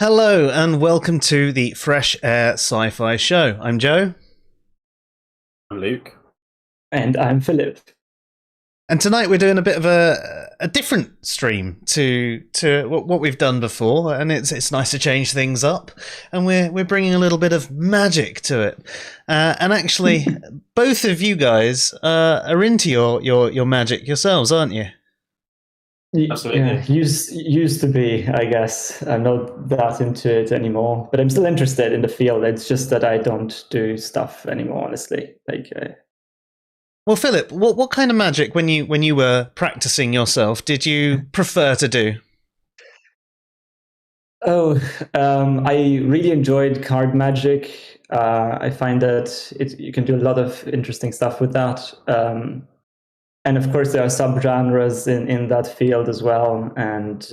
Hello and welcome to the Fresh Air Sci-Fi Show. I'm Joe. I'm Luke. And I'm Philip. And tonight we're doing a bit of a different stream to what we've done before, and it's nice to change things up. And we're bringing a little bit of magic to it. And actually, both of you guys are into your magic yourselves, aren't you? Absolutely. Yeah, used to be, I guess. I'm not that into it anymore, but I'm still interested in the field. It's just that I don't do stuff anymore, honestly. Well, Philip, what kind of magic, when you were practicing yourself, did you prefer to do? I really enjoyed card magic. I find that you can do a lot of interesting stuff with that. And of course, there are subgenres in that field as well, and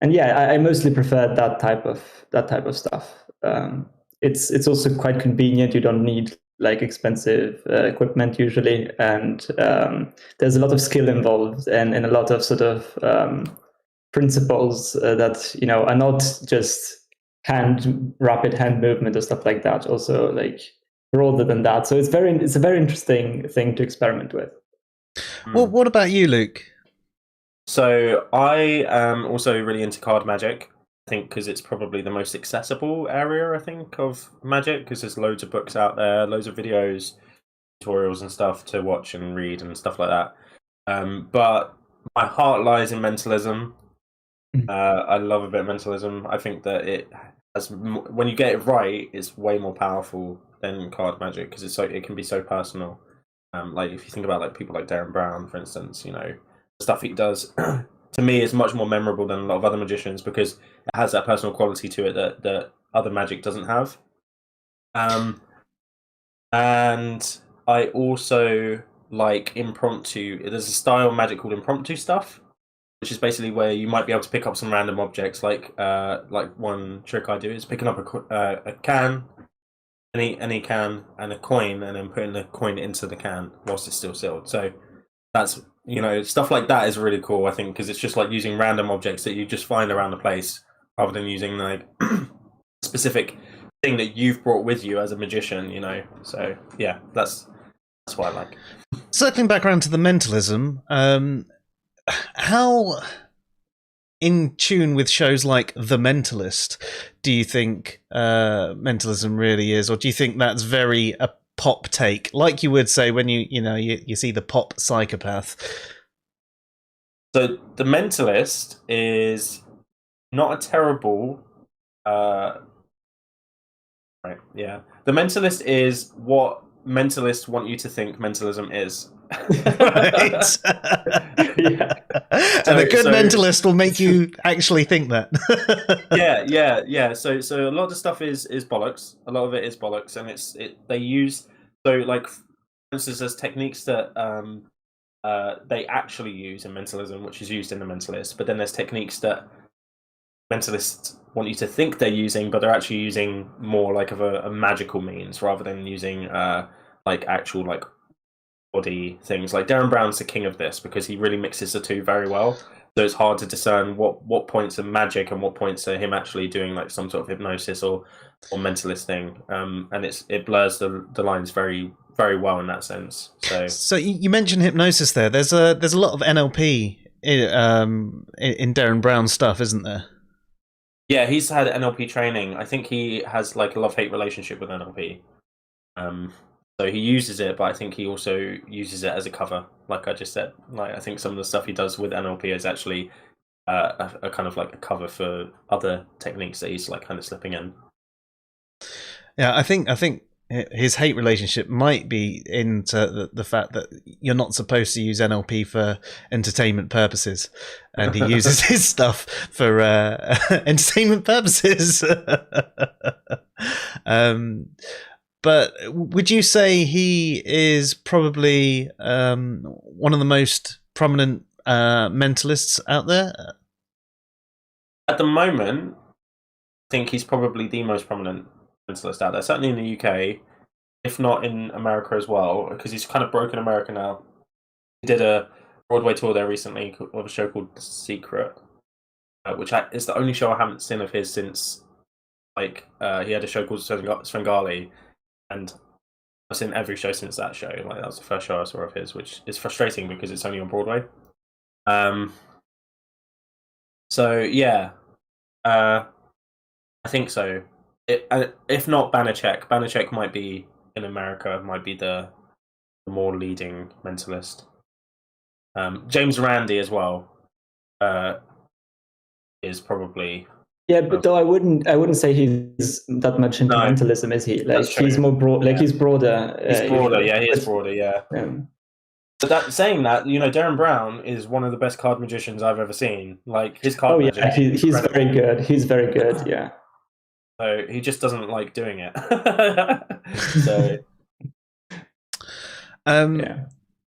yeah, I mostly prefer that type of stuff. It's also quite convenient. You don't need like expensive equipment usually, and there's a lot of skill involved, and a lot of sort of principles that are not just rapid hand movement or stuff like that. Also, like, broader than that, so it's a very interesting thing to experiment with. Well, what about you, Luke? So I am also really into card magic. I think because it's probably the most accessible area, I think, of magic, because there's loads of books out there, loads of videos, tutorials and stuff to watch and read and stuff like that. But my heart lies in mentalism. I love a bit of mentalism. I think that when you get it right, it's way more powerful than card magic, because it can be so personal. Like if you think about like people like Derren Brown, for instance, the stuff he does to me is much more memorable than a lot of other magicians, because it has that personal quality to it that other magic doesn't have. And I also like impromptu. There's a style of magic called impromptu stuff, which is basically where you might be able to pick up some random objects. Like one trick I do is picking up a can, any can, and a coin, and then putting the coin into the can whilst it's still sealed. So that's stuff like that is really cool, I think, because it's just like using random objects that you just find around the place, rather than using like specific thing that you've brought with you as a magician. So yeah, that's what I like. Circling back around to the mentalism, how in tune with shows like The Mentalist do you think mentalism really is, or do you think that's very a pop take, like you would say when you see the pop psychopath? So The Mentalist is not a terrible right, yeah. The Mentalist is what mentalists want you to think mentalism is. Right. Yeah. And a good mentalist will make you actually think that. Yeah. So a lot of the stuff is bollocks. A lot of it is bollocks, and they use, so like, for instance, there's techniques that they actually use in Mentalism, which is used in the Mentalist. But then there's techniques that Mentalists want you to think they're using, but they're actually using more like of a magical means rather than using like actual like body things. Like Derren Brown's the king of this because he really mixes the two very well. So it's hard to discern what points are magic and what points are him actually doing like some sort of hypnosis or mentalist thing. And it blurs the lines very very well in that sense. So you mentioned hypnosis there. There's a lot of NLP in Derren Brown's stuff, isn't there? Yeah, he's had NLP training. I think he has like a love-hate relationship with NLP. So he uses it, but I think he also uses it as a cover, like I just said. Like I think some of the stuff he does with NLP is actually a kind of like a cover for other techniques that he's like kind of slipping in. Yeah, I think his hate relationship might be into the fact that you're not supposed to use NLP for entertainment purposes, and he uses his stuff for entertainment purposes. But would you say he is probably one of the most prominent mentalists out there? At the moment, I think he's probably the most prominent mentalist out there, certainly in the UK, if not in America as well, because he's kind of broken America now. He did a Broadway tour there recently of a show called The Secret, which is the only show I haven't seen of his since, like, he had a show called Svengali, and I've seen every show since that show. Like, that was the first show I saw of his, which is frustrating because it's only on Broadway. So, yeah, I think so. If not Banachek might be in America, might be the more leading mentalist. James Randi as well is probably. Yeah, but though I wouldn't say he's that much into mentalism, is he? Like he's more broad. Like he's broader. He's broader. Yeah, he is broader. Yeah. But saying that, Derren Brown is one of the best card magicians I've ever seen. Like his card magic. Yeah, he's very good. He's very good. Yeah. So he just doesn't like doing it. So. Yeah.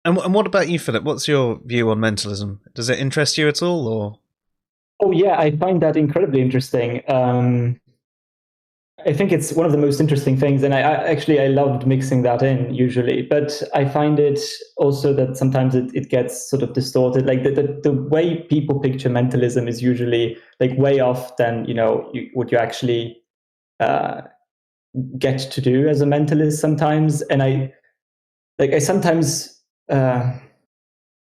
And what about you, Philip? What's your view on mentalism? Does it interest you at all, or? Oh yeah, I find that incredibly interesting. I think it's one of the most interesting things, and I loved mixing that in usually. But I find it also that sometimes it gets sort of distorted. Like the way people picture mentalism is usually like way off than what you actually get to do as a mentalist sometimes. And I sometimes I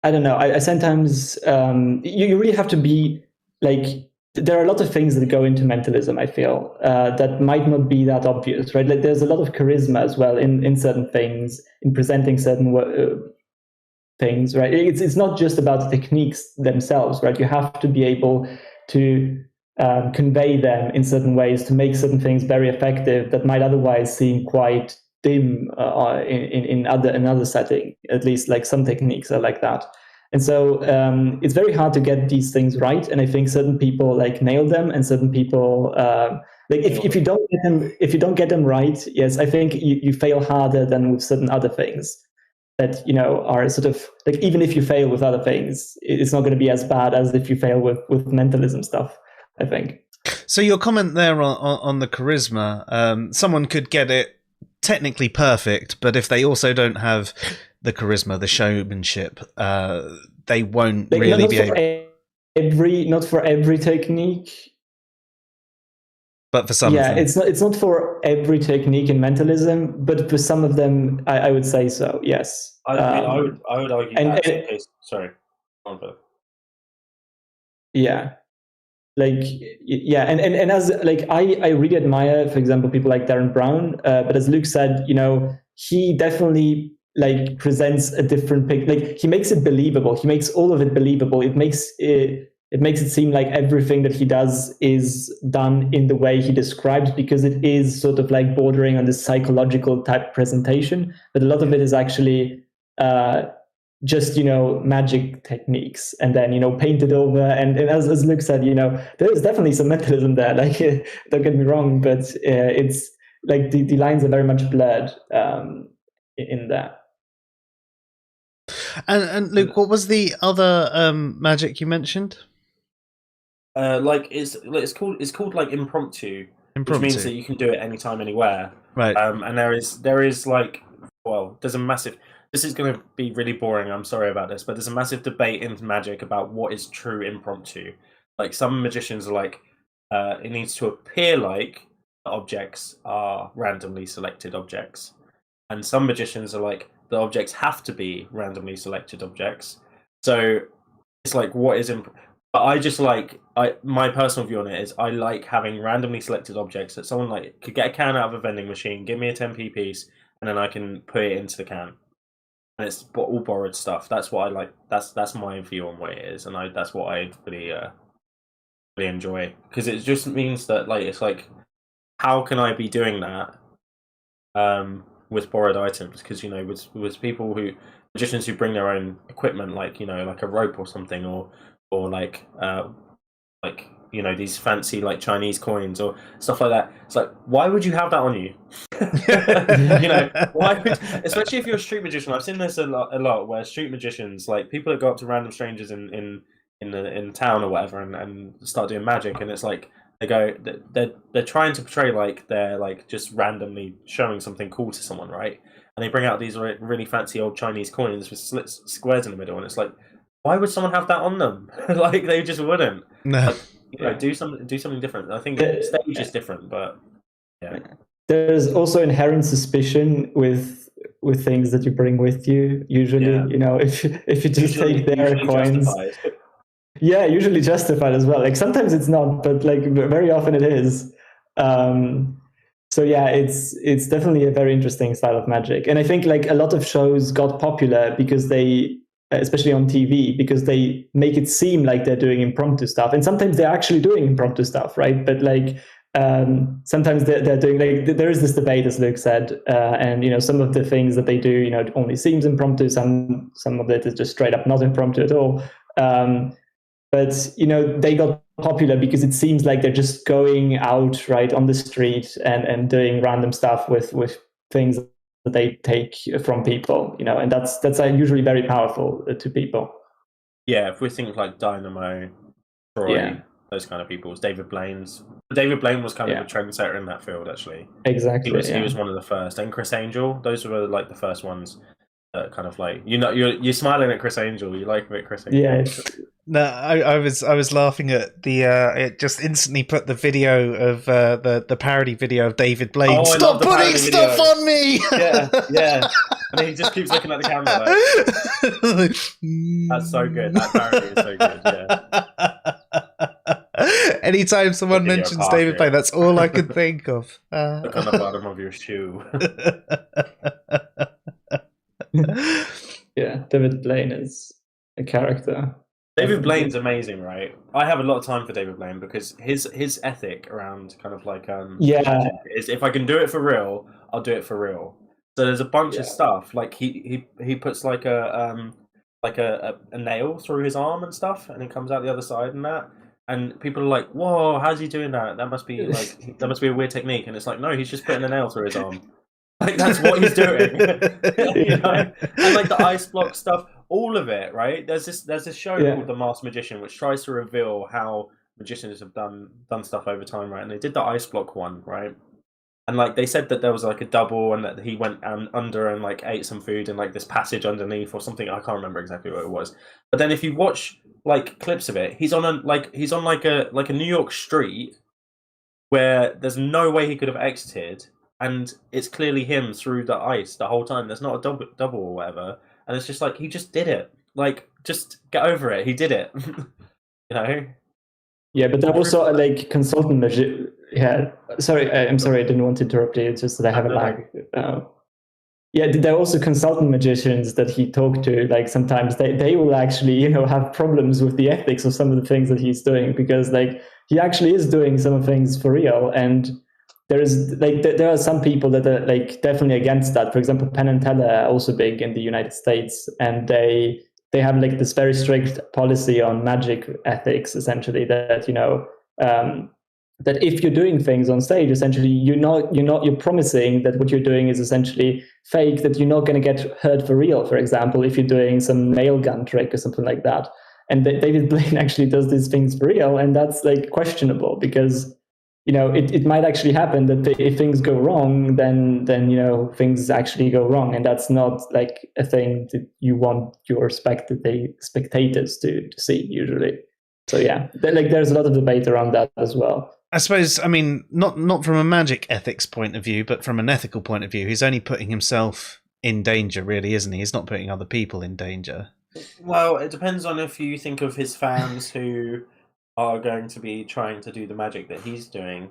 don't know. I sometimes you really have to be like. There are a lot of things that go into mentalism, I feel, that might not be that obvious, right? Like there's a lot of charisma as well in certain things, in presenting certain things, right? It's not just about the techniques themselves, right? You have to be able to convey them in certain ways to make certain things very effective that might otherwise seem quite dim in another setting. At least, like some techniques are like that. And so it's very hard to get these things right. And I think certain people like nail them, and certain people like if you don't get them right, yes, I think you fail harder than with certain other things that are sort of like, even if you fail with other things, it's not going to be as bad as if you fail with mentalism stuff, I think. So your comment there on the charisma, someone could get it technically perfect, but if they also don't have the charisma, the showmanship, they won't really be able. Not for every technique, but for some. Yeah, it's not for every technique in mentalism, but for some of them, I would say so. Yes, I would argue that's the case. Sorry, yeah. Like, yeah, and as like I really admire, for example, people like Derren Brown, but as Luke said, he definitely like presents a different picture. Like he makes it believable. He makes all of it believable. It makes it seem like everything that he does is done in the way he describes, because it is sort of like bordering on this psychological type presentation. But a lot of it is actually just magic techniques, and then painted over. And as Luke said, there is definitely some mentalism there. Like don't get me wrong, but it's like the lines are very much blurred in that. And Luke, what was the other magic you mentioned? It's called like impromptu, which means that you can do it anytime, anywhere. Right. And there is like, well, there's a massive. This is going to be really boring. I'm sorry about this, but there's a massive debate in magic about what is true impromptu. Like some magicians are like, it needs to appear like the objects are randomly selected objects, and some magicians are like the objects have to be randomly selected objects. So it's like what is but I just like my personal view on it is I like having randomly selected objects that someone like could get a can out of a vending machine, give me a 10p piece, and then I can put it into the can. And it's all borrowed stuff. That's what I like. That's my view on what it is, and that's what I really really enjoy, because it just means that like it's like, how can I be doing that with borrowed items? Because with people magicians who bring their own equipment, like like a rope or something, or like these fancy like Chinese coins or stuff like that. It's like, why would you have that on you? Why would, especially if you're a street magician. I've seen this a lot where street magicians, like people that go up to random strangers in town or whatever and start doing magic, and it's like they're trying to portray like they're like just randomly showing something cool to someone, right? And they bring out these really fancy old Chinese coins with squares in the middle, and it's like, why would someone have that on them? Like they just wouldn't. No. Like, do something different. I think stage is different, but yeah. There's also inherent suspicion with things that you bring with you. Usually, if you just take their coins. Justified. Yeah, usually justified as well. Like sometimes it's not, but like very often it is. So yeah, it's definitely a very interesting style of magic, and I think like a lot of shows got popular because they, especially on TV, because they make it seem like they're doing impromptu stuff, and sometimes they're actually doing impromptu stuff, right? But like sometimes they're doing, like, there is this debate, as Luke said, and some of the things that they do, only seems impromptu. Some of it is just straight up not impromptu at all. But they got popular because it seems like they're just going out right on the street and doing random stuff with things that they take from people, and that's usually very powerful to people. Yeah, if we think like Dynamo, Troy, those kind of people, David Blaine was kind of a trendsetter in that field, actually. Exactly. He was one of the first, and Chris Angel. Those were like the first ones. Kind of like you're smiling at Chris Angel. You like a bit Chris Angel. Yeah. No, I was laughing at the it just instantly put the video of the parody video of David Blaine. Stop putting stuff on me. Yeah. And he just keeps looking at the camera. Like, that's so good. That parody is so good. Yeah. Anytime someone mentions David Blaine, that's all I can think of. Look on the bottom of your shoe. Yeah, David Blaine is a character. David Blaine's amazing, right? I have a lot of time for David Blaine because his ethic around kind of like is, if I can do it for real, I'll do it for real. So there's a bunch of stuff, like he puts like a nail through his arm and stuff, and it comes out the other side and that. And people are like, "Whoa, how's he doing that? That must be a weird technique." And it's like, no, he's just putting a nail through his arm. Like that's what he's doing. And like the ice block stuff, all of it, right? There's this show called The Masked Magician, which tries to reveal how magicians have done stuff over time, right? And they did the ice block one, right? And like they said that there was like a double, and that he went under and like ate some food in like this passage underneath or something. I can't remember exactly what it was. But then if you watch like clips of it, he's on a New York street where there's no way he could have exited. And it's clearly him through the ice the whole time. There's not a double or whatever. And it's just like, he just did it. Like, just get over it. He did it. Yeah, but they're also like consultant magicians. Yeah, sorry, I'm sorry, I didn't want to interrupt you. It's just that I have a lag. Yeah, there are also consultant magicians that he talked to. Like sometimes they will actually, have problems with the ethics of some of the things that he's doing, because like he actually is doing some things for real. And there are some people that are like definitely against that. For example, Penn and Teller are also big in the United States, and they have like this very strict policy on magic ethics, essentially, that that if you're doing things on stage, essentially you're promising that what you're doing is essentially fake, that you're not going to get hurt for real. For example, if you're doing some nail gun trick or something like that, and David Blaine actually does these things for real, and that's like questionable because it might actually happen that if things go wrong, then things actually go wrong, and that's not like a thing that you want your spectators to see usually. So yeah, there's a lot of debate around that as well. I suppose, I mean, not from a magic ethics point of view, but from an ethical point of view, he's only putting himself in danger, really, isn't he? He's not putting other people in danger. Well, it depends on if you think of his fans who are going to be trying to do the magic that he's doing,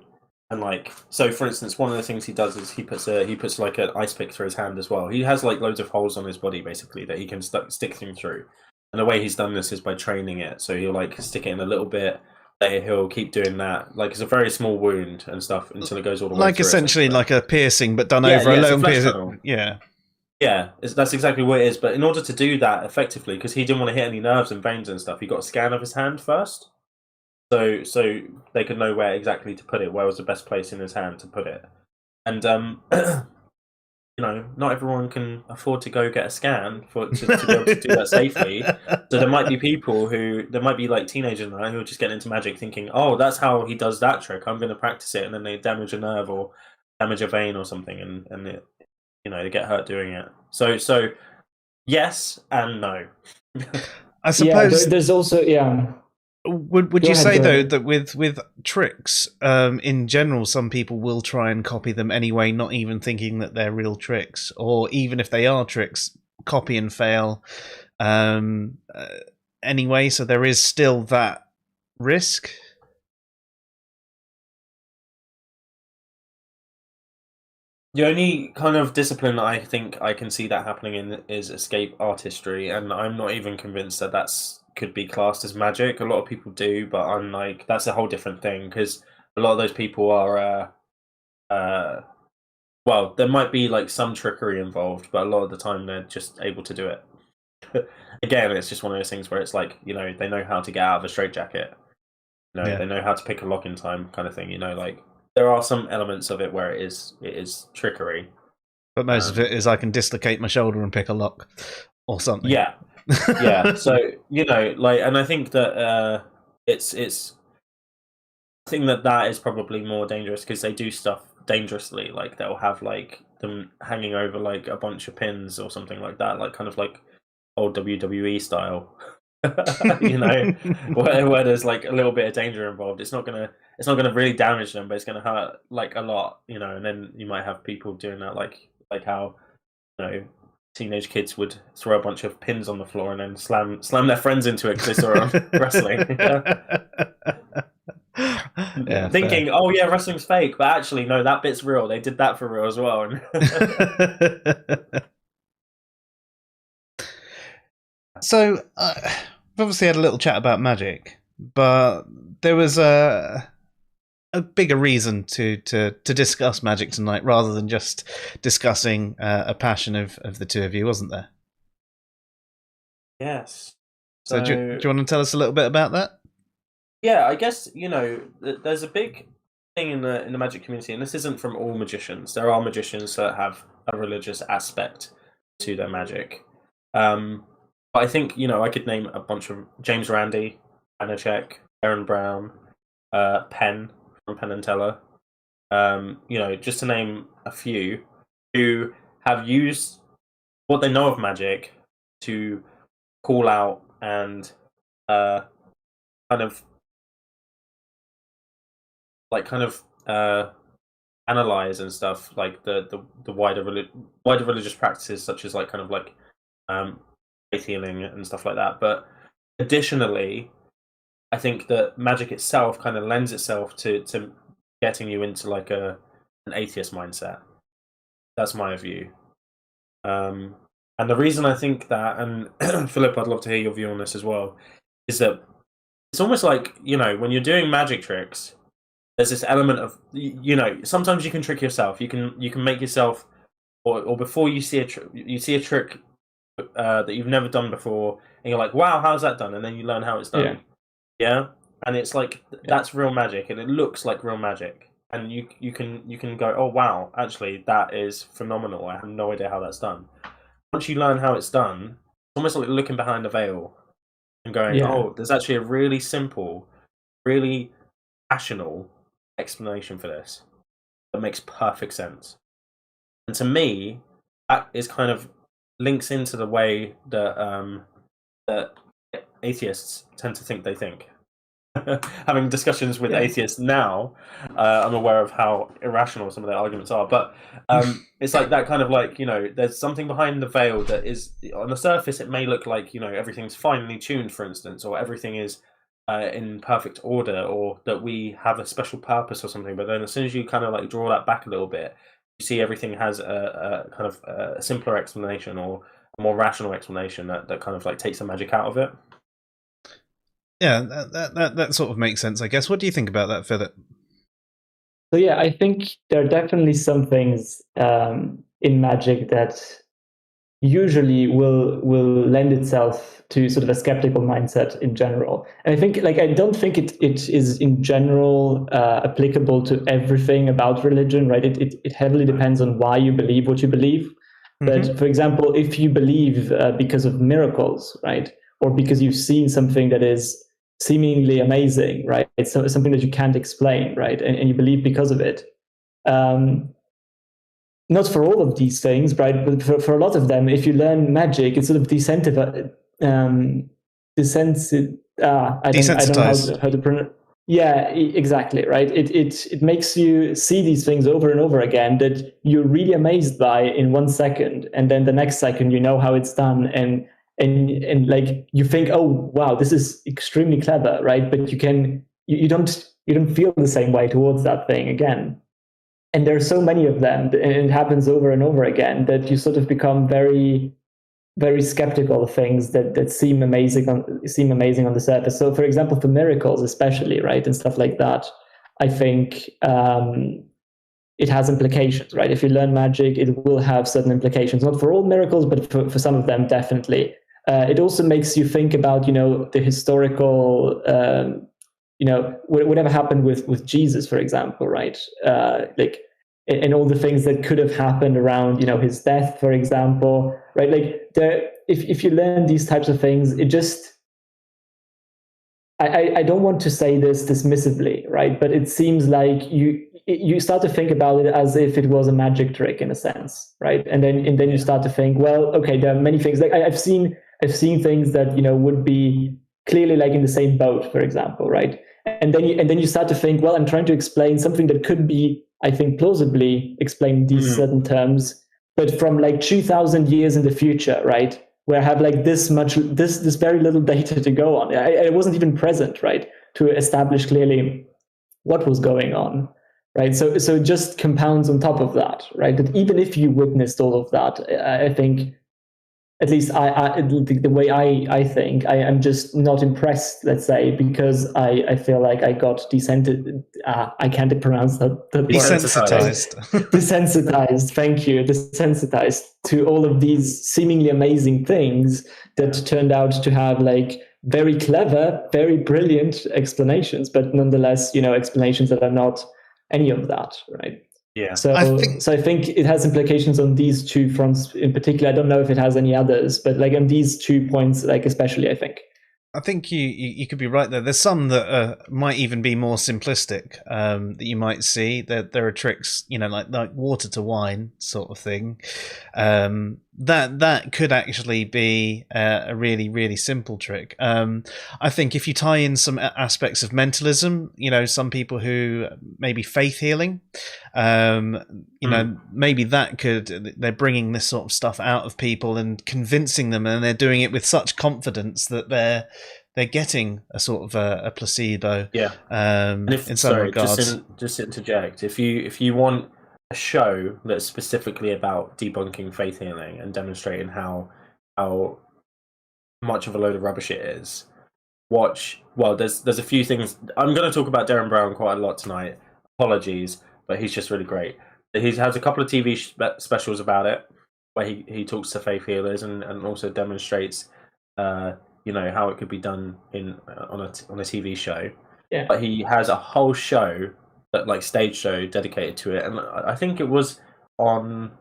and like, so for instance, one of the things he does is he puts like an ice pick through his hand as well. He has like loads of holes on his body basically that he can stick things through, and the way he's done this is by training it. So he'll like stick it in a little bit. He'll keep doing that, like it's a very small wound and stuff until it goes all the way like through. Essentially like a piercing, but done over a long piercing. Yeah, that's exactly what it is. But in order to do that effectively, because he didn't want to hit any nerves and veins and stuff, he got a scan of his hand first. So they could know where exactly to put it, where was the best place in his hand to put it. And not everyone can afford to go get a scan to be able to do that safely. So there might be like teenagers now who are just getting into magic thinking, oh, that's how he does that trick, I'm going to practice it, and then they damage a nerve or damage a vein or something, and it, they get hurt doing it. So yes and no. I suppose there's also Would you say though that with tricks, in general, some people will try and copy them anyway, not even thinking that they're real tricks, or even if they are tricks, copy and fail anyway. So there is still that risk. The only kind of discipline I think I can see that happening in is escape artistry, and I'm not even convinced that could be classed as magic. A lot of people do, but I'm like, that's a whole different thing, because a lot of those people are well, there might be like some trickery involved, but a lot of the time they're just able to do it. Again, it's just one of those things where it's like, they know how to get out of a straitjacket. They know how to pick a lock in time, kind of thing. Like, there are some elements of it where it is trickery, but most of it is I can dislocate my shoulder and pick a lock or something. Yeah. So like, and I think that it's I think that is probably more dangerous because they do stuff dangerously. Like they'll have like them hanging over like a bunch of pins or something like that, like kind of like old WWE style. Where there's like a little bit of danger involved. It's not gonna really damage them, but it's gonna hurt like a lot. And then you might have people doing that, like how teenage kids would throw a bunch of pins on the floor and then slam their friends into it because they saw it on wrestling. Thinking, oh yeah, wrestling's fake, but actually no, that bit's real. They did that for real as well. So we've obviously had a little chat about magic, but there was a bigger reason to discuss magic tonight rather than just discussing a passion of the two of you, wasn't there? Yes. So do you want to tell us a little bit about that? Yeah, I guess there's a big thing in the magic community, and this isn't from all magicians. There are magicians that have a religious aspect to their magic. But I think I could name a bunch of James Randi, Anachek, Derren Brown, Penn from Penn and Teller. Just to name a few who have used what they know of magic to call out and kind of analyze and stuff, like the wider religious practices, such as like kind of like faith healing and stuff like that. But additionally, I think that magic itself kind of lends itself to getting you into like an atheist mindset. That's my view. And the reason I think that, and Philip, I'd love to hear your view on this as well, is that it's almost like, when you're doing magic tricks, there's this element of, sometimes you can trick yourself. You can make yourself, or before you see a trick that you've never done before, and you're like, wow, how's that done? And then you learn how it's done. Yeah. and it's like that's real magic, and it looks like real magic, and you can go, oh wow, actually that is phenomenal. I have no idea how that's done. Once you learn how it's done, it's almost like looking behind the veil and going, oh, there's actually a really simple, really rational explanation for this that makes perfect sense. And to me, that is kind of links into the way that that atheists tend to think they think. Having discussions with atheists now, I'm aware of how irrational some of their arguments are. But it's like that kind of like, there's something behind the veil that is, on the surface, it may look like, everything's finely tuned, for instance, or everything is in perfect order, or that we have a special purpose or something. But then as soon as you kind of like draw that back a little bit, you see everything has a kind of a simpler explanation, or a more rational explanation that kind of like takes the magic out of it. Yeah, that sort of makes sense, I guess. What do you think about that, Philip? So yeah, I think there are definitely some things in magic that usually will lend itself to sort of a skeptical mindset in general. And I think, like, I don't think it is in general applicable to everything about religion, right? It heavily depends on why you believe what you believe. But for example, if you believe because of miracles, right, or because you've seen something that is seemingly amazing, right? It's something that you can't explain, right? And you believe because of it. Not for all of these things, right? But for a lot of them, if you learn magic, it's sort of desensitized. I don't know how to pronounce. Yeah, exactly, right? It makes you see these things over and over again that you're really amazed by in 1 second, and then the next second you know how it's done, and like you think, oh wow, this is extremely clever, right? But you don't feel the same way towards that thing again. And there are so many of them, and it happens over and over again, that you sort of become very, very skeptical of things that seem amazing on the surface. So, for example, for miracles, especially, right, and stuff like that, I think it has implications, right? If you learn magic, it will have certain implications. Not for all miracles, but for some of them, definitely. It also makes you think about, the historical. Whatever happened with Jesus, for example, right? And all the things that could have happened around, his death, for example, right? Like, if you learn these types of things, it just, I don't want to say this dismissively, right? But it seems like you start to think about it as if it was a magic trick in a sense, right? And then you start to think, well, okay, there are many things. Like I've seen things that would be clearly like in the same boat, for example, right? And then you start to think, well, I'm trying to explain something that could be, I think, plausibly explain these certain terms, but from like 2,000 years in the future, right? Where I have like this very little data to go on. I wasn't even present, right, to establish clearly what was going on, right? So it just compounds on top of that, right? That even if you witnessed all of that, I think, at least the way I think, I'm just not impressed, let's say, because I feel like I got I can't pronounce that desensitized. Desensitized, thank you. Desensitized to all of these seemingly amazing things that turned out to have like very clever, very brilliant explanations, but nonetheless, explanations that are not any of that, right? Yeah. So I think it has implications on these two fronts in particular. I don't know if it has any others, but like on these 2 points, like especially, I think. I think you could be right there. There's some that might even be more simplistic that you might see. There are tricks, like water to wine sort of thing. That could actually be a really, really simple trick. I think if you tie in some aspects of mentalism, some people who maybe faith healing, maybe they're bringing this sort of stuff out of people and convincing them, and they're doing it with such confidence that they're getting a sort of a placebo. Yeah. In some regards. Just interject. If you want a show that's specifically about debunking faith healing and demonstrating how much of a load of rubbish it is, watch. Well, there's a few things. I'm going to talk about Derren Brown quite a lot tonight. Apologies, but he's just really great. He has a couple of TV specials about it, where he talks to faith healers and also demonstrates how it could be done on a TV show. Yeah. But he has a whole show, like stage show, dedicated to it, and I think it was on.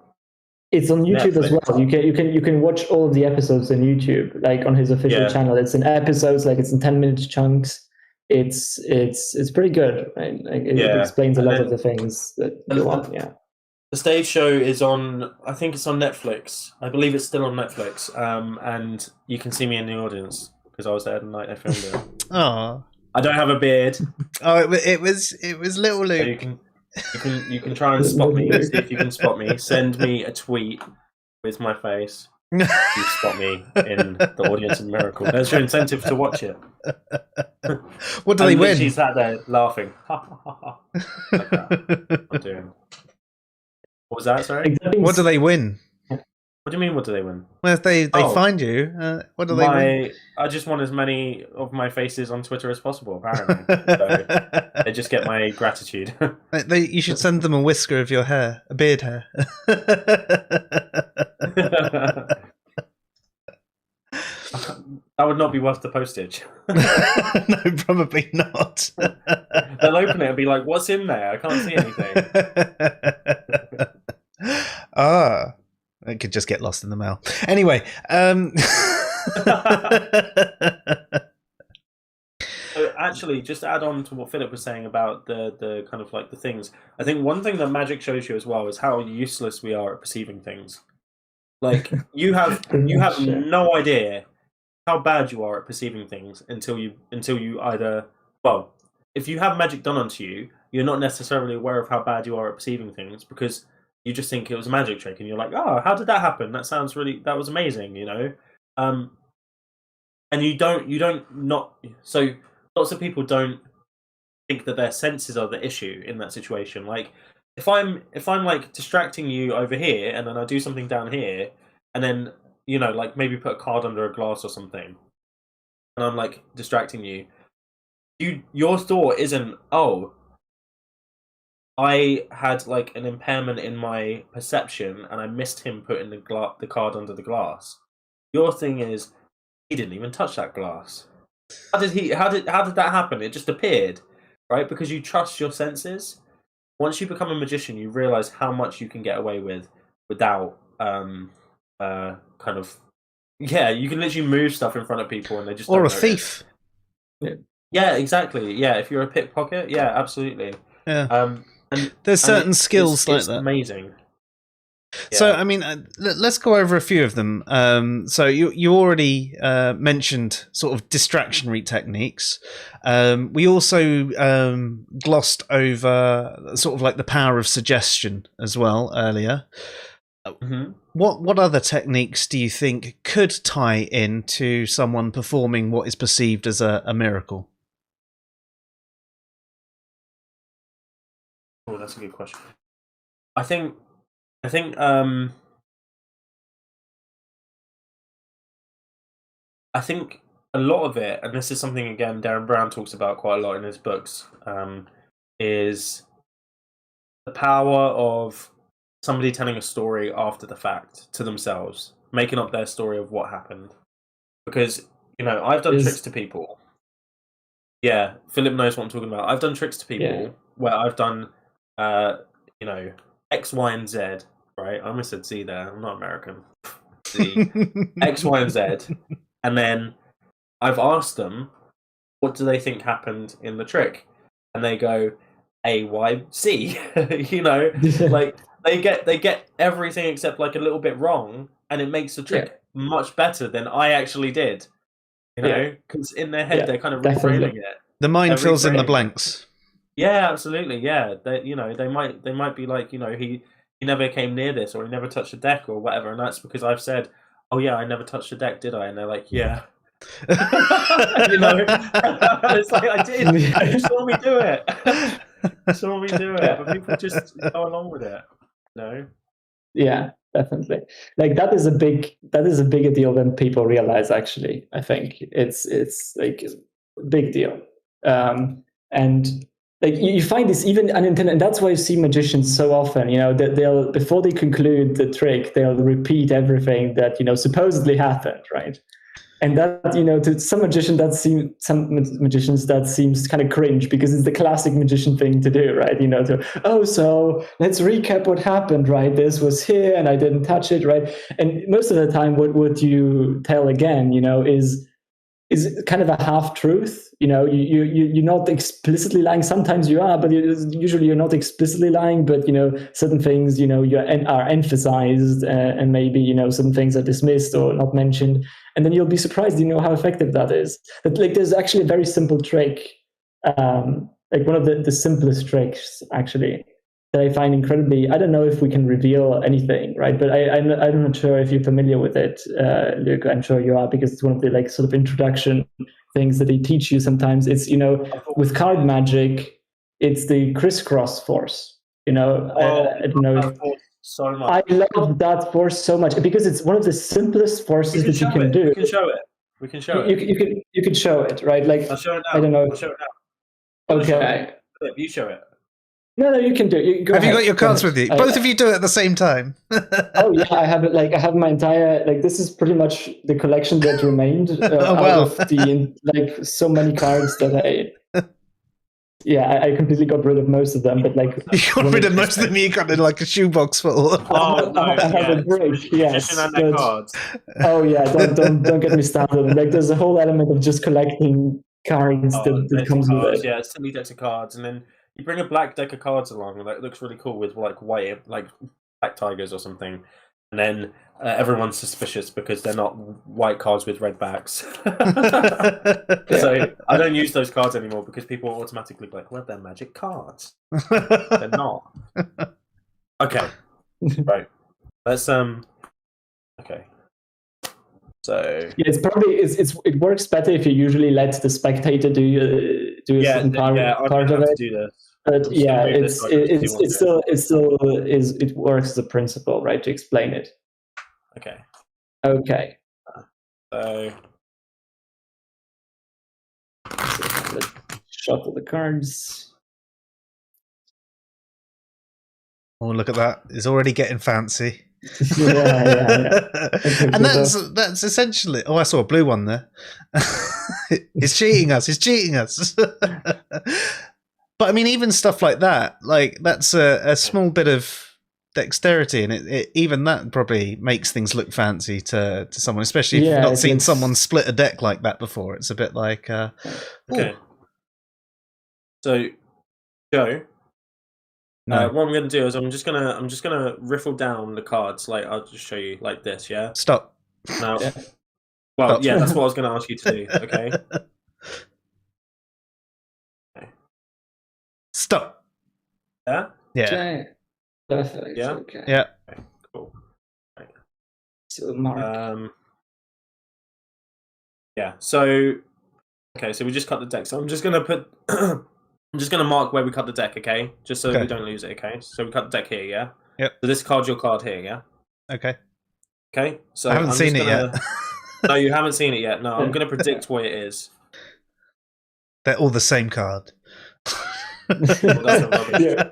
It's on YouTube Netflix. as well. You can watch all of the episodes on YouTube, like on his official channel. It's in episodes, like it's in 10-minute chunks. It's pretty good. Right? Like it explains a lot of the things that you want. Yeah. The stage show is on. I think it's on Netflix. I believe it's still on Netflix. And you can see me in the audience because I was there the night I filmed it. Oh. I don't have a beard. Oh, it was little Luke. So you can try and spot me. See if you can spot me. Send me a tweet with my face. You spot me in the audience of Miracle. There's your incentive to watch it. What do they win? She sat there laughing. Like that. I'm doing. What was that? Sorry. What do they win? What do you mean? What do they win? Well, if they find you, what do they win? I just want as many of my faces on Twitter as possible. Apparently, so they just get my gratitude. You should send them a whisker of your hair, a beard hair. That would not be worth the postage. No, probably not. They'll open it and be like, "What's in there? I can't see anything." It could just get lost in the mail. Anyway, So actually, just to add on to what Philip was saying about the kind of like the things, I think one thing that magic shows you as well is how useless we are at perceiving things. Like you have no idea how bad you are at perceiving things until you either, well, if you have magic done onto you, you're not necessarily aware of how bad you are at perceiving things because you just think it was a magic trick and you're like, oh, how did that happen? That was amazing, you know? And you don't so lots of people don't think that their senses are the issue in that situation. Like if I'm like distracting you over here and then I do something down here and then, you know, like maybe put a card under a glass or something and I'm like distracting you, your thought isn't, oh, I had like an impairment in my perception and I missed him putting the card under the glass. Your thing is, he didn't even touch that glass. How did that happen? It just appeared, right? Because you trust your senses. Once you become a magician, you realize how much you can get away with without kind of you can literally move stuff in front of people and they just or don't a thief. Yeah, exactly. Yeah, if you're a pickpocket, yeah, absolutely. Yeah. And there's certain skills like that. Amazing. Yeah. So, I mean, let's go over a few of them. So you already mentioned sort of distractionary techniques. We also glossed over sort of like the power of suggestion as well earlier. Mm-hmm. What other techniques do you think could tie into someone performing what is perceived as a miracle? Oh, that's a good question. I think a lot of it, and this is something again Derren Brown talks about quite a lot in his books, is the power of somebody telling a story after the fact to themselves, making up their story of what happened. Because, you know, I've done tricks to people. Yeah, Philip knows what I'm talking about. I've done tricks to people where I've done you know, X, Y, and Z, right? I almost said Z there. I'm not American. Z. X, Y, and Z. And then I've asked them, what do they think happened in the trick? And they go, A, Y, C. You know, like they get everything except like a little bit wrong, and it makes the trick much better than I actually did. You know, because in their head they're kind of reframing it. The mind fills in the blanks. Yeah, absolutely. Yeah, they might be like, you know, he never came near this, or he never touched the deck, or whatever, and that's because I've said, oh yeah, I never touched the deck, did I? And they're like, yeah. You know, it's like I did. You saw me do it. You saw me do it, but people just go along with it. You know? Yeah, definitely. Like that is a bigger deal than people realize. Actually, I think it's like a big deal, and. Like you find this even unintended, and that's why you see magicians so often. You know, that they'll before they conclude the trick, they'll repeat everything that supposedly happened, right? And that, to some magicians that seems kind of cringe, because it's the classic magician thing to do, right? So let's recap what happened, right? This was here and I didn't touch it, right? And most of the time, what you tell again, is kind of a half truth. You're not explicitly lying. Sometimes you are, but usually you're not explicitly lying. But certain things are emphasized, and maybe certain things are dismissed or not mentioned, and then you'll be surprised how effective that is. But there's actually a very simple trick, one of the simplest tricks actually, that I find incredibly. I don't know if we can reveal anything, right? But I'm not sure if you're familiar with it, Luke. I'm sure you are, because it's one of the sort of introduction things that they teach you sometimes. It's with card magic, it's the crisscross force. I don't know. So much. I love that force so much, because it's one of the simplest forces that you can do. We can show it. We can show it. You can show it, right? I'll show it now. I don't know. I'll show it now. Okay. You show it. No, you can do it. Have you got your cards with you? Both of you do it at the same time. Oh yeah, I have it. I have my entire this is pretty much the collection that remained out of the so many cards that I completely got rid of most of them. But you got rid of most of them. You got in a shoebox full. Oh no! I have a break. Yes. Cards. Oh yeah, don't get me started. There's a whole element of just collecting cards that comes with it. Yeah, it's silly decks of cards, and then you bring a black deck of cards along, and it looks really cool with white, black tigers or something. And then everyone's suspicious because they're not white cards with red backs. So I don't use those cards anymore, because people automatically be like, well, they're magic cards. They're not. Okay. Right. Let's okay. So it works better if you usually let the spectator do a certain part of it. Do this. But it works as a principle, right? To explain it. Okay. Okay. So let's shuffle the cards. Oh, look at that! It's already getting fancy. Yeah. And that's essentially. Oh, I saw a blue one there. It's cheating us. It's cheating us. But I mean, even stuff like that, that's a small bit of dexterity, and it even that probably makes things look fancy to someone, especially if you've not seen someone split a deck like that before. It's a bit like. Okay. So, Joe. No. What I'm going to do is I'm just gonna riffle down the cards. I'll just show you like this. Yeah. Stop. Now. Yeah. Well, Stop. Yeah, that's what I was going to ask you to do. Okay. Stop. Yeah. Yeah. Okay. Perfect. Yeah. Okay. Yeah. Okay, cool. Right. So mark. Yeah. So. Okay. So we just cut the deck. So I'm just going to put. I'm just going to mark where we cut the deck, okay? Just so we don't lose it, okay? So we cut the deck here, yeah? Yep. So this card's your card here, yeah? Okay. Okay? So I haven't seen it yet. No, you haven't seen it yet. No, I'm going to predict what it is. They're all the same card. Well, that's not rubbish. Yeah.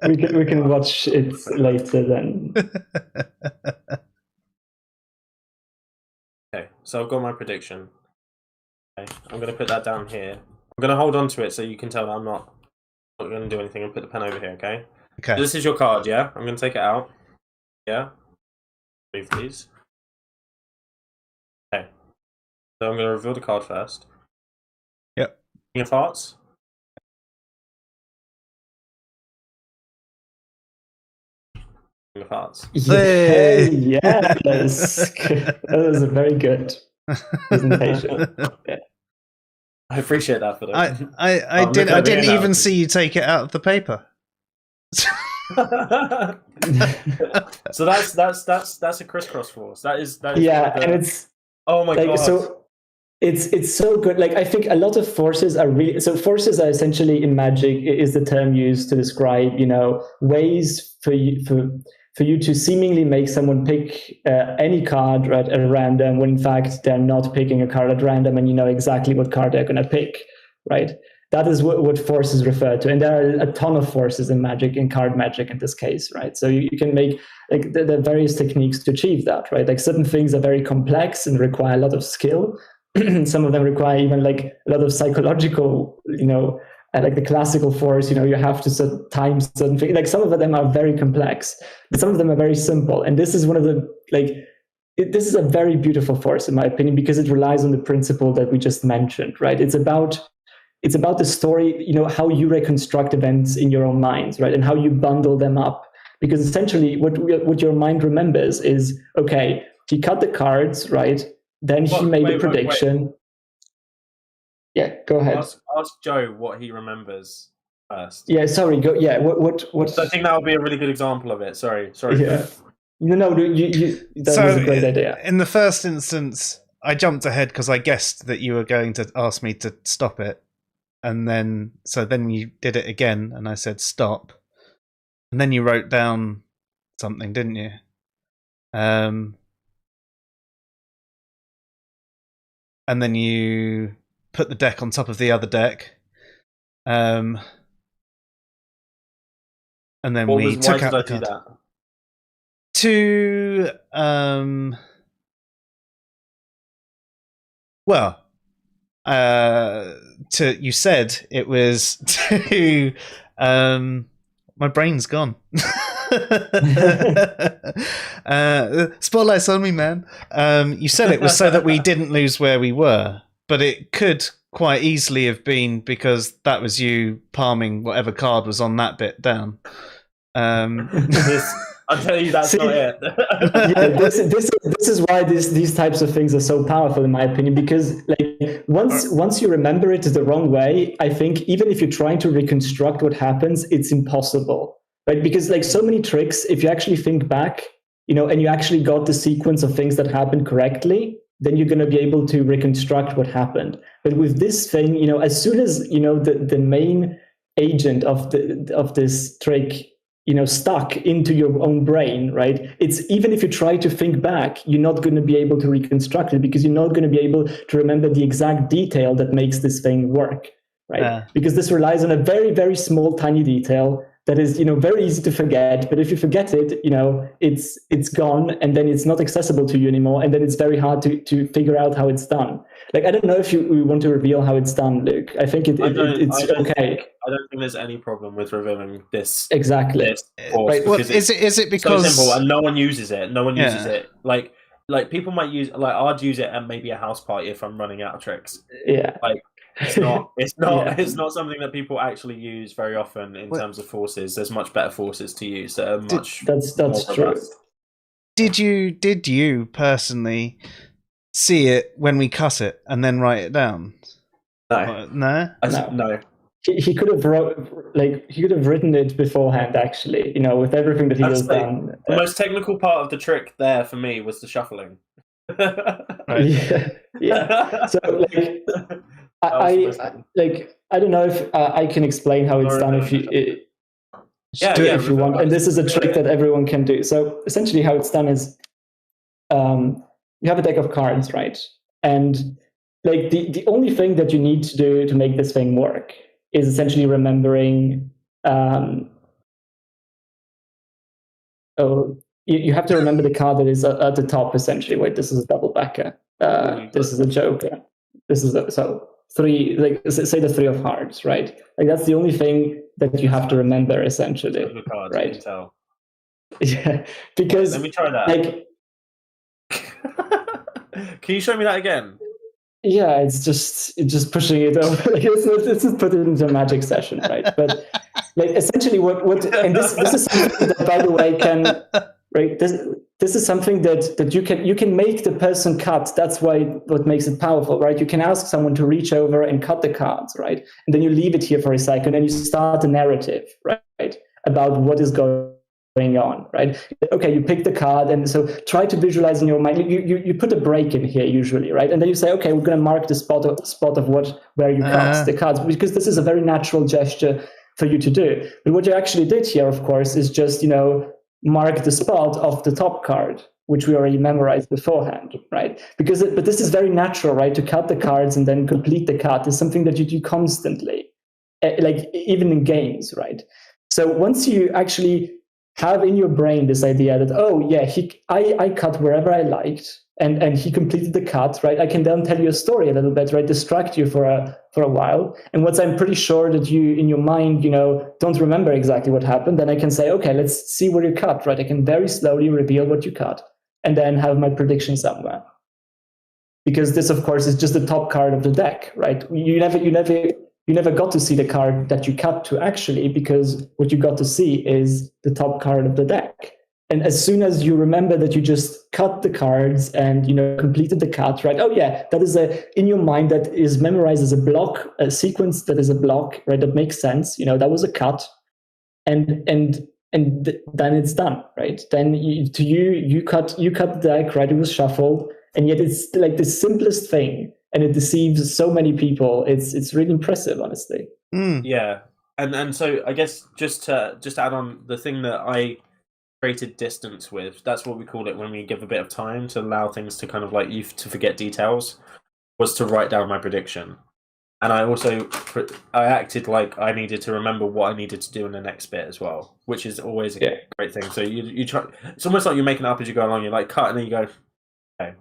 We can watch it later then. Okay, so I've got my prediction. Okay, I'm going to put that down here. I'm going to hold on to it so you can tell that I'm not going to do anything and put the pen over here, okay? Okay. So this is your card, yeah? I'm going to take it out. Yeah? Move these. Okay. So I'm going to reveal the card first. Yep. Your thoughts? Your thoughts. Hey. Yes. That was a very good presentation. Yeah. I appreciate that for that. I didn't even see you take it out of the paper. So that's a crisscross force. That is yeah, and it's oh my god. So it's so good. I think a lot of forces are really so. Forces are essentially in magic is the term used to describe ways for you to seemingly make someone pick any card right at random, when in fact they're not picking a card at random, and you know exactly what card they're going to pick, right? that is what forces refer to. And there are a ton of forces in magic, in card magic in this case, right? So you can make, like, there are various techniques to achieve that, right? Like certain things are very complex and require a lot of skill. Some of them require even like a lot of psychological, like the classical force, you have to time certain things. Like some of them are very complex, but some of them are very simple. And this is one of the, this is a very beautiful force, in my opinion, because it relies on the principle that we just mentioned, right? It's about the story, how you reconstruct events in your own minds, right? And how you bundle them up. Because essentially what your mind remembers is, okay, he cut the cards, right? Then he made a prediction. Wait. Yeah, go ahead. Ask Joe what he remembers first. Yeah, sorry. Go. Yeah, what? I think that would be a really good example of it. Sorry. Yeah. No, that was a great idea. In the first instance, I jumped ahead because I guessed that you were going to ask me to stop it, and then you did it again, and I said stop, and then you wrote down something, didn't you? And then you put the deck on top of the other deck. And then we took out the card. Do that? You said it was to my brain's gone. Spotlight's on me, man. You said it was so that we didn't lose where we were, but it could quite easily have been because that was you palming whatever card was on that bit down. I'll tell you that's not it. This is why these types of things are so powerful, in my opinion, because once you remember it the wrong way, I think even if you're trying to reconstruct what happens, it's impossible, right? Because so many tricks, if you actually think back, and you actually got the sequence of things that happened correctly, then you're going to be able to reconstruct what happened. But with this thing, as soon as the main agent of this trick stuck into your own brain, right? It's even if you try to think back, you're not going to be able to reconstruct it because you're not going to be able to remember the exact detail that makes this thing work, right? Because this relies on a very, very small, tiny detail that is, very easy to forget. But if you forget it, it's gone, and then it's not accessible to you anymore, and then it's very hard to figure out how it's done. I don't know if we want to reveal how it's done, Luke. I think it's okay. I don't think there's any problem with revealing this. Exactly. This force, well, is it because so simple and no one uses it? No one uses it. Like people might use, I'd use it at maybe a house party if I'm running out of tricks. Yeah. It's not something that people actually use very often in terms of forces. There's much better forces to use that are much. That's true. Did you personally see it when we cut it and then write it down? No. No. He could have written it beforehand, actually, with everything that he has done. The most technical part of the trick there for me was the shuffling. Yeah. So I don't know if I can explain how it's done if you want. And this is a trick that everyone can do. So essentially how it's done is you have a deck of cards, right? And the only thing that you need to do to make this thing work is essentially remembering you have to remember the card that is at the top, essentially. Wait, this is a double backer. This is a joker. This is three, say the 3 of hearts, right? That's the only thing that you have to remember, essentially. The cards, right? I can tell. Yeah, because let me try that. Can you show me that again? Yeah, it's just pushing it over. It's just put it into a magic session, right? But essentially, what and this is something that, by the way, can right. This is something that you can make the person cut. That's what makes it powerful, right? You can ask someone to reach over and cut the cards, right? And then you leave it here for a second, and you start a narrative, right, about what is going on, right? Okay, you pick the card, and so try to visualize in your mind. You put a break in here usually, right? And then you say, okay, we're going to mark the spot of where you cut the cards, because this is a very natural gesture for you to do. But what you actually did here, of course, is just mark the spot of the top card, which we already memorized beforehand, right? But this is very natural, right? To cut the cards and then complete the cut is something that you do constantly, like even in games, right? So once you actually have in your brain this idea that, oh yeah, I cut wherever I liked, and he completed the cut, right? I can then tell you a story a little bit, right? Distract you for a while. And once I'm pretty sure that you, in your mind, don't remember exactly what happened, then I can say, okay, let's see where you cut, right? I can very slowly reveal what you cut, and then have my prediction somewhere. Because this, of course, is just the top card of the deck, right? You never got to see the card that you cut to actually, because what you got to see is the top card of the deck. And as soon as you remember that you just cut the cards and completed the cut, right? Oh yeah, that is in your mind that is memorized as a block, a sequence that is a block, right? That makes sense. That was a cut, and then it's done, right? Then you cut the deck, right? It was shuffled, and yet it's like the simplest thing, and it deceives so many people. It's really impressive, honestly. Yeah, and so I guess just to add on, the thing that I created distance with, that's what we call it when we give a bit of time to allow things to kind of like you to forget details, was to write down my prediction. And I acted like I needed to remember what I needed to do in the next bit as well, which is always a great thing. So you try, it's almost like you're making it up as you go along. You like cut and then you go, okay,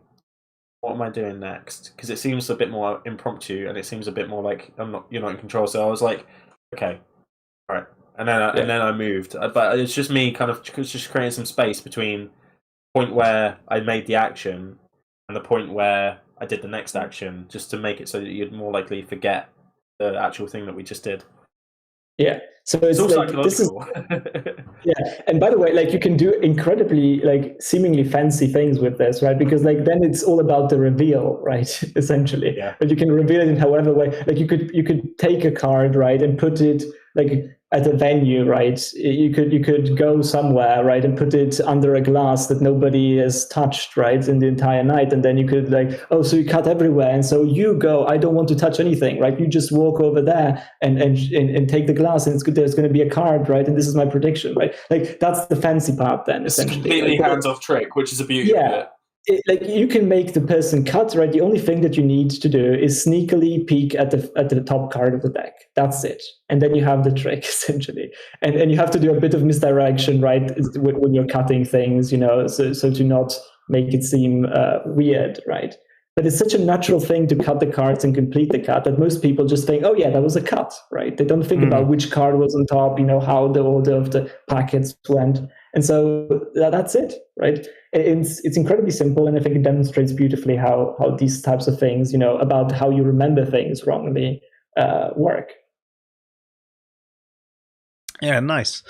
what am I doing next? Because it seems a bit more impromptu and it seems a bit more like you're not in control. So I was like, okay, all right. And then I moved, but it's just me kind of just creating some space between the point where I made the action and the point where I did the next action, just to make it so that you'd more likely forget the actual thing that we just did. Yeah. So it's all like, psychological. Yeah. And by the way, like you can do incredibly like seemingly fancy things with this, right? Because like then it's all about the reveal, right? Essentially. Yeah. But you can reveal it in however way. Like you could take a card, right, and put it like at a venue, right? You could go somewhere, right, and put it under a glass that nobody has touched, right, in the entire night, and then you could like, oh, so you cut everywhere, and so you go, I don't want to touch anything, right? You just walk over there and take the glass, and it's good. There's going to be a card, right, and this is my prediction, right? Like that's the fancy part, then it's essentially. a completely hands-off trick, which is a beauty of it. Like you can make the person cut, right? The only thing that you need to do is sneakily peek at the top card of the deck. That's it, and then you have the trick essentially. And you have to do a bit of misdirection, right, when you're cutting things, so to not make it seem weird, right? But it's such a natural thing to cut the cards and complete the cut that most people just think, oh yeah, that was a cut, right? They don't think about which card was on top, how the order of the packets went. And so that's it, right? It's incredibly simple, and I think it demonstrates beautifully how these types of things, about how you remember things wrongly, work. Yeah, nice.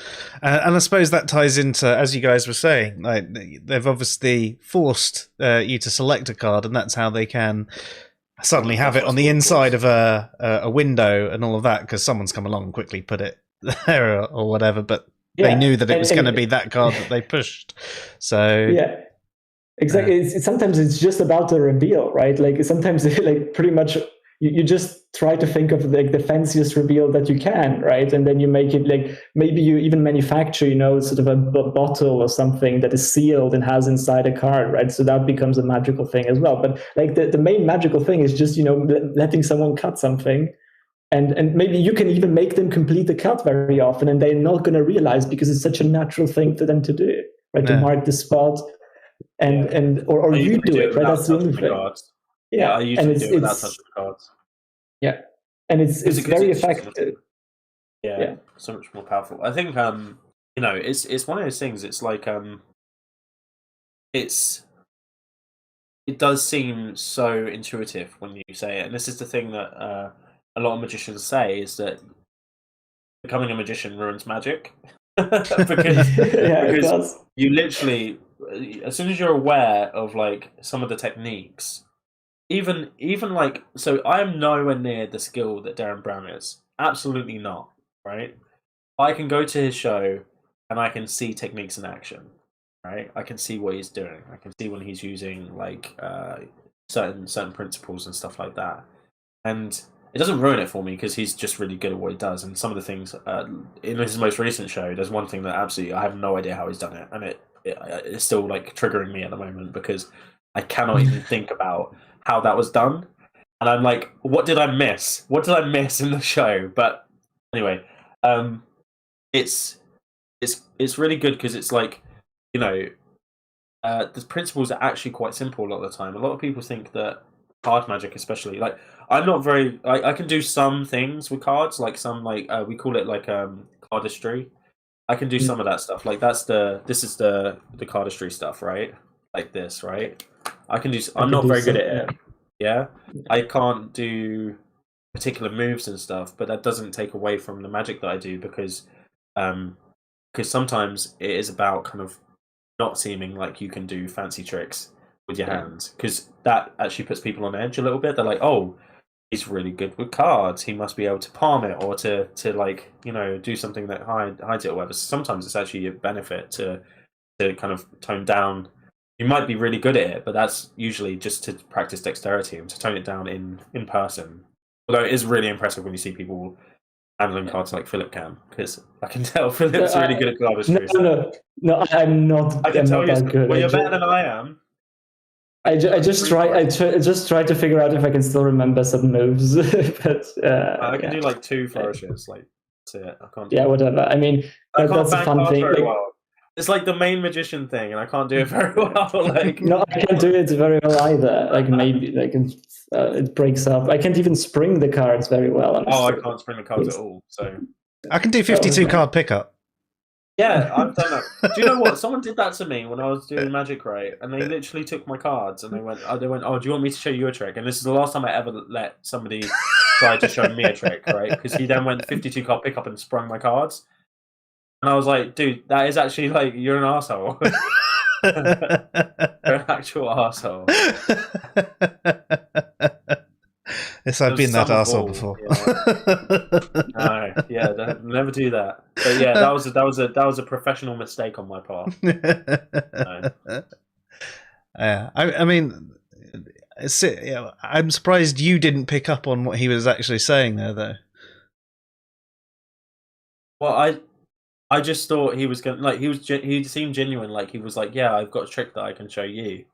And I suppose that ties into, as you guys were saying, like they've obviously forced you to select a card, and that's how they can suddenly have it on the inside of a window and all of that, because someone's come along and quickly put it there or whatever, but they knew that it was going to be that card that they pushed. So yeah, exactly. Sometimes it's just about the reveal, right? Like sometimes like pretty much you just try to think of like the fanciest reveal that you can, right? And then you make it like, maybe you even manufacture, sort of a bottle or something that is sealed and has inside a card, right? So that becomes a magical thing as well. But like the main magical thing is just, letting someone cut something. And maybe you can even make them complete the cut very often, and they're not going to realize, because it's such a natural thing for them to do, right? To mark the spot, or you do it, right? That's the only thing. Yeah, I usually do it without touching the cards. Yeah, and it's very effective. Yeah, so much more powerful. I think it's one of those things. It's like it does seem so intuitive when you say it, and this is the thing that a lot of magicians say, is that becoming a magician ruins magic. because you literally, as soon as you're aware of like some of the techniques, even like, so I am nowhere near the skill that Derren Brown is. Absolutely not, right? I can go to his show and I can see techniques in action, right? I can see what he's doing. I can see when he's using like certain principles and stuff like that. And it doesn't ruin it for me, because he's just really good at what he does. And some of the things in his most recent show, there's one thing that absolutely I have no idea how he's done it, and it's still like triggering me at the moment, because I cannot even think about how that was done. And I'm like, what did I miss? What did I miss in the show? But Anyway, it's really good because it's like, you know, the principles are actually quite simple a lot of the time. A lot of people think that card magic, especially, like, I'm not very I can do some things with cards, like some, like, we call it like cardistry. I can do some of that stuff. Like this is the cardistry stuff, right? Like this, right? I'm not very good at it. Yeah, I can't do particular moves and stuff, but that doesn't take away from the magic that I do because sometimes it is about kind of not seeming like you can do fancy tricks with your hands, because that actually puts people on edge a little bit. They're like, oh, he's really good with cards. He must be able to palm it or to like, you know, do something that hides it or whatever. So sometimes it's actually a benefit to kind of tone down. You might be really good at it, but that's usually just to practice dexterity and to tone it down in person. Although it is really impressive when you see people handling cards like Philip can, because I can tell Philip's really good at cardistry. No, I'm not. I can tell that good. Well, you're better than I am. I just try to figure out if I can still remember some moves, but I can do like 2 flourishes. Like, that's it. I can't. Yeah, whatever. I mean, that's a fun thing. Very well. It's like the main magician thing, and I can't do it very well. Like, no, I can't do it very well either. Like, maybe like it breaks up. I can't even spring the cards very well. I can't spring the cards at all. So I can do 52 card pickup. Yeah, I've done that. Do you know what? Someone did that to me when I was doing Magic, right? And they literally took my cards and they went, oh, do you want me to show you a trick? And this is the last time I ever let somebody try to show me a trick, right? Because he then went 52 card pickup and sprung my cards. And I was like, dude, that is actually like, you're an arsehole. You're an actual arsehole. Yes, I've been that arsehole before. Yeah. No, never do that. But yeah, that was a professional mistake on my part. No. Yeah, I mean, I'm surprised you didn't pick up on what he was actually saying there, though. Well, I just thought he was going, like, he seemed genuine. Like, he was like, yeah, I've got a trick that I can show you,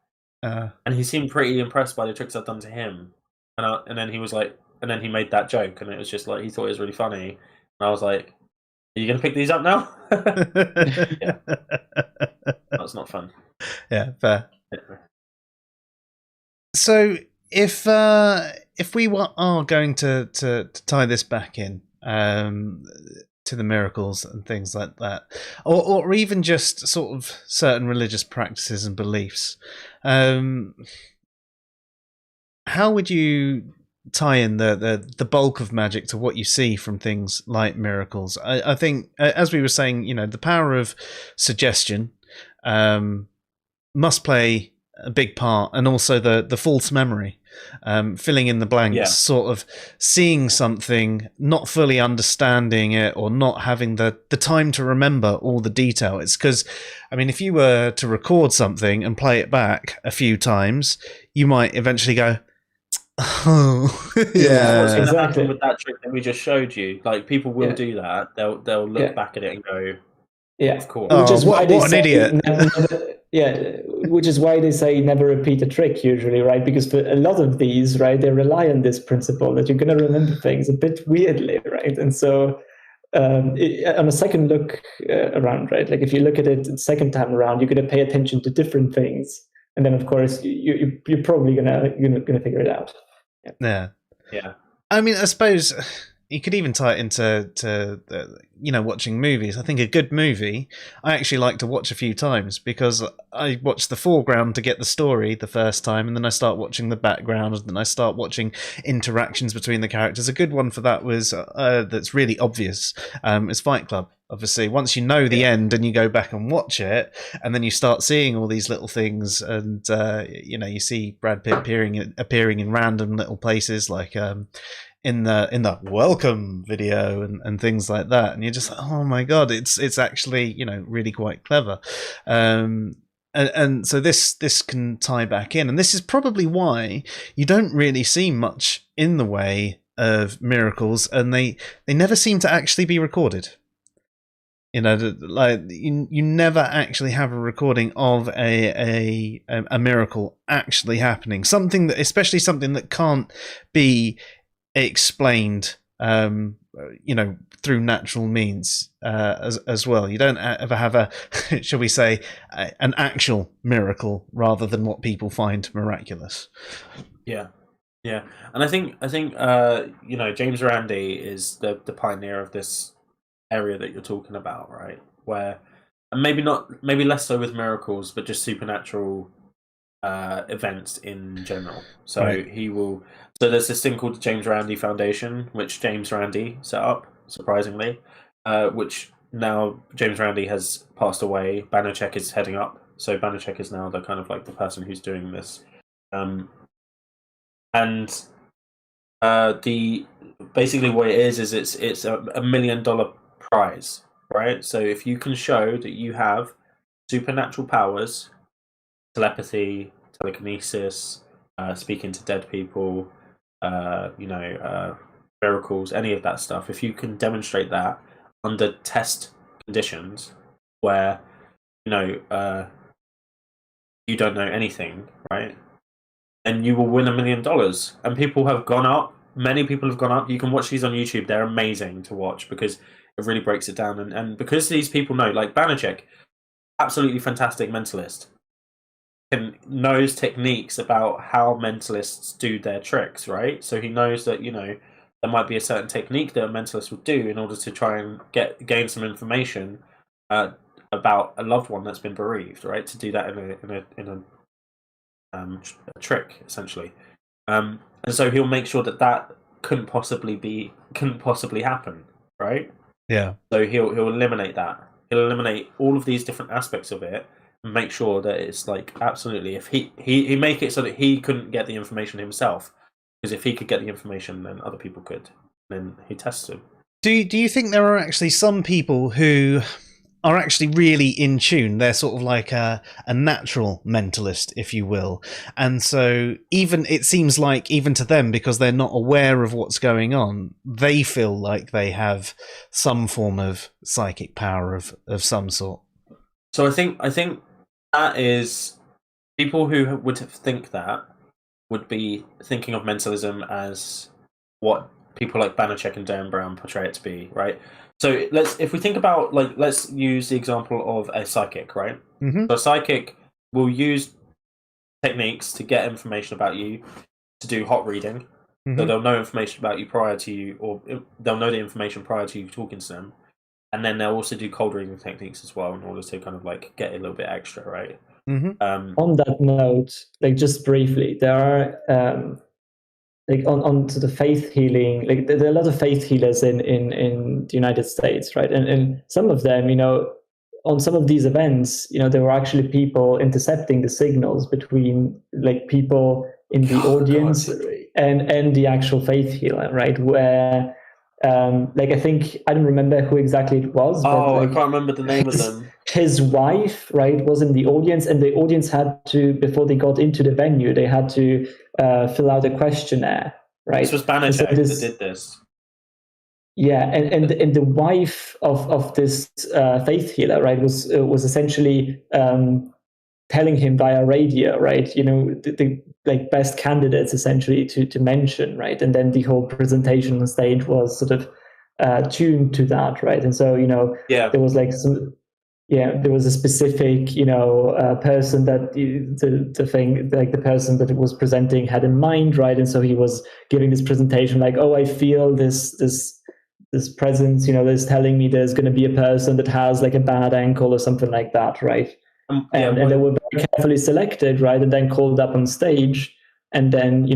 and he seemed pretty impressed by the tricks I've done to him. And then he was like, and then he made that joke, and it was just like, he thought it was really funny, and I was like, are you gonna pick these up now? Yeah, that's not fun. Yeah, fair. So if we are going to tie this back in to the miracles and things like that, or even just sort of certain religious practices and beliefs, how would you tie in the bulk of magic to what you see from things like miracles? I think, as we were saying, you know, the power of suggestion must play a big part, and also the false memory, filling in the blanks, sort of seeing something, not fully understanding it, or not having the time to remember all the detail. It's because, I mean, if you were to record something and play it back a few times, you might eventually go, oh, yeah. What's going to happen with that trick that we just showed you? Like, people will do that. They'll look back at it and go, yeah, of course. Which is why what an idiot. Which is why they say never repeat a trick usually, right? Because for a lot of these, right, they rely on this principle that you're going to remember things a bit weirdly, right? And so on a second look around, right, like if you look at it the second time around, you're going to pay attention to different things, and then of course you're probably gonna figure it out. Yeah. Yeah. I mean, I suppose you could even tie it into you know, watching movies. I think a good movie I actually like to watch a few times, because I watch the foreground to get the story the first time, and then I start watching the background, and then I start watching interactions between the characters. A good one for that was that's really obvious is Fight Club. Obviously, once you know the end and you go back and watch it, and then you start seeing all these little things, and you know, you see Brad Pitt appearing in random little places, like in the welcome video and things like that, and you're just like, oh my god, it's actually, you know, really quite clever. And so this can tie back in, and this is probably why you don't really see much in the way of miracles, and they never seem to actually be recorded. You know, like you never actually have a recording of a miracle actually happening. Something that, especially something that can't be explained through natural means as well. You don't ever have a, shall we say, an actual miracle rather than what people find miraculous. Yeah, yeah, and I think James Randi is the pioneer of this area that you're talking about, right? Where, and maybe less so with miracles, but just supernatural events in general. So right. So there's this thing called the James Randi Foundation, which James Randi set up, surprisingly, which now James Randi has passed away. Banachek is heading up. So Banachek is now the kind of like the person who's doing this. And the basically what it is it's a $1 million prize, right? So if you can show that you have supernatural powers, telepathy, telekinesis, speaking to dead people, miracles, any of that stuff, if you can demonstrate that under test conditions where you don't know anything, right? And you will win $1 million. And people have gone up. Many people have gone up. You can watch these on YouTube. They're amazing to watch because it really breaks it down. And because these people know, like Banachek, absolutely fantastic mentalist, knows techniques about how mentalists do their tricks, right? So he knows that, there might be a certain technique that a mentalist would do in order to try and gain some information about a loved one that's been bereaved, right? To do that in a trick, essentially, and so he'll make sure that couldn't possibly happen, right? Yeah. So he'll eliminate that. He'll eliminate all of these different aspects of it and make sure that it's like absolutely. If he make it so that he couldn't get the information himself, because if he could get the information, then other people could. Then he tests them. Do you think there are actually some people who are actually really in tune? They're sort of like a natural mentalist, if you will. And so it seems like even to them, because they're not aware of what's going on, they feel like they have some form of psychic power of some sort. So I think that is people who would think that would be thinking of mentalism as what people like Banachek and Derren Brown portray it to be, right? So if we think about, let's use the example of a psychic, right? Mm-hmm. So a psychic will use techniques to get information about you, to do hot reading. Mm-hmm. So they'll know information about you prior to you, or they'll know the information prior to you talking to them. And then they'll also do cold reading techniques as well in order to kind of like get a little bit extra, right? Mm-hmm. On that note, just briefly, there are on to the faith healing, there are a lot of faith healers in the United States, right? And some of them, on some of these events, there were actually people intercepting the signals between people in the audience and the actual faith healer, right? Where I think, I don't remember who exactly it was. Oh, I can't remember the name of them. His wife, right, was in the audience, and the audience had to, before they got into the venue, they had to fill out a questionnaire, right? This was Banachek that did this. Yeah, and the wife of this faith healer, right, was essentially telling him via radio, right, the best candidates essentially to mention, right, and then the whole presentation on stage was sort of tuned to that, right, and so there was there was a specific person that the person that it was presenting had in mind, right, and so he was giving this presentation I feel this presence, that's telling me there's going to be a person that has a bad ankle or something like that, right? And they were very carefully selected, right, and then called up on stage and then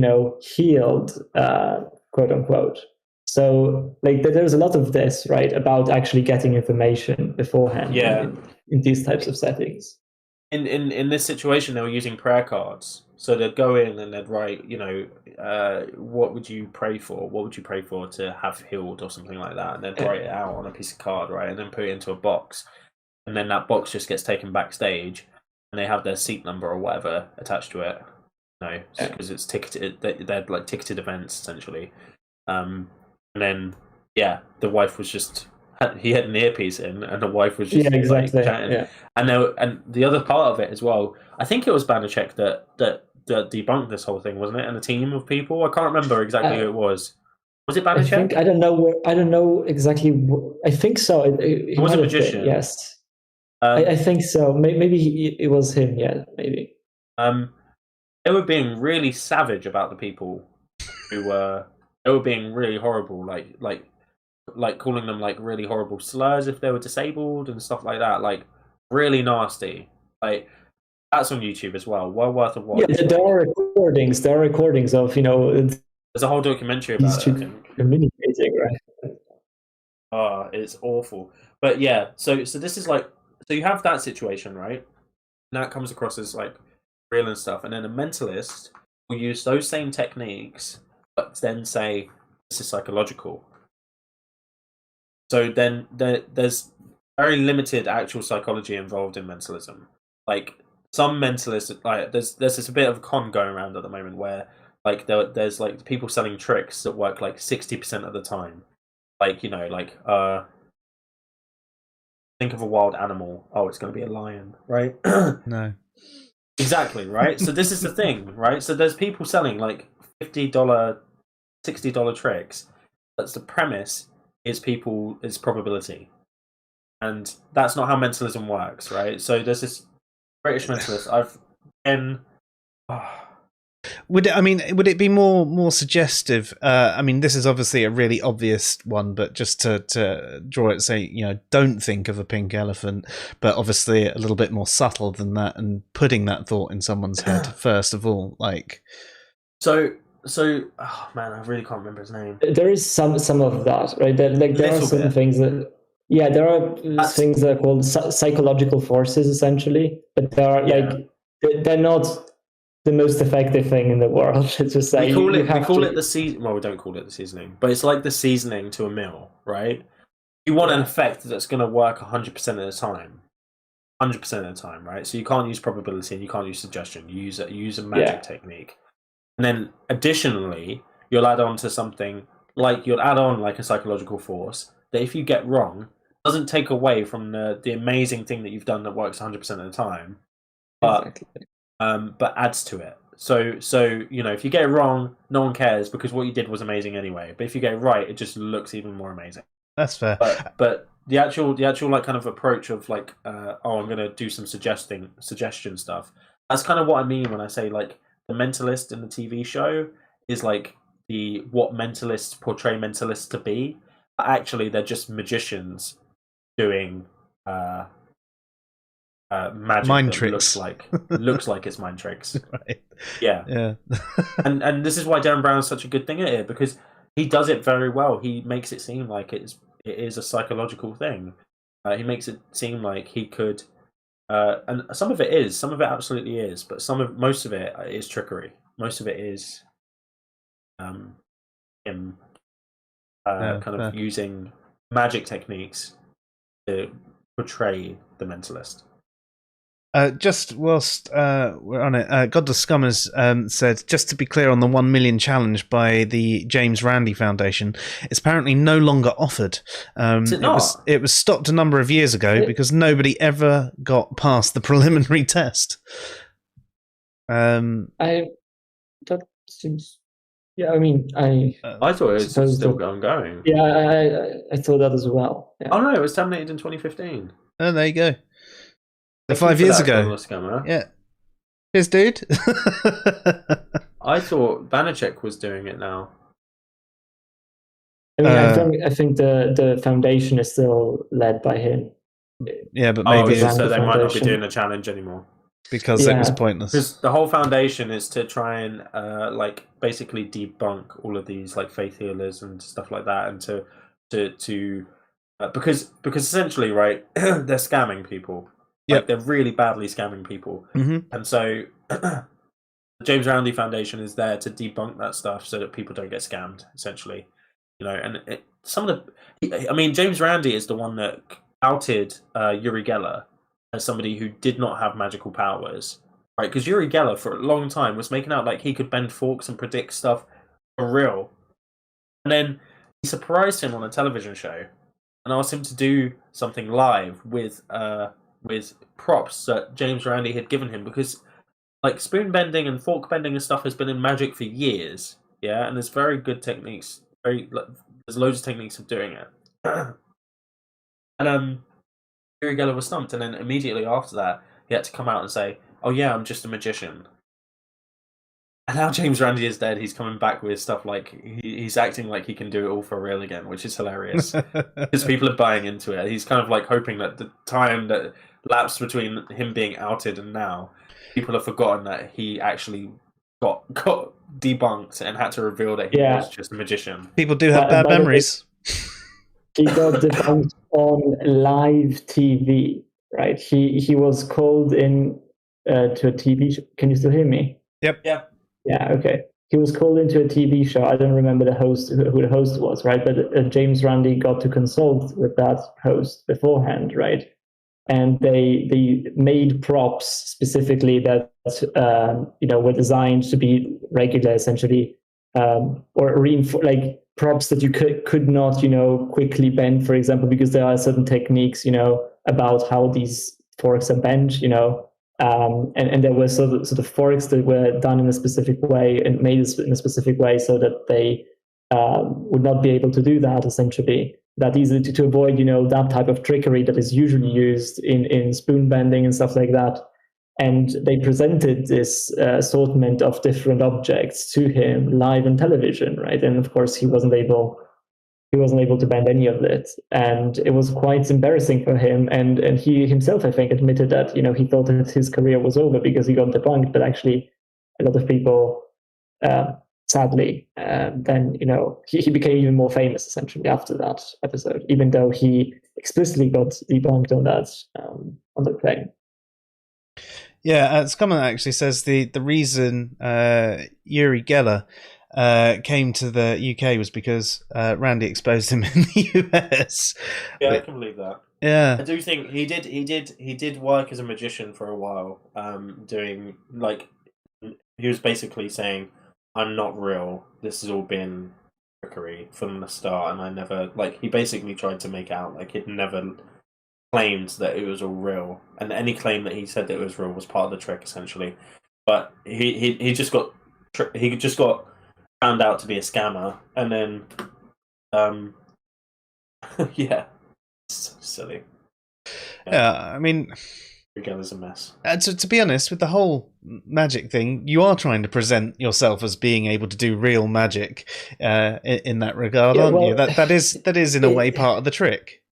healed, quote unquote. So there's a lot of this, right, about actually getting information beforehand. Yeah. In these types of settings. In this situation, they were using prayer cards. So they'd go in and they'd write, what would you pray for? What would you pray for to have healed or something like that? And they'd write it out on a piece of card, right, and then put it into a box. And then that box just gets taken backstage, and they have their seat number or whatever attached to it. Because it's ticketed. They're like ticketed events essentially. And then the wife was just he had an earpiece in, and the wife was just chatting. Yeah. And the other part of it as well, I think it was Banachek that debunked this whole thing, wasn't it? And a team of people. I can't remember exactly who it was. Was it Banachek? I don't know. I don't know exactly. I think so. It was a might have magician. been, yes, I think so. Maybe it was him. Yeah, maybe. They were being really savage about the people who were. They were being really horrible, like calling them like really horrible slurs if they were disabled and stuff like that. Like really nasty. Like that's on YouTube as well. Well worth a watch. Yeah, there are recordings. There are recordings of There's a whole documentary about it. I think. Communicating, right? Oh, it's awful. But yeah, so this is like, so you have that situation, right? And that comes across as like real and stuff, and then a mentalist will use those same techniques, but then say this is psychological. So then there's very limited actual psychology involved in mentalism. Like some mentalists, like there's this a bit of a con going around at the moment where like there's like people selling tricks that work like 60% of the time. Like think of a wild animal. Oh, it's going to be a lion, right? No. Exactly, right? So this is the thing, right? So there's people selling like $50, $60 tricks. That's the premise is probability. And that's not how mentalism works, right? So there's this British mentalist. Would it be more suggestive? I mean, this is obviously a really obvious one, but just to draw it, say, don't think of a pink elephant, but obviously a little bit more subtle than that, and putting that thought in someone's head first of all, like. So, oh man, I really can't remember his name. There is some of that, right? There are some things that. Yeah, there are things that are called psychological forces, essentially, but they are they're not the most effective thing in the world. It's just like we call it the season. Well, we don't call it the seasoning, but it's like the seasoning to a meal, right? You want an effect that's going to work 100% of the time, 100% of the time, right? So you can't use probability and you can't use suggestion. You use a magic technique, and then additionally, you'll add on to something like a psychological force that if you get wrong, doesn't take away from the amazing thing that you've done that works 100% of the time, but adds to it. So if you get it wrong, no one cares because what you did was amazing anyway. But if you get it right, it just looks even more amazing. That's fair. But the actual like kind of approach of like I'm going to do some suggestion stuff. That's kind of what I mean when I say like the mentalist in the TV show is like what mentalists portray mentalists to be. But actually, they're just magicians doing magic mind tricks. looks like it's mind tricks. Right. Yeah. and this is why Derren Brown's such a good thing at it, because he does it very well. He makes it seem like it is a psychological thing. He makes it seem like he could, and some of it absolutely is, but most of it is trickery. Most of it is him kind of using magic techniques to portray the mentalist. Just whilst we're on it, Godless Scummers said, just to be clear on the 1 million challenge by the James Randi Foundation, it's apparently no longer offered. Is it not? It was stopped a number of years ago because nobody ever got past the preliminary test. That seems. Yeah, I mean, I thought it was still ongoing. Yeah, I thought that as well. Yeah. Oh no, it was terminated in 2015. Oh, there you go. 5 years ago. Yeah. Cheers, dude. I thought Banachek was doing it now. I mean, I think the foundation is still led by him. Yeah, but maybe so they might not be doing a challenge anymore. Because it was pointless. Because the whole foundation is to try and like basically debunk all of these like faith healers and stuff like that, and to because essentially, right, they're scamming people. Like they're really badly scamming people, and so the James Randi Foundation is there to debunk that stuff so that people don't get scammed. Essentially, and James Randi is the one that outed Uri Geller as somebody who did not have magical powers, right? Because Uri Geller for a long time was making out like he could bend forks and predict stuff for real, and then he surprised him on a television show and asked him to do something live with props that James Randi had given him, because like spoon bending and fork bending and stuff has been in magic for years, and there's very good techniques there's loads of techniques of doing it. And Uri Geller was stumped, and then immediately after that, he had to come out and say, "Oh yeah, I'm just a magician." And now James Randi is dead. He's coming back with stuff like he's acting like he can do it all for real again, which is hilarious because people are buying into it. He's kind of like hoping that the time that lapsed between him being outed and now, people have forgotten that he actually got debunked and had to reveal that he was just a magician. People do have bad memories. He got debunked on live TV, right? He was called in to a TV show. Can you still hear me? Yep. Yeah. Yeah, okay. He was called into a TV show. I don't remember who the host was, right? But James Randi got to consult with that host beforehand, right? And they made props specifically that were designed to be regular, essentially, or like props that you could not quickly bend, for example, because there are certain techniques about how these forks are bent, and there were sort of forks that were done in a specific way and made in a specific way so that they would not be able to do that, essentially. That easily to avoid, that type of trickery that is usually used in spoon bending and stuff like that. And they presented this assortment of different objects to him live on television, right? And of course, he wasn't able to bend any of it, and it was quite embarrassing for him. And he himself, I think, admitted that he thought that his career was over because he got debunked. But actually, a lot of people, sadly, then he became even more famous essentially after that episode, even though he explicitly got debunked on the plane. Yeah, Scummer actually says the reason Uri Geller came to the UK was because Randi exposed him in the US. Yeah, I can believe that. Yeah, I do think he did work as a magician for a while, doing like he was basically saying, "I'm not real. This has all been trickery from the start, and I never like." He basically tried to make out like he'd never claimed that it was all real, and any claim that he said that it was real was part of the trick, essentially. But he just got found out to be a scammer, and then yeah, it's so silly. Yeah, I mean, again, is a mess. To be honest, with the whole magic thing, you are trying to present yourself as being able to do real magic in that regard, aren't you? That is in a way part of the trick.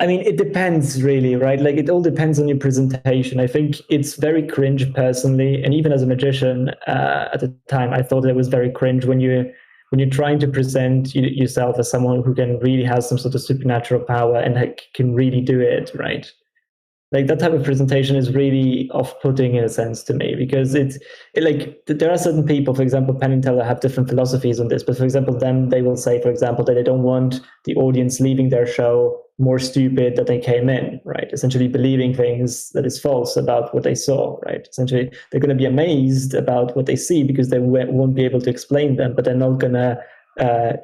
I mean, it depends really, right? Like, it all depends on your presentation. I think it's very cringe personally, and even as a magician at the time, I thought it was very cringe when you're trying to present yourself as someone who can really has some sort of supernatural power and can really do it, right? Like, that type of presentation is really off-putting in a sense to me, because there are certain people, for example, Penn and Teller have different philosophies on this, but for example, they will say, for example, that they don't want the audience leaving their show more stupid than they came in, right? Essentially believing things that is false about what they saw, right? Essentially, they're going to be amazed about what they see because they won't be able to explain them, but they're not going to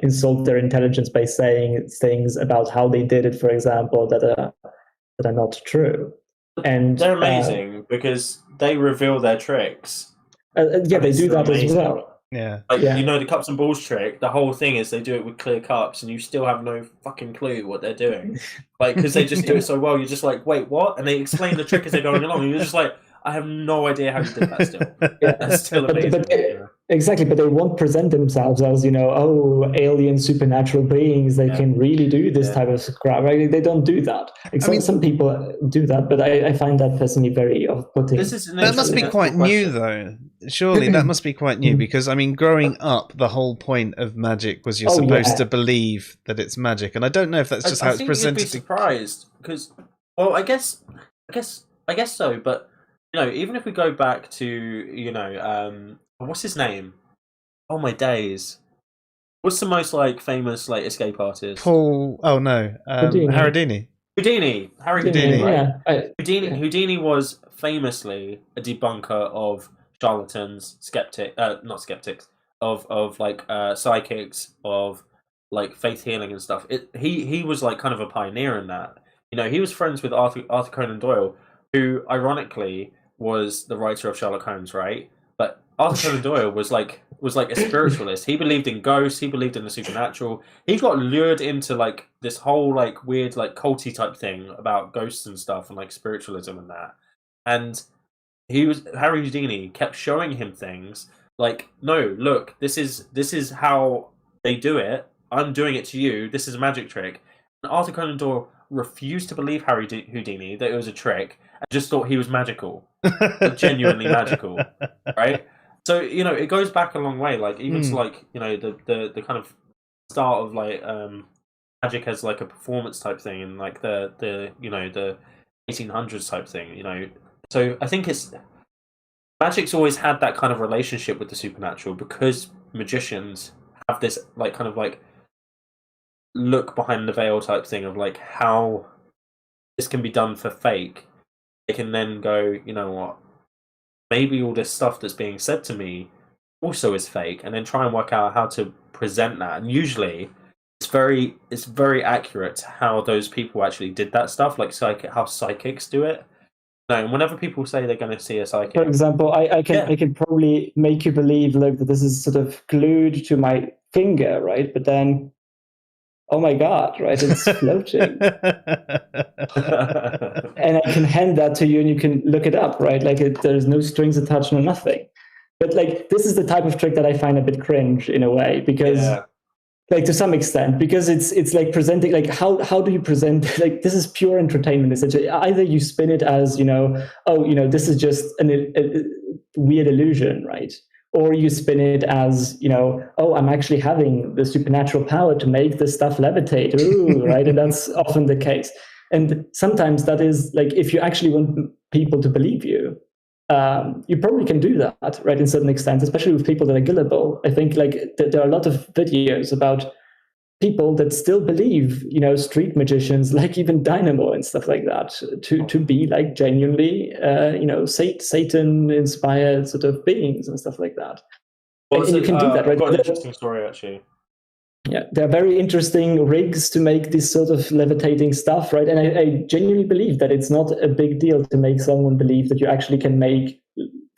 insult their intelligence by saying things about how they did it, for example, that are not true. And they're amazing because they reveal their tricks. Yeah, they do that as well. Yeah. The cups and balls trick, the whole thing is they do it with clear cups and you still have no fucking clue what they're doing. Like, because they just do it so well, you're just like, wait, what? And they explain the trick as they're going along and you're just like, I have no idea how you did that still. Yeah. That's still amazing. Exactly, but they won't present themselves as, alien supernatural beings. They can really do this type of crap, right? They don't do that. Some people do that, but I find that personally very off-putting. That must be quite new, though. Surely that must be quite new, because, growing up, the whole point of magic was you're supposed to believe that it's magic, and I don't know if that's just how it's presented. You'd be surprised, because, well, I guess so, but, even if we go back to, what's his name? Oh my days! What's the most famous escape artist? Paul. Oh no, Houdini. Houdini. Yeah. Houdini was famously a debunker of charlatans, not skeptics, of psychics, of faith healing and stuff. He was kind of a pioneer in that. He was friends with Arthur Conan Doyle, who ironically was the writer of Sherlock Holmes, right? But Arthur Conan Doyle was like was like a spiritualist. He believed in ghosts. He believed in the supernatural. He got lured into like this whole like weird like culty type thing about ghosts and stuff and like spiritualism and that. And Harry Houdini kept showing him things like, no, look, this is how they do it. I'm doing it to you. This is a magic trick. And Arthur Conan Doyle refused to believe Harry Houdini that it was a trick and just thought he was magical, genuinely magical, right? So it goes back a long way. Like even to like the kind of start of like magic as like a performance type thing, and like the 1800s type thing. So I think magic's always had that kind of relationship with the supernatural because magicians have this like kind of like look behind the veil type thing of like how this can be done for fake. They can then go, you know what, maybe all this stuff that's being said to me also is fake, and then try and work out how to present that. And usually it's very accurate to how those people actually did that stuff, like how psychics do it. No, and whenever people say they're going to see a psychic, for example, I can probably make you believe like that this is sort of glued to my finger, right? But then, oh my god, right? It's floating, and I can hand that to you, and you can look it up, right? Like there's no strings attached, no nothing. But like this is the type of trick that I find a bit cringe in a way, because. Like to some extent, because it's like presenting, like how do you present, like this is pure entertainment essentially. Either you spin it as this is just a weird illusion, right? Or you spin it as I'm actually having the supernatural power to make this stuff levitate. Ooh, right? And that's often the case. And sometimes that is like, if you actually want people to believe you, you probably can do that, right, in certain extent, especially with people that are gullible. I think like there are a lot of videos about people that still believe, street magicians, like even Dynamo and stuff like that, to be like genuinely, Satan-inspired sort of beings and stuff like that. And you can do that, right? I've got an interesting story actually. Yeah, they're very interesting rigs to make this sort of levitating stuff, right? And I genuinely believe that it's not a big deal to make someone believe that you actually can make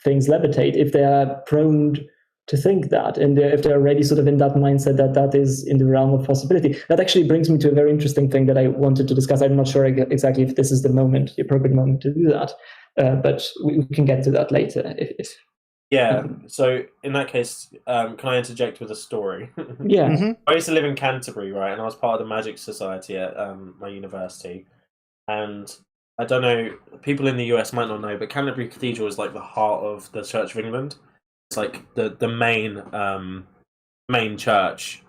things levitate if they are prone to think that, and if they're already sort of in that mindset that is in the realm of possibility. That actually brings me to a very interesting thing that I wanted to discuss. I'm not sure exactly if this is the appropriate moment to do that, but we can get to that later if Yeah, so in that case, can I interject with a story? Yeah. Mm-hmm. I used to live in Canterbury, right, and I was part of the Magic Society at my university. And I don't know, people in the US might not know, but Canterbury Cathedral is like the heart of the Church of England. It's like the main church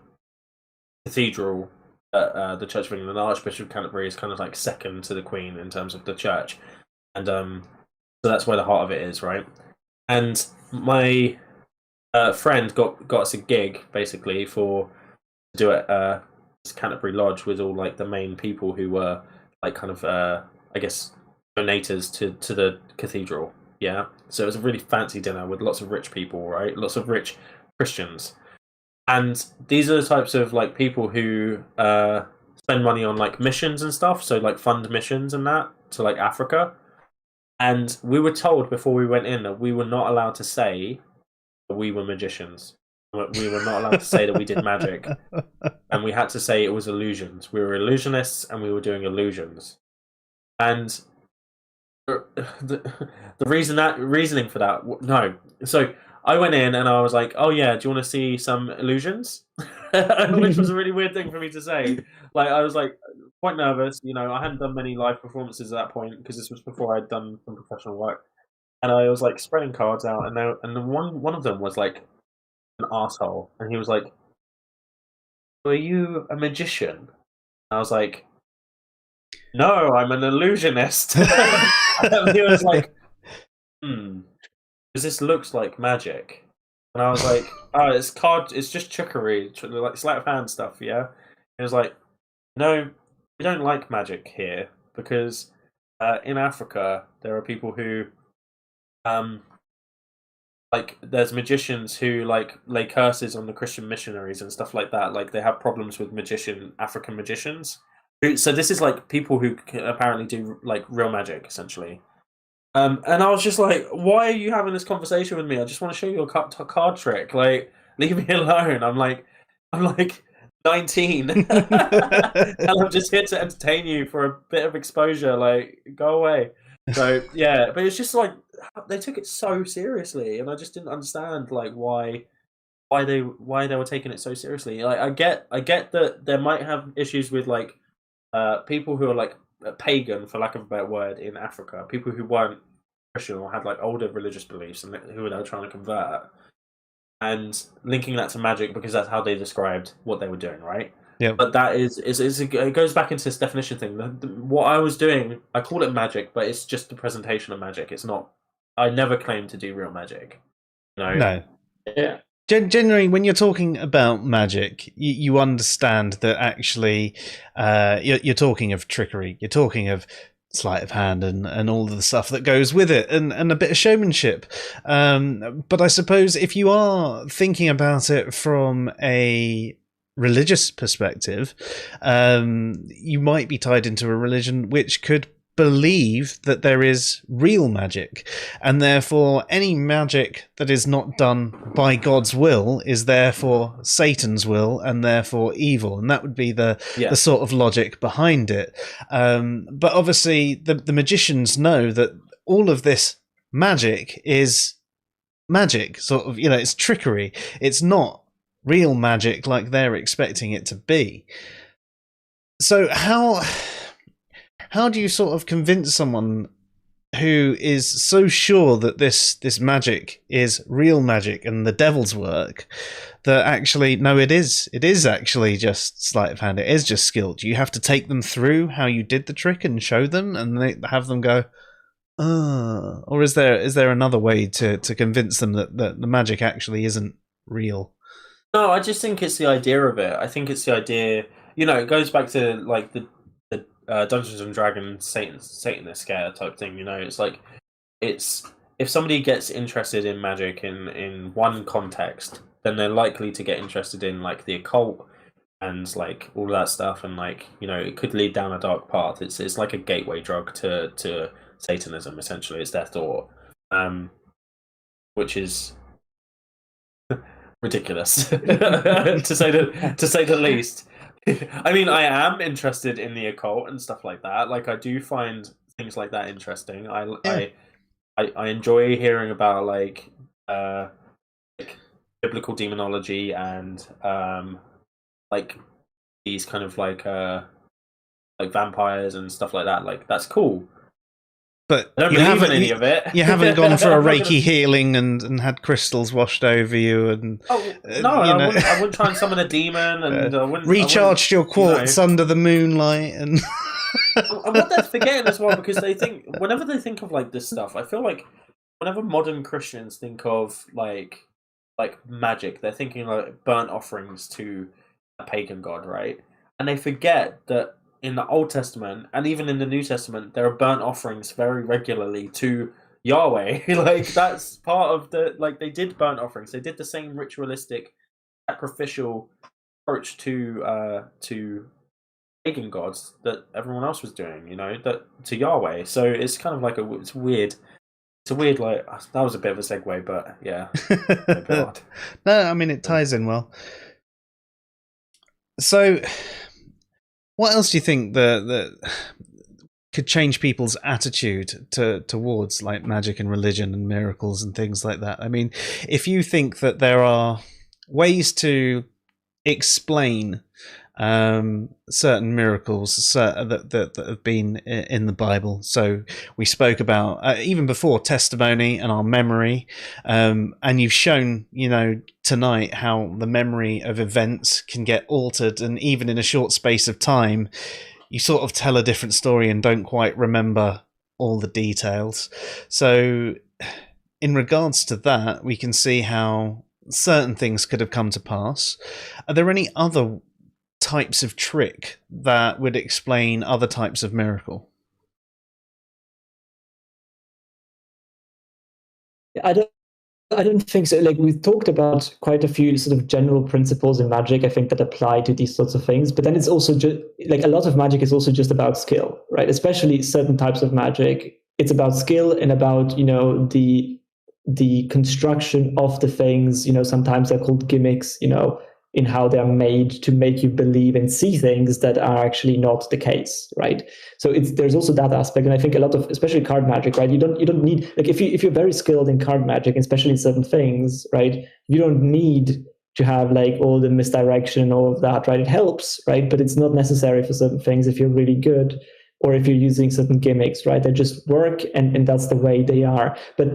cathedral at the Church of England. The Archbishop of Canterbury is kind of like second to the Queen in terms of the church. And so that's where the heart of it is, right? And my friend got us a gig basically to do it this Canterbury Lodge with all like the main people who were like kind of I guess donators to the cathedral. Yeah, so it was a really fancy dinner with lots of rich people, right? Lots of rich Christians, and these are the types of like people who spend money on like missions and stuff. So like fund missions and that to like Africa. And we were told before we went in that we were not allowed to say that we were magicians. We were not allowed to say that we did magic. And we had to say it was illusions. We were illusionists and we were doing illusions. And the reasoning for that, no. So I went in and I was like, oh yeah, do you want to see some illusions? Which was a really weird thing for me to say. Like, I was like, quite nervous. I hadn't done many live performances at that point because this was before I'd done some professional work, and I was like spreading cards out, and then one of them was like an asshole, and he was like, "Are you a magician?" And I was like, "No, I'm an illusionist." And he was like, because this looks like magic, and I was like, "Oh, it's just trickery, like sleight of hand stuff." Yeah, and he was like, "No. We don't like magic here because in Africa there are people who like there's magicians who like lay curses on the Christian missionaries and stuff like that. Like they have problems with African magicians. So this is like people who can apparently do like real magic essentially. And I was just like, why are you having this conversation with me? I just want to show you a card trick. Like, leave me alone. I'm like 19 and I'm just here to entertain you for a bit of exposure. Like, go away. So yeah, but it's just like they took it so seriously, and I just didn't understand like why they were taking it so seriously. Like, I get that there might have issues with like people who are like pagan, for lack of a better word, in Africa, people who weren't Christian or had like older religious beliefs and who were now trying to convert, and linking that to magic because that's how they described what they were doing, right? Yeah. But that it goes back into this definition thing. What I was doing, I call it magic, but it's just the presentation of magic. It's not. I never claimed to do real magic. No. Yeah. Generally, when you're talking about magic, you understand that actually you're talking of trickery. You're talking of sleight of hand and all of the stuff that goes with it, and a bit of showmanship. But I suppose if you are thinking about it from a religious perspective, you might be tied into a religion which could believe that there is real magic, and therefore any magic that is not done by God's will is therefore Satan's will and therefore evil, and that would be the sort of logic behind it. But obviously the magicians know that all of this magic is magic, sort of, it's trickery. It's not real magic like they're expecting it to be. So how do you sort of convince someone who is so sure that this magic is real magic and the devil's work that actually, no, it is actually just sleight of hand, it is just skill? Do you have to take them through how you did the trick and show them, and they have them go, or is there another way to convince them that the magic actually isn't real? No, I just think it's the idea of it. I think it's the idea, it goes back to like the Dungeons and Dragons Satanist scare type thing. It's like, it's if somebody gets interested in magic in one context, then they're likely to get interested in like the occult and like all of that stuff, and like it could lead down a dark path. It's like a gateway drug to Satanism. Essentially, it's their thought, which is ridiculous to say the least. I mean, I am interested in the occult and stuff like that. Like, I do find things like that interesting. I enjoy hearing about like biblical demonology and like these kind of like vampires and stuff like that. Like, that's cool. But I don't believe in any of it. You haven't gone for a Reiki healing and had crystals washed over you, and I wouldn't try and summon a demon, and recharged your quartz under the moonlight, and what they're forgetting as well, because whenever they think of like this stuff, I feel like whenever modern Christians think of like magic, they're thinking like burnt offerings to a pagan god, right? And they forget that in the Old Testament and even in the New Testament, there are burnt offerings very regularly to Yahweh. Like, that's part of they did burnt offerings. They did the same ritualistic, sacrificial approach to pagan gods that everyone else was doing. That to Yahweh. So it's kind of like it's weird. It's a weird, like, that was a bit of a segue, but yeah, a bit odd. No, I mean, it ties in well. So, what else do you think that could change people's attitude towards like magic and religion and miracles and things like that? I mean, if you think that there are ways to explain certain miracles that have been in the Bible. So we spoke about even before testimony and our memory, and you've shown tonight how the memory of events can get altered, and even in a short space of time you sort of tell a different story and don't quite remember all the details. So in regards to that, we can see how certain things could have come to pass. Are there any other types of trick that would explain other types of miracle? I don't think so. Like, we've talked about quite a few sort of general principles in magic, I think, that apply to these sorts of things. But then it's also just like a lot of magic is also just about skill, right? Especially certain types of magic. It's about skill and about, the the construction of the things, sometimes they're called gimmicks, in how they're made to make you believe and see things that are actually not the case, right? So there's also that aspect, and I think a lot of, especially card magic, right? You don't need, like, if you're very skilled in card magic, especially in certain things, right? You don't need to have like all the misdirection, all of that, right? It helps, right? But it's not necessary for certain things if you're really good, or if you're using certain gimmicks, right? They just work, and that's the way they are. But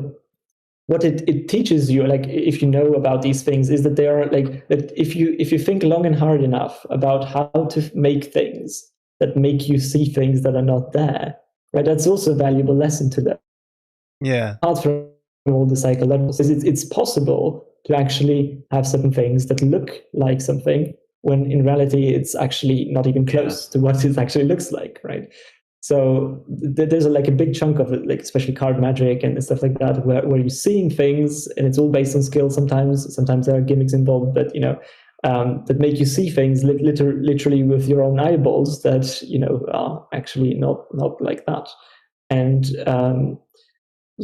what it teaches you, like, if you know about these things, is that they are like, that if you think long and hard enough about how to make things that make you see things that are not there, right? That's also a valuable lesson to them. Yeah. Apart from all the psychological, it's possible to actually have certain things that look like something when in reality it's actually not even close to what it actually looks like, right? So there's like a big chunk of it, like especially card magic and stuff like that, where you're seeing things, and it's all based on skill. Sometimes there are gimmicks involved, but that make you see things literally with your own eyeballs that are actually not like that. And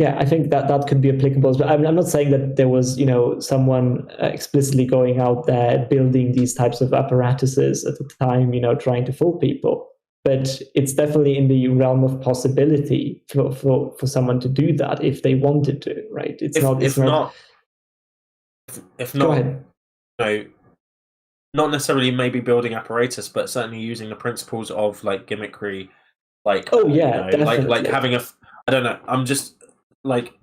I think that could be applicable. But I'm not saying that there was someone explicitly going out there building these types of apparatuses at the time, trying to fool people. But it's definitely in the realm of possibility for someone to do that if they wanted to, right? If not, go ahead. Not necessarily maybe building apparatus, but certainly using the principles of like gimmickry, like like having I don't know. I'm just like,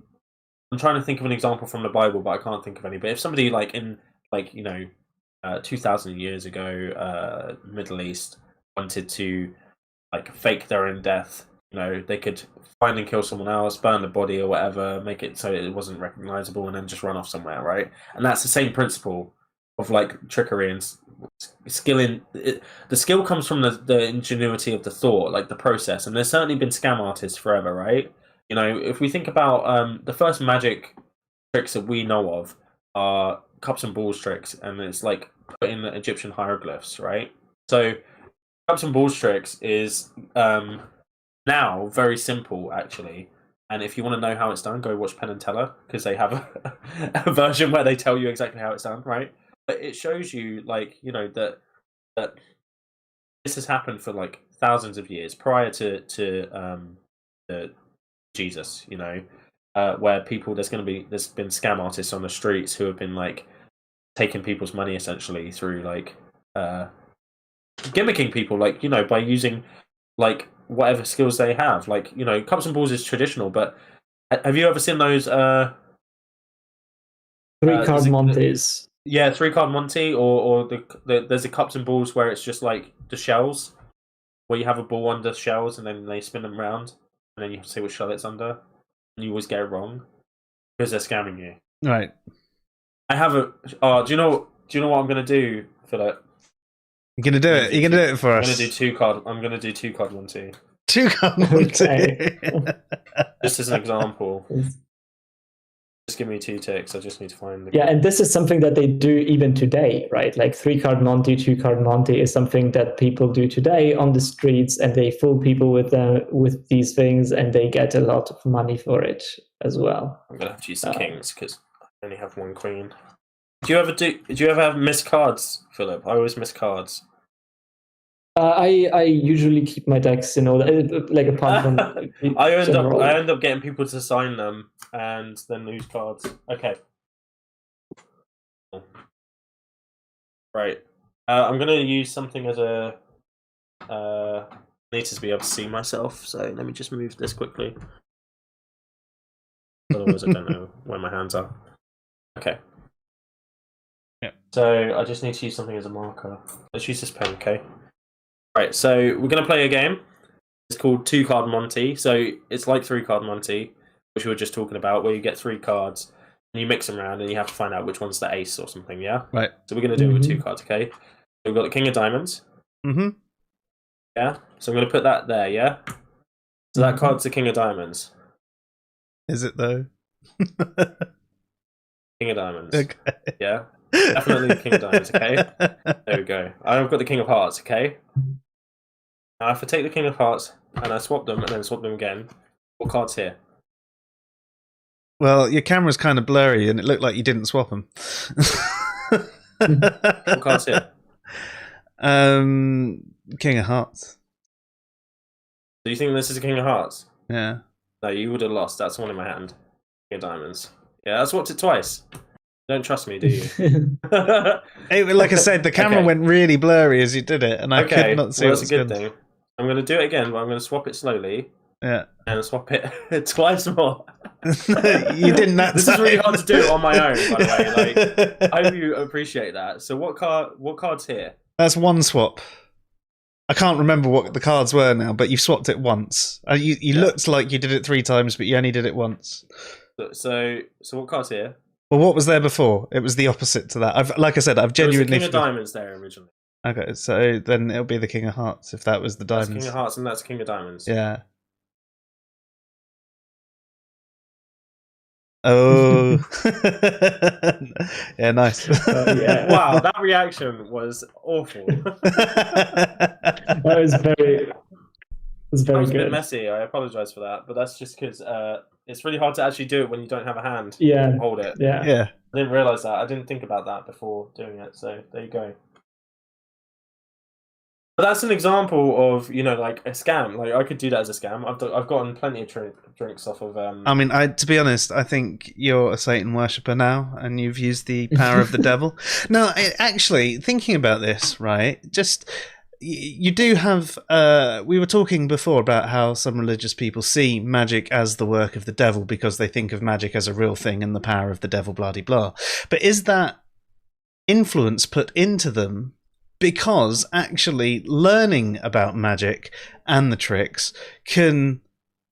I'm trying to think of an example from the Bible, but I can't think of any. But if somebody like in 2,000 years ago, Middle East wanted to like fake their own death, they could find and kill someone else, burn the body or whatever, make it so it wasn't recognizable, and then just run off somewhere, right? And that's the same principle of like trickery and skill. The skill comes from the ingenuity of the thought, like the process. And there's certainly been scam artists forever, right? If we think about the first magic tricks that we know of are cups and balls tricks, and it's like put in the Egyptian hieroglyphs, right? So cups and balls tricks is now very simple, actually. And if you want to know how it's done, go watch Penn and Teller, because they have a version where they tell you exactly how it's done, right? But it shows you, like, that this has happened for like thousands of years prior to Jesus. Where there's been scam artists on the streets who have been like taking people's money essentially through like gimmicking people, like by using like whatever skills they have. Like cups and balls is traditional, but have you ever seen those 3-card Montes? Yeah, 3-card Monty, or there's the cups and balls where it's just like the shells, where you have a ball under shells and then they spin them around, and then you have to say which shell it's under, and you always get it wrong because they're scamming you. Right. I have a. Do you know what I'm gonna do, Philip? You're gonna do it. You're gonna do it for us. I'm gonna do 2-card Monty. 2-card Monty. Okay. Just as an example. Just give me 2 ticks. I just need to find the. Yeah, and this is something that they do even today, right? Like 3-card Monty, 2-card Monty is something that people do today on the streets, and they fool people with these things, and they get a lot of money for it as well. I'm gonna have to use the kings because I only have 1 queen. Do you ever have missed cards, Philip? I always miss cards. I usually keep my decks in order, like apart from. I end up getting people to sign them and then lose cards. Okay. Right. I'm gonna use something as a. I need to be able to see myself, so let me just move this quickly. Otherwise, I don't know where my hands are. Okay. Yeah. So I just need to use something as a marker. Let's use this pen, okay? Right, so we're going to play a game. It's called 2-card Monty. So it's like 3-card Monty, which we were just talking about, where you get 3 cards and you mix them around and you have to find out which one's the ace or something, yeah? Right. So we're going to do it with 2 cards, okay? So we've got the King of Diamonds. Mm-hmm. Yeah? So I'm going to put that there, yeah? So that card's the King of Diamonds. Is it, though? King of Diamonds. Okay. Yeah? Definitely the King of Diamonds, okay? There we go. I've got the King of Hearts, okay? Now, if I take the King of Hearts and I swap them and then swap them again, what card's here? Well, your camera's kind of blurry, and it looked like you didn't swap them. What card's here? King of Hearts. Do you think this is a King of Hearts? Yeah. No, you would have lost. That's the one in my hand. King of Diamonds. Yeah, I swapped it twice. You don't trust me, do you? Like I said, the camera went really blurry as you did it, and I could not see. Well, that's a good thing. I'm going to do it again, but I'm going to swap it slowly. Yeah. And swap it twice more. You didn't. This is really hard to do on my own, by the way. Like, I hope you appreciate that. So, what card's here? That's one swap. I can't remember what the cards were now, but you swapped it once. You looked like you did it 3 times, but you only did it once. So what card's here? Well, what was there before? It was the opposite to that. Like I said, I've genuinely. There was the King of Diamonds there originally. Okay, so then it'll be the King of Hearts if that was the diamonds. That's King of Hearts and that's King of Diamonds. Yeah. Oh. Yeah, nice. Yeah. Wow, that reaction was awful. That was very. It's very a good. bit messy. I apologize for that, but that's just because it's really hard to actually do it when you don't have a hand. Yeah. To hold it. Yeah. I didn't realize that. I didn't think about that before doing it. So there you go. But that's an example of, like a scam. Like I could do that as a scam. I've gotten plenty of drinks off of. I mean, to be honest, I think you're a Satan worshipper now, and you've used the power of the devil. No, actually, thinking about this, right? Just you do have. We were talking before about how some religious people see magic as the work of the devil because they think of magic as a real thing and the power of the devil, blah de blah. But is that influence put into them? Because actually learning about magic and the tricks can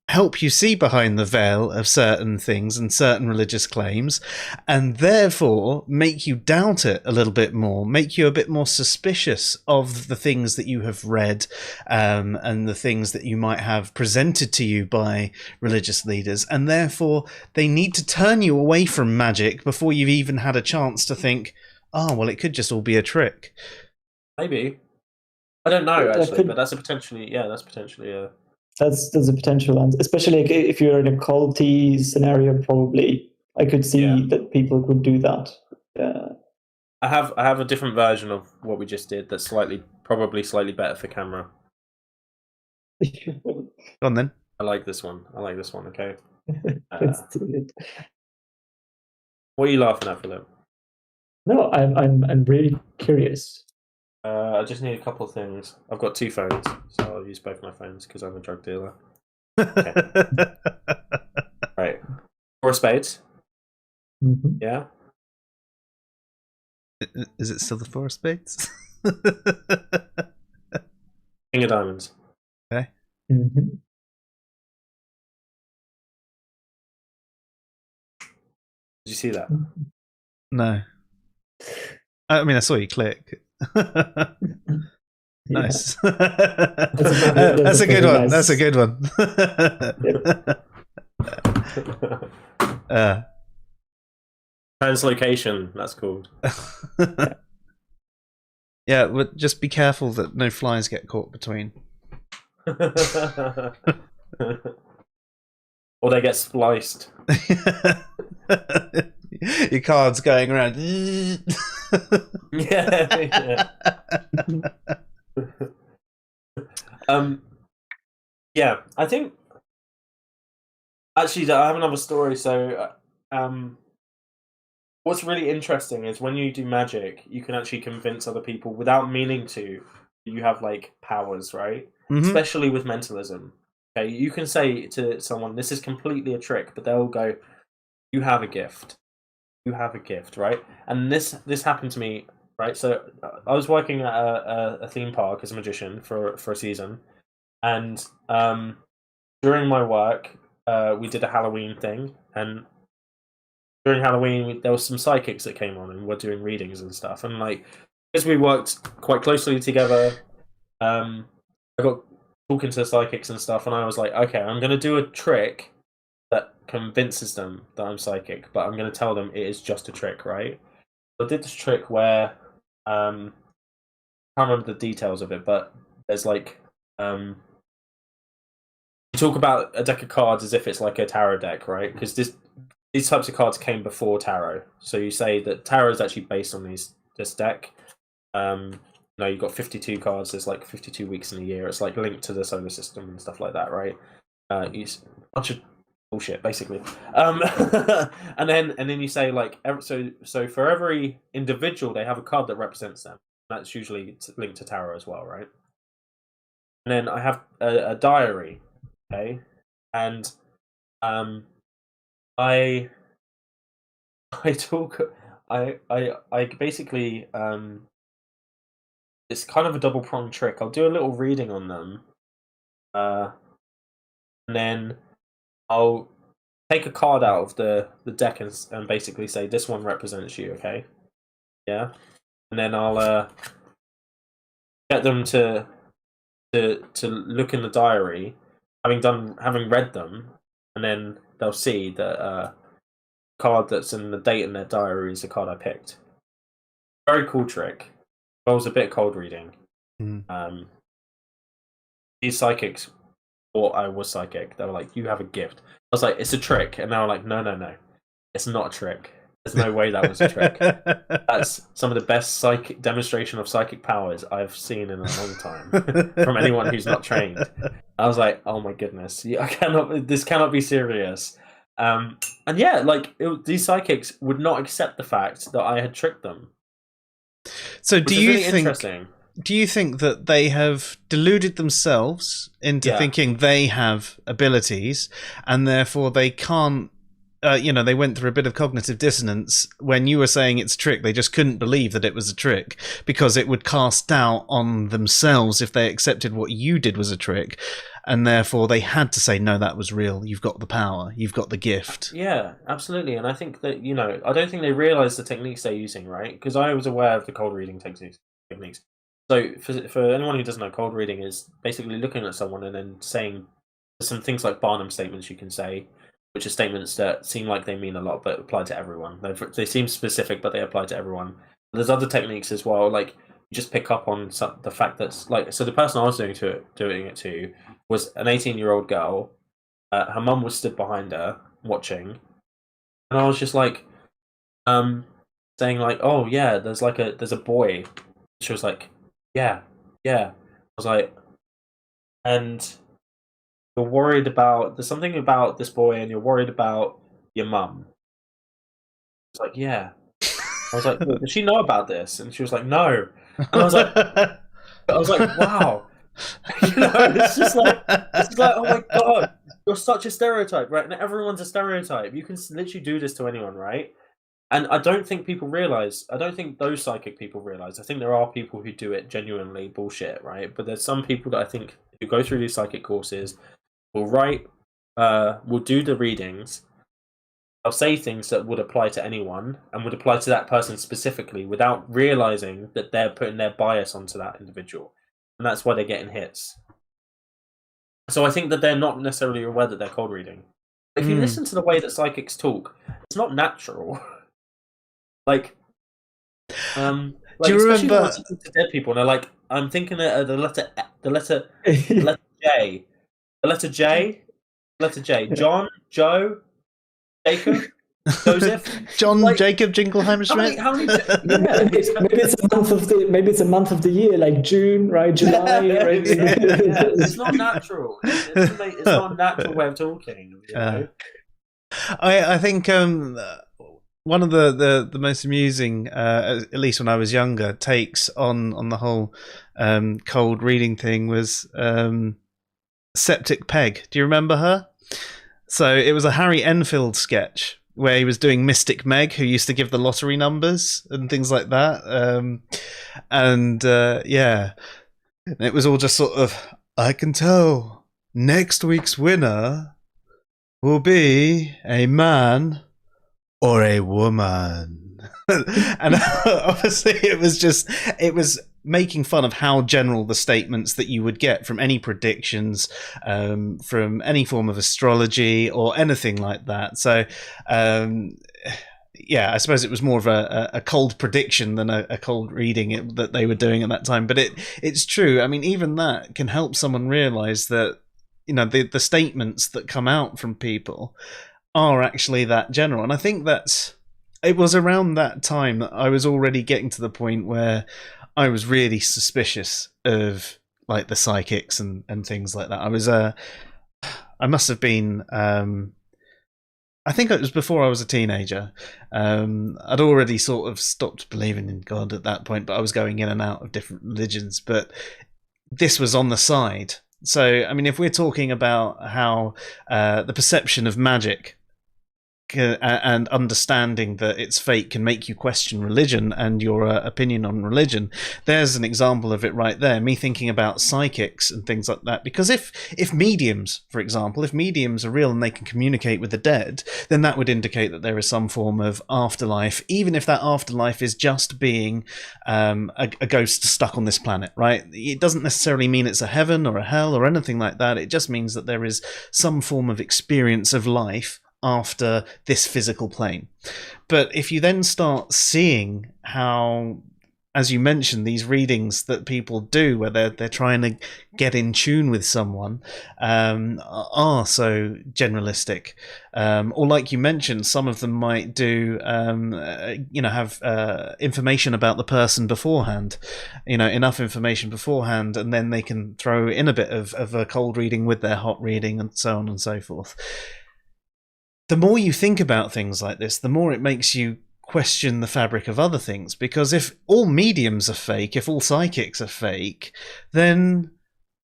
help you see behind the veil of certain things and certain religious claims, and therefore make you doubt it a little bit more, make you a bit more suspicious of the things that you have read and the things that you might have presented to you by religious leaders, and therefore they need to turn you away from magic before you've even had a chance to think, oh, well, it could just all be a trick. Maybe. I don't know, actually, but that's potentially a... That's a potential answer, especially if you're in a culty scenario. Probably, I could see that people could do that. Yeah. I have a different version of what we just did that's probably slightly better for camera. Go on then. I like this one. Okay. Let's do it. What are you laughing at, Philip? No, I'm really curious. I just need a couple of things. I've got 2 phones, so I'll use both my phones because I'm a drug dealer. Okay. Right. 4 of spades. Mm-hmm. Yeah. Is it still the 4 of spades? King of diamonds. Okay. Mm-hmm. Did you see that? No. I mean, I saw you click. Nice. That's a good one. Nice. That's a good one. Translocation, that's called. Yeah, but just be careful that no flies get caught between. Or they get spliced. Your card's going around. Yeah. Yeah, I think actually I have another story. So, what's really interesting is when you do magic, you can actually convince other people without meaning to. You have like powers, right? Mm-hmm. Especially with mentalism. Okay, you can say to someone, "This is completely a trick," but they'll go, "You have a gift. You have a gift," right? And this happened to me, right? So I was working at a theme park as a magician for a season, and during my work, we did a Halloween thing, and during Halloween there was some psychics that came on and were doing readings and stuff, and like as we worked quite closely together, I got talking to the psychics and stuff, and I was like, okay, I'm going to do a trick that convinces them that I'm psychic, but I'm going to tell them it is just a trick, right? So I did this trick where I can't remember the details of it, but there's like you talk about a deck of cards as if it's like a tarot deck, right? Because these types of cards came before tarot. So you say that tarot is actually based on this deck. You've got 52 cards. There's like 52 weeks in a year. It's like linked to the solar system and stuff like that, right? It's a bunch of bullshit, basically. And then you say like, so for every individual, they have a card that represents them. That's usually linked to tarot as well, right? And then I have a diary, okay, and I basically it's kind of a double pronged trick. I'll do a little reading on them, and then I'll take a card out of the deck and basically say this one represents you, okay? Yeah, and then I'll get them to look in the diary, having read them, and then they'll see that card that's in the date in their diary is the card I picked. Very cool trick. I was a bit cold reading. These psychics thought I was psychic. They were like, "You have a gift." I was like, "It's a trick," and they were like, "No, it's not a trick. There's no way that was a trick. That's some of the best demonstration of psychic powers I've seen in a long time from anyone who's not trained." I was like, "Oh my goodness, this cannot be serious." And yeah, like these psychics would not accept the fact that I had tricked them. So do you think that they have deluded themselves into thinking they have abilities, and therefore they can't? They went through a bit of cognitive dissonance when you were saying it's a trick. They just couldn't believe that it was a trick because it would cast doubt on themselves if they accepted what you did was a trick. And therefore they had to say, no, that was real. You've got the power. You've got the gift. Yeah, absolutely. And I think that, I don't think they realise the techniques they're using, right? Because I was aware of the cold reading techniques. So for anyone who doesn't know, cold reading is basically looking at someone and then saying some things like Barnum statements you can say, which are statements that seem like they mean a lot but apply to everyone. They seem specific, but they apply to everyone. There's other techniques as well, like you just pick up on the fact that, like, so the person I was doing it to was an 18-year-old girl. Her mum was stood behind her watching, and I was just like, saying like, "Oh yeah, there's a boy." She was like, "Yeah." I was like, "And you're worried about there's something about this boy, and you're worried about your mum." I was like, "Yeah." I was like, "Well, does she know about this?" And she was like, "No." And I was like, "Wow." It's just like, oh my god, you're such a stereotype, right? And everyone's a stereotype. You can literally do this to anyone, right? And I don't think people realize. I don't think those psychic people realize. I think there are people who do it genuinely bullshit, right? But there's some people that I think who go through these psychic courses will will do the readings. They'll say things that would apply to anyone and would apply to that person specifically without realizing that they're putting their bias onto that individual. And that's why they're getting hits. So I think that they're not necessarily aware that they're cold reading. If you listen to the way that psychics talk, it's not natural. Like, do you remember to dead people? And they're like, I'm thinking of the letter J, John, Joe, Jacob, Joseph, John, like, Jacob Jingleheimer Schmidt. Maybe it's a month of the year, like June, right? July. Right? It's not natural. It's not a natural way of talking. I think one of the most amusing, at least when I was younger, takes on the whole cold reading thing was Septic Peg. Do you remember her? So it was a Harry Enfield sketch where he was doing Mystic Meg, who used to give the lottery numbers and things like that. It was all just sort of, I can tell next week's winner will be a man or a woman. And obviously it was making fun of how general the statements that you would get from any predictions, from any form of astrology or anything like that. So, I suppose it was more of a cold prediction than a cold reading that they were doing at that time. But it's true. I mean, even that can help someone realize that, the statements that come out from people are actually that general. And I think it was around that time that I was already getting to the point where I was really suspicious of like the psychics and things like that. I must have been I think it was before I was a teenager. I'd already sort of stopped believing in God at that point, but I was going in and out of different religions. But this was on the side. So, I mean, if we're talking about how the perception of magic and understanding that it's fake can make you question religion and your opinion on religion, there's an example of it right there. Me thinking about psychics and things like that, because if mediums, for example, if mediums are real and they can communicate with the dead, then that would indicate that there is some form of afterlife, even if that afterlife is just being a ghost stuck on this planet, right? It doesn't necessarily mean it's a heaven or a hell or anything like that. It just means that there is some form of experience of life after this physical plane. But if you then start seeing how, as you mentioned, these readings that people do where they're trying to get in tune with someone are so generalistic, or like you mentioned, some of them might do have information about the person beforehand, enough information beforehand, and then they can throw in a bit of a cold reading with their hot reading and so on and so forth. The more you think about things like this, the more it makes you question the fabric of other things. Because if all mediums are fake, if all psychics are fake, then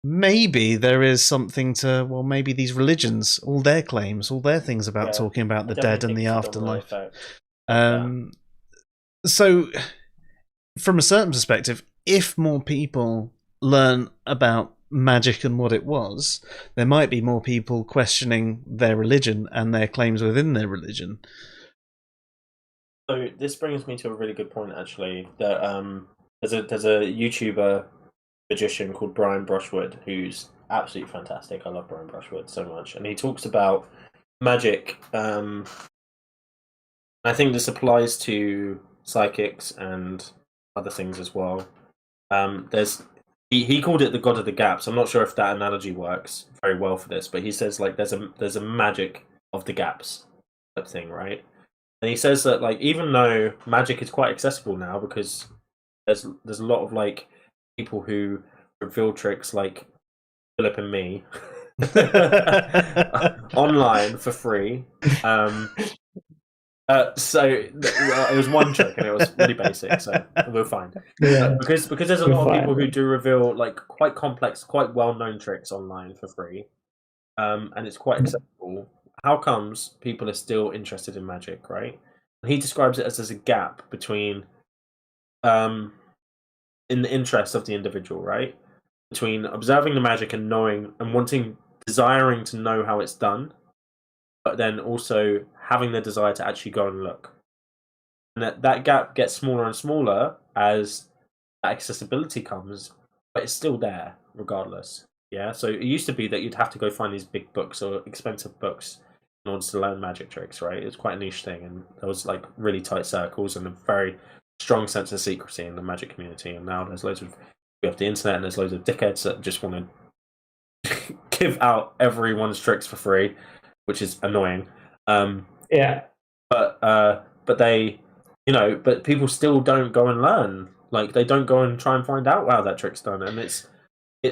maybe there is something to, well, maybe these religions, all their claims, all their things about talking about the dead and the afterlife. So, from a certain perspective, if more people learn about magic and what it was, there might be more people questioning their religion and their claims within their religion. So this brings me to a really good point, actually. That there's a YouTuber magician called Brian Brushwood who's absolutely fantastic. I love Brian Brushwood so much, and he talks about magic. I think this applies to psychics and other things as well. He called it the god of the gaps. I'm not sure if that analogy works very well for this, but he says like there's a magic of the gaps type thing, right? And he says that like even though magic is quite accessible now because there's a lot of like people who reveal tricks like Philip and me online for free. So it was one trick and it was really basic, so we're fine. Yeah. Because there's a lot of people who do reveal like quite complex, quite well-known tricks online for free, and it's quite acceptable. How comes people are still interested in magic, right? And he describes it as a gap between, in the interest of the individual, right, between observing the magic and knowing and desiring to know how it's done, but then also having the desire to actually go and look. And that gap gets smaller and smaller as that accessibility comes, but it's still there regardless. Yeah, so it used to be that you'd have to go find these big books or expensive books in order to learn magic tricks, right? It's quite a niche thing, and there was like really tight circles and a very strong sense of secrecy in the magic community. And now there's loads of you have the internet, and there's loads of dickheads that just want to give out everyone's tricks for free, which is annoying. But they, but people still don't go and learn. Like they don't go and try and find out how that trick's done, and it's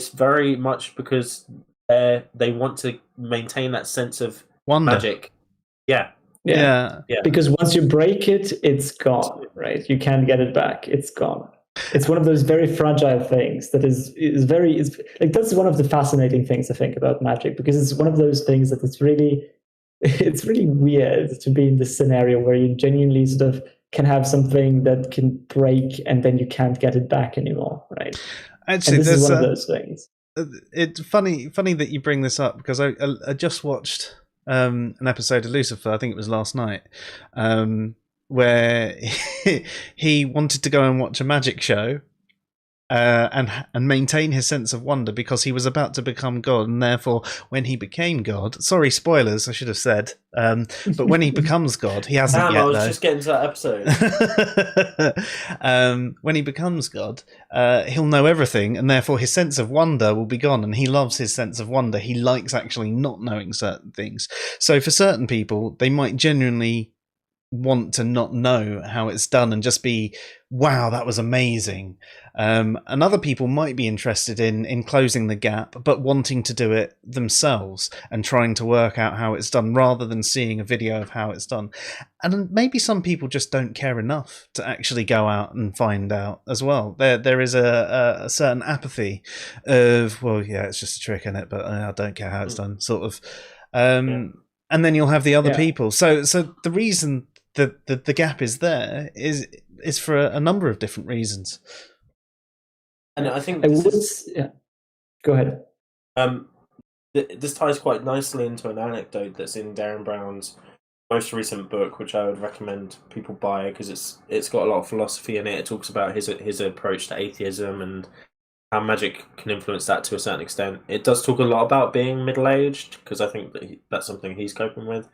very much because they want to maintain that sense of wonder. Magic. Yeah. Because once you break it, it's gone, right? You can't get it back. It's gone. It's one of those very fragile things that is like that's one of the fascinating things I think about magic, because it's one of those things that it's really weird to be in this scenario where you genuinely sort of can have something that can break and then you can't get it back anymore, right? Actually, and this is one of those things. It's funny that you bring this up, because I just watched an episode of Lucifer, I think it was last night, where he wanted to go and watch a magic show, and maintain his sense of wonder because he was about to become God, and therefore, when he became God, sorry, spoilers, I should have said, but when he becomes God, he hasn't yet. I was though. just getting to that episode. When he becomes God, he'll know everything, and therefore his sense of wonder will be gone. And he loves his sense of wonder. He likes actually not knowing certain things. So for certain people, they might genuinely want to not know how it's done and just be, wow, that was amazing. And other people might be interested in closing the gap, but wanting to do it themselves and trying to work out how it's done rather than seeing a video of how it's done. And maybe some people just don't care enough to actually go out and find out as well. There is a certain apathy of, well, yeah, it's just a trick in it, but I don't care how it's done, sort of. And then you'll have the other people. So the reason the gap is there is for a number of different reasons. And I think Go ahead. This ties quite nicely into an anecdote that's in Derren Brown's most recent book, which I would recommend people buy because it's got a lot of philosophy in it. It talks about his approach to atheism and how magic can influence that to a certain extent. It does talk a lot about being middle-aged because I think that's something he's coping with.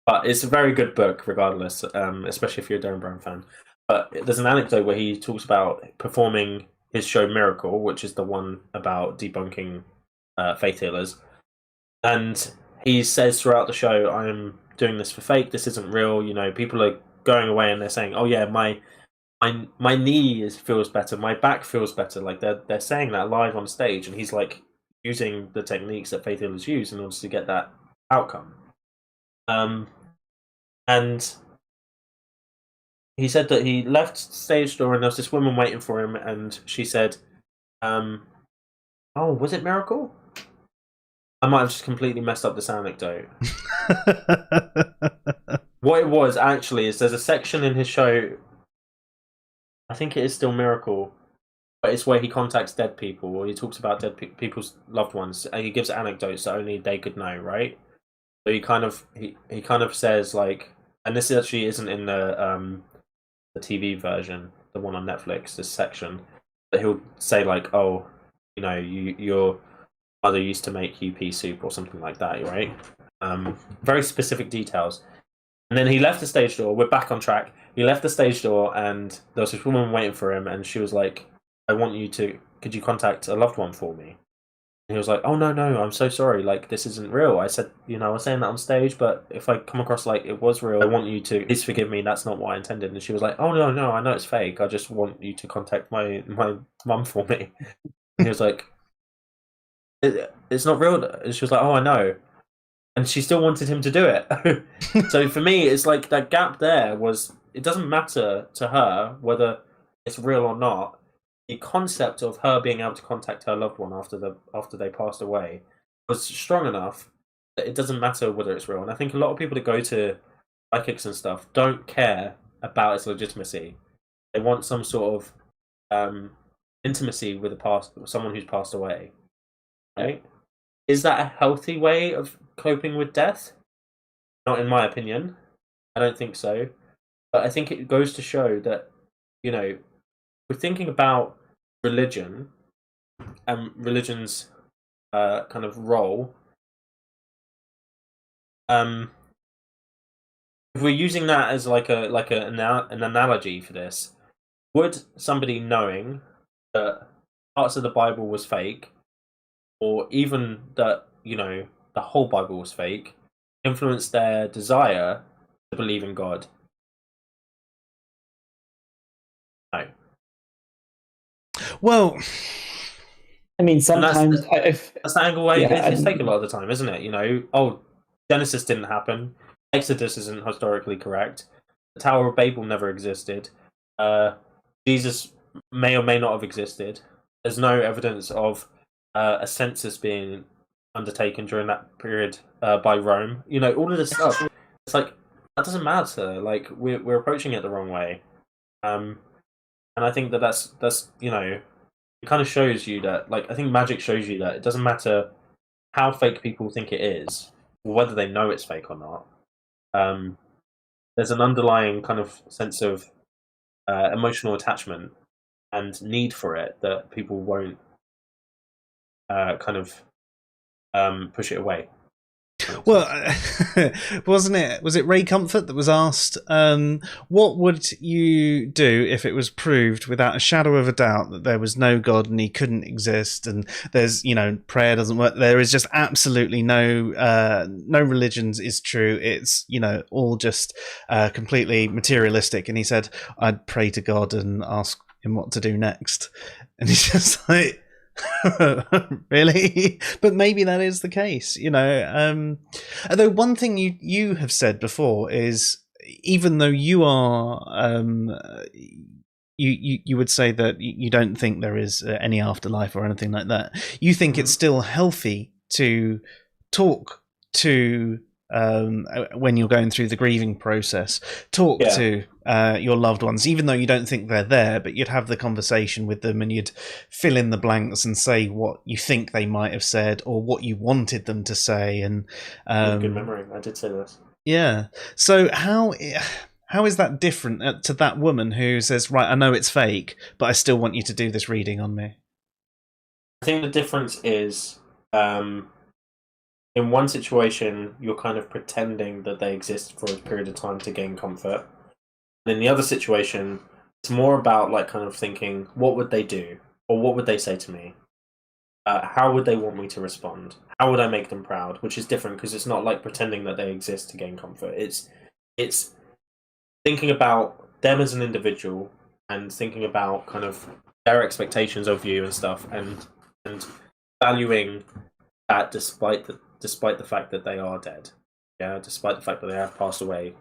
But it's a very good book, regardless, especially if you're a Derren Brown fan. But there's an anecdote where he talks about performing his show Miracle, which is the one about debunking faith healers. And he says throughout the show, I'm doing this for fake, this isn't real. You know, people are going away and they're saying, oh yeah, my knee feels better, my back feels better. Like they're saying that live on stage, and he's like using the techniques that faith healers use in order to get that outcome. And he said that he left stage door and there was this woman waiting for him, and she said, oh, was it Miracle? I might have just completely messed up this anecdote. What it was actually is there's a section in his show, I think it is still Miracle, but it's where he contacts dead people, or he talks about dead people's loved ones, and he gives anecdotes that only they could know, right? So he kind of says, like, and this actually isn't in the TV version, the one on Netflix, this section, but he'll say like, oh, you know, your mother used to make you pea soup or something like that, right? Very specific details. And then he left the stage door. We're back on track. He left the stage door, and there was this woman waiting for him, and she was like, could you contact a loved one for me? And he was like, oh, no, I'm so sorry. Like, this isn't real. I said, you know, I was saying that on stage, but if I come across like it was real, I want you to, please forgive me. That's not what I intended. And she was like, oh, no, I know it's fake. I just want you to contact my mum for me. And he was like, it's not real. And she was like, oh, I know. And she still wanted him to do it. So for me, it's like that gap there was, it doesn't matter to her whether it's real or not. The concept of her being able to contact her loved one after they passed away was strong enough that it doesn't matter whether it's real. And I think a lot of people that go to psychics and stuff don't care about its legitimacy. They want some sort of intimacy with someone who's passed away. Right? Is that a healthy way of coping with death? Not in my opinion. I don't think so. But I think it goes to show that, you know, we're thinking about religion and religion's kind of role. If we're using that as an analogy for this, would somebody knowing that parts of the Bible was fake, or even that, you know, the whole Bible was fake, influence their desire to believe in God? No. Well, I mean, sometimes that's the angle way it's taken a lot of the time, isn't it? You know, oh, Genesis didn't happen. Exodus isn't historically correct. The Tower of Babel never existed. Jesus may or may not have existed. There's no evidence of a census being undertaken during that period by Rome. You know, all of this stuff. It's like, that doesn't matter. Like, we're approaching it the wrong way. And I think that's you know, it kind of shows you that, like, I think magic shows you that it doesn't matter how fake people think it is, or whether they know it's fake or not. There's an underlying kind of sense of emotional attachment, and need for it that people won't kind of push it away. Well, was it Ray Comfort that was asked, what would you do if it was proved without a shadow of a doubt that there was no God and he couldn't exist, and there's, prayer doesn't work, there is just absolutely no religions is true, it's, all just completely materialistic? And he said, I'd pray to God and ask him what to do next. And he's just like, really? But maybe that is the case, although one thing you have said before is, even though you are you would say that you don't think there is any afterlife or anything like that, you think it's still healthy to talk to when you're going through the grieving process, talk to your loved ones, even though you don't think they're there, but you'd have the conversation with them and you'd fill in the blanks and say what you think they might have said or what you wanted them to say. And good memory, I did say this. Yeah. So how is that different to that woman who says, right, I know it's fake, but I still want you to do this reading on me? I think the difference is, in one situation, you're kind of pretending that they exist for a period of time to gain comfort. And in the other situation, it's more about like kind of thinking, what would they do? Or what would they say to me? How would they want me to respond? How would I make them proud? Which is different because it's not like pretending that they exist to gain comfort. It's thinking about them as an individual and thinking about kind of their expectations of you and stuff, and valuing that despite the fact that they are dead, despite the fact that they have passed away.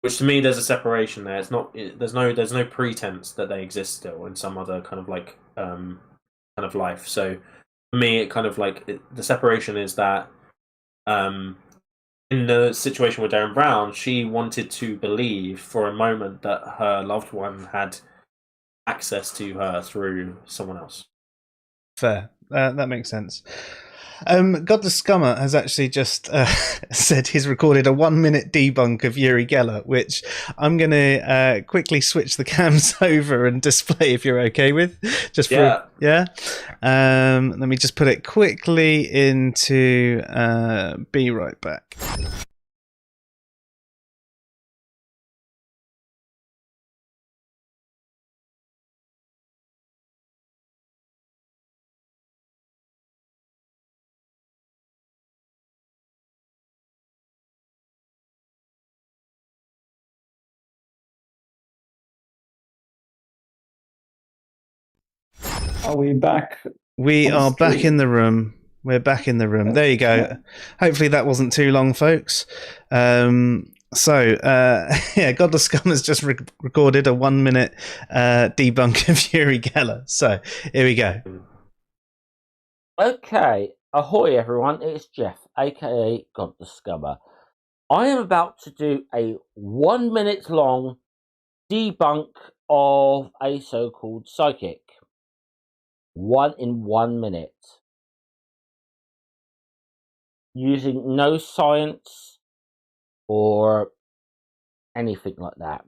Which to me, there's a separation there. It's not. There's no pretense that they exist still in some other kind of like kind of life. So for me, it kind of like the separation is that in the situation with Derren Brown, she wanted to believe for a moment that her loved one had access to her through someone else. Fair. That makes sense. Godless Scummer has actually just said he's recorded a 1-minute debunk of Uri Geller, which I'm going to quickly switch the cams over and display if you're okay with. Let me just put it quickly into Be Right Back. Are we back? We are back in the room. We're back in the room. There you go. Hopefully that wasn't too long, folks. Godless Scum has just recorded a 1-minute debunk of Uri Geller. So here we go. Okay, ahoy everyone, it's Jeff, aka Godless Scummer. I am about to do a 1-minute long debunk of a so-called psychic. 1 minute. Using no science or anything like that.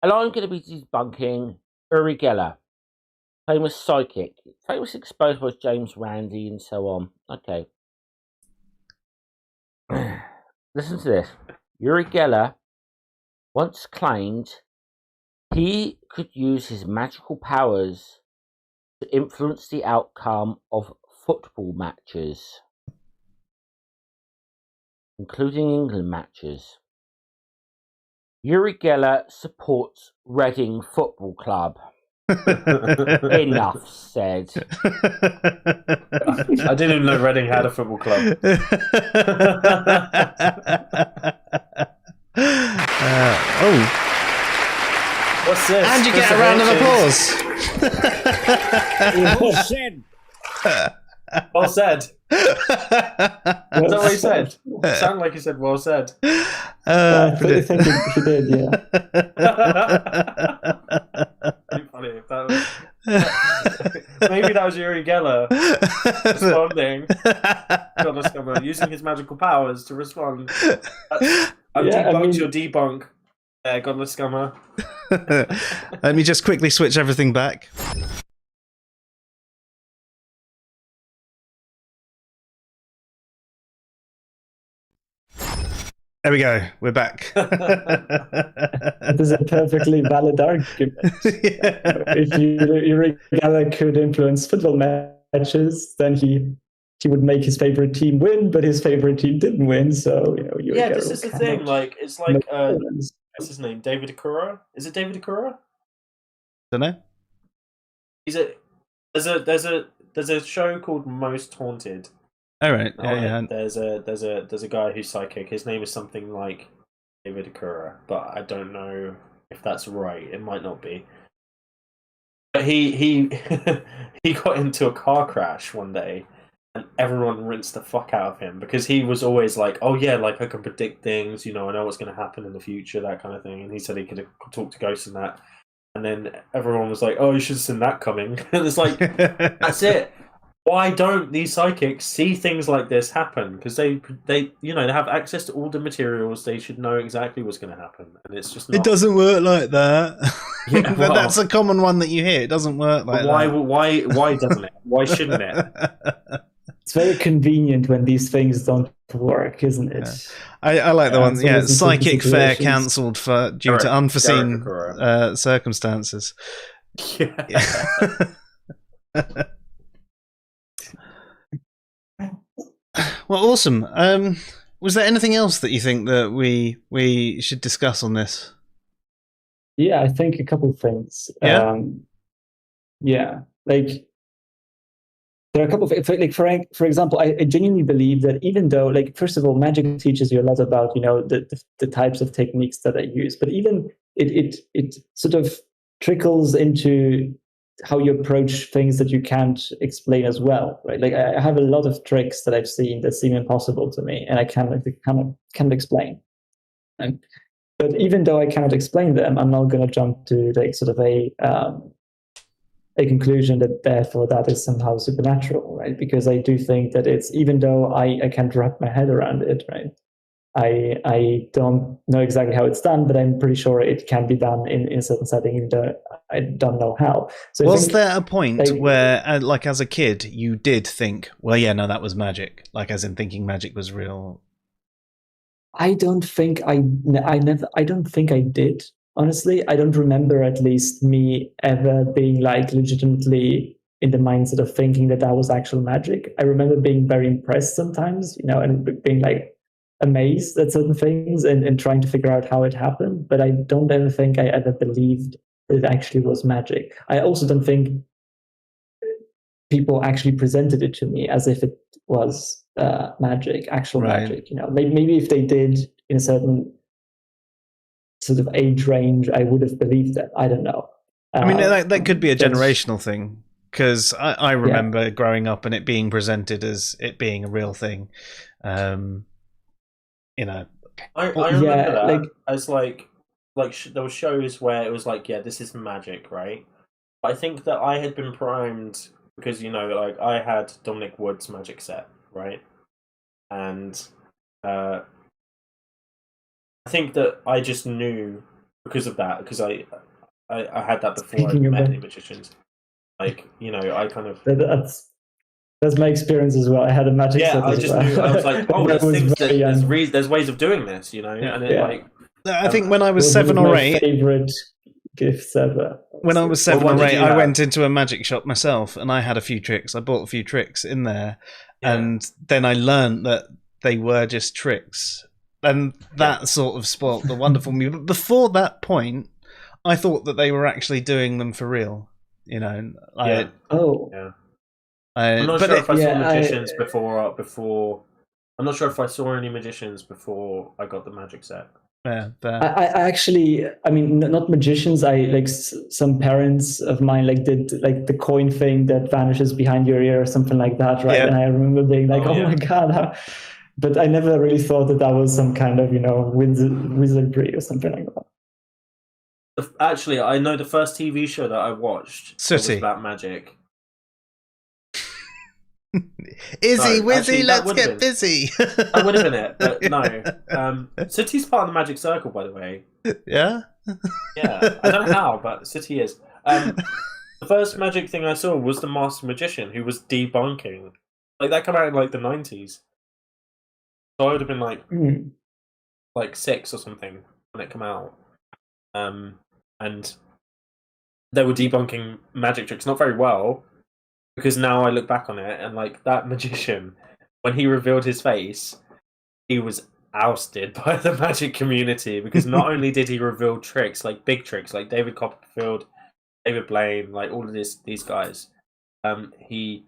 And I'm going to be debunking Uri Geller, famous psychic, famous exposed by James Randi and so on. Okay. Listen to this. Uri Geller once claimed he could use his magical powers to influence the outcome of football matches, including England matches. Uri Geller supports Reading Football Club. Enough said. I didn't even know Reading had a football club. What's this? And you get a round of applause. Well said. Well said. Is that what he said? It sounded like he said well said. I think he did, yeah. Pretty funny if that was... Maybe that was Uri Geller responding. Godless Scummer using his magical powers to respond. I've debunked your debunk. Godless Scummer. Let me just quickly switch everything back. There we go. We're back. It is a perfectly valid argument. If Uri Geller could influence football matches, then he would make his favorite team win, but his favorite team didn't win. So Uri Geller this is the thing. Like, it's like what's his name? David Kura? Is it David Kura? Don't know. There's a show called Most Haunted. All right. Yeah. There's a guy who's psychic. His name is something like David Kura, but I don't know if that's right. It might not be. But he he got into a car crash one day, and everyone rinsed the fuck out of him because he was always like, "Oh yeah, like I can predict things. I know what's going to happen in the future, that kind of thing." And he said he could talk to ghosts and that. And then everyone was like, "Oh, you should have seen that coming." And it's like, that's it. Why don't these psychics see things like this happen? Because they have access to all the materials. They should know exactly what's going to happen, and it's just not. It doesn't work like that. Yeah, but that's a common one that you hear. It doesn't work like why, that. Why doesn't it? Why shouldn't it? It's very convenient when these things don't work, isn't it? Yeah. I like the one. So Yeah, psychic fair cancelled due to Derek, unforeseen circumstances. Yeah. Well, awesome. Was there anything else that you think that we should discuss on this? Yeah, I think a couple of things. Yeah? Like there are a couple of, like for example, I genuinely believe that even though, like, first of all, magic teaches you a lot about the types of techniques that I use, but even it sort of trickles into how you approach things that you can't explain as well, right? Like I have a lot of tricks that I've seen that seem impossible to me, and I cannot explain. But even though I cannot explain them, I'm not going to jump to like sort of a conclusion that therefore that is somehow supernatural, right? Because I do think that it's, even though I can't wrap my head around it, right? I don't know exactly how it's done, but I'm pretty sure it can be done in a certain setting, even though I don't know how. So was there a point where, like as a kid, you did think, well, yeah, no, that was magic, like as in thinking magic was real? I don't think I did. Honestly, I don't remember, at least me ever being like legitimately in the mindset of thinking that was actual magic. I remember being very impressed sometimes, and being like amazed at certain things and trying to figure out how it happened. But I don't ever think I ever believed that it actually was magic. I also don't think people actually presented it to me as if it was magic, actual magic. Maybe if they did in a certain sort of age range, I would have believed that. I don't know. I mean, that could be a generational thing, because I remember growing up and it being presented as it being a real thing. I remember that as like there were shows where it was like, yeah, this is magic, right? But I think that I had been primed because like I had Dominic Wood's magic set, right? And I think that I just knew because of that, because I had that before I met any magicians. Like, I kind of that's my experience as well. I had a magic set. I just knew. I was like, oh, there's ways of doing this, and I think when I was 7 or 8, favorite gifts ever. When I was 7 or 8, I went into a magic shop myself, and I had a few tricks. I bought a few tricks in there, and then I learned that they were just tricks, and that sort of spoilt the wonderful me. But before that point, I thought that they were actually doing them for real. I'm not sure if I saw magicians before. I'm not sure if I saw any magicians before I got the magic set. Yeah, I actually, I mean, not magicians. I like some parents of mine did like the coin thing that vanishes behind your ear or something like that, right? Yeah. And I remember being like, oh my god, but I never really thought that was some kind of wizardry or something like that. Actually, I know the first TV show that I watched was about magic. Izzy, No, Wizzy, actually, that let's would've get been- busy. That would have been it, but no. City's part of the magic circle, by the way. Yeah? Yeah, I don't know how, but City is. The first magic thing I saw was the Master Magician, who was debunking. Like, that came out in, like, the 90s. So I would have been, like 6 or something when it came out. And they were debunking magic tricks, not very well, because now I look back on it, and, like, that magician, when he revealed his face, he was ousted by the magic community, because not only did he reveal tricks, like big tricks, like David Copperfield, David Blaine, like all of these guys, he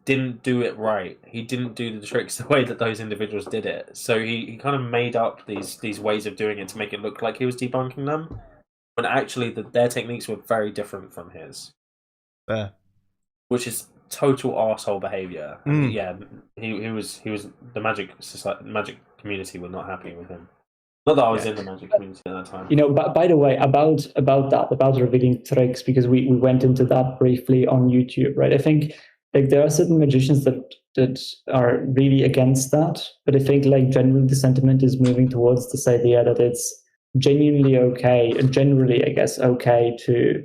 didn't do it right. He didn't do the tricks the way that those individuals did it. So he kind of made up these ways of doing it to make it look like he was debunking them, when actually their techniques were very different from his. Fair. Which is total arsehole behavior. Yeah, he was the magic community were not happy with him. Not that I was in the magic community at that time. You know, but by the way, about revealing tricks, because we went into that briefly on YouTube, right? I think like there are certain magicians that are really against that, but I think like generally the sentiment is moving towards this idea that it's genuinely okay, generally I guess okay to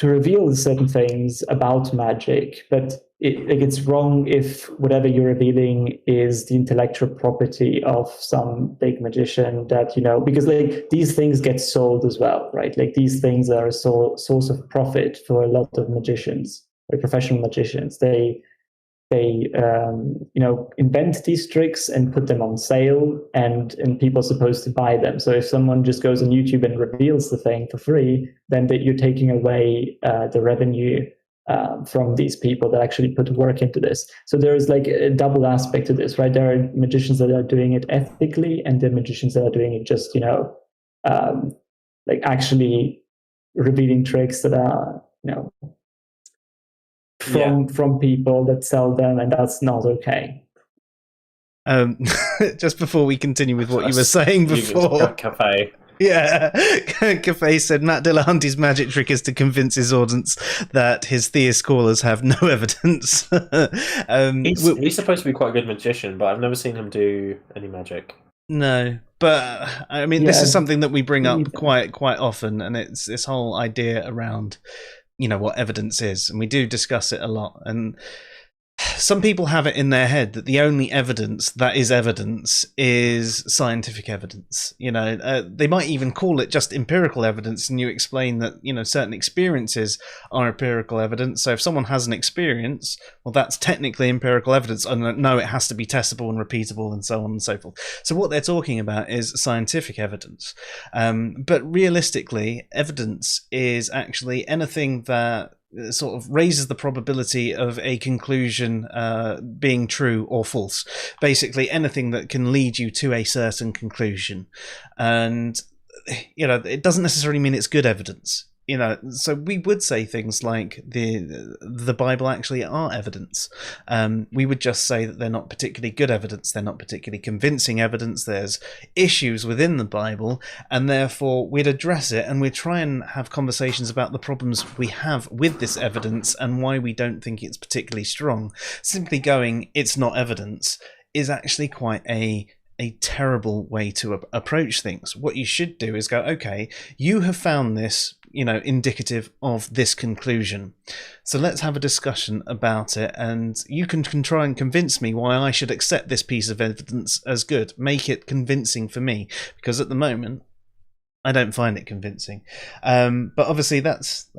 reveal certain things about magic, but it's wrong if whatever you're revealing is the intellectual property of some big magician that, you know, because like these things get sold as well, right? Like these things are a source of profit for a lot of magicians, like professional magicians. They you know, invent these tricks and put them on sale, and people are supposed to buy them. So if someone just goes on YouTube and reveals the thing for free, then you're taking away the revenue from these people that actually put work into this. So there is like a double aspect to this, right? There are magicians that are doing it ethically, and there are magicians that are doing it just, you know, like actually revealing tricks that are, you know, from people that sell them, and that's not okay. Just before we continue with what you were saying before, Cafe. Yeah, Cafe said Matt Dillahunty's magic trick is to convince his audience that his theist callers have no evidence. He's supposed to be quite a good magician, but I've never seen him do any magic. No, but I mean, this is something that we bring up quite often, and it's this whole idea around, you know, what evidence is, and we do discuss it a lot. And some people have it in their head that the only evidence that is evidence is scientific evidence. You know, they might even call it just empirical evidence, and you explain that, you know, certain experiences are empirical evidence. So if someone has an experience, well, that's technically empirical evidence. And no, it has to be testable and repeatable and so on and so forth. So what they're talking about is scientific evidence. But realistically, evidence is actually anything that sort of raises the probability of a conclusion being true or false. Basically, anything that can lead you to a certain conclusion. And, you know, it doesn't necessarily mean it's good evidence. You know, so we would say things like the Bible actually are evidence. We would just say that they're not particularly good evidence. They're not particularly convincing evidence. There's issues within the Bible, and therefore we'd address it, and we'd try and have conversations about the problems we have with this evidence and why we don't think it's particularly strong. Simply going, it's not evidence, is actually quite a terrible way to approach things. What you should do is go, okay, you have found this, you know, indicative of this conclusion. So let's have a discussion about it, and you can try and convince me why I should accept this piece of evidence as good. Make it convincing for me, because at the moment, I don't find it convincing. But obviously that's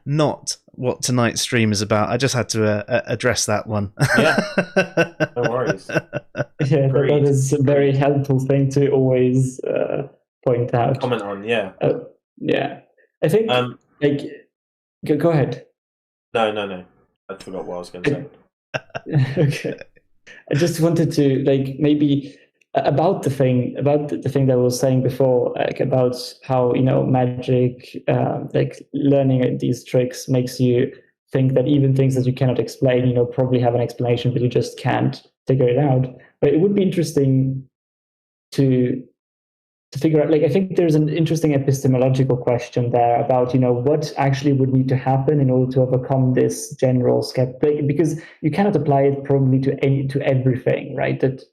not what tonight's stream is about. I just had to address that one. Yeah, no worries. Yeah, that is a very helpful thing to always point out. Comment on, yeah. Yeah, I think like go ahead. No. I forgot what I was going to say. Okay, I just wanted to like maybe about the thing that I was saying before, like about how, you know, magic, like learning these tricks makes you think that even things that you cannot explain, you know, probably have an explanation, but you just can't figure it out. But it would be interesting to to figure out, like, I think there's an interesting epistemological question there about, what actually would need to happen in order to overcome this general skeptic, because you cannot apply it probably to everything, right? That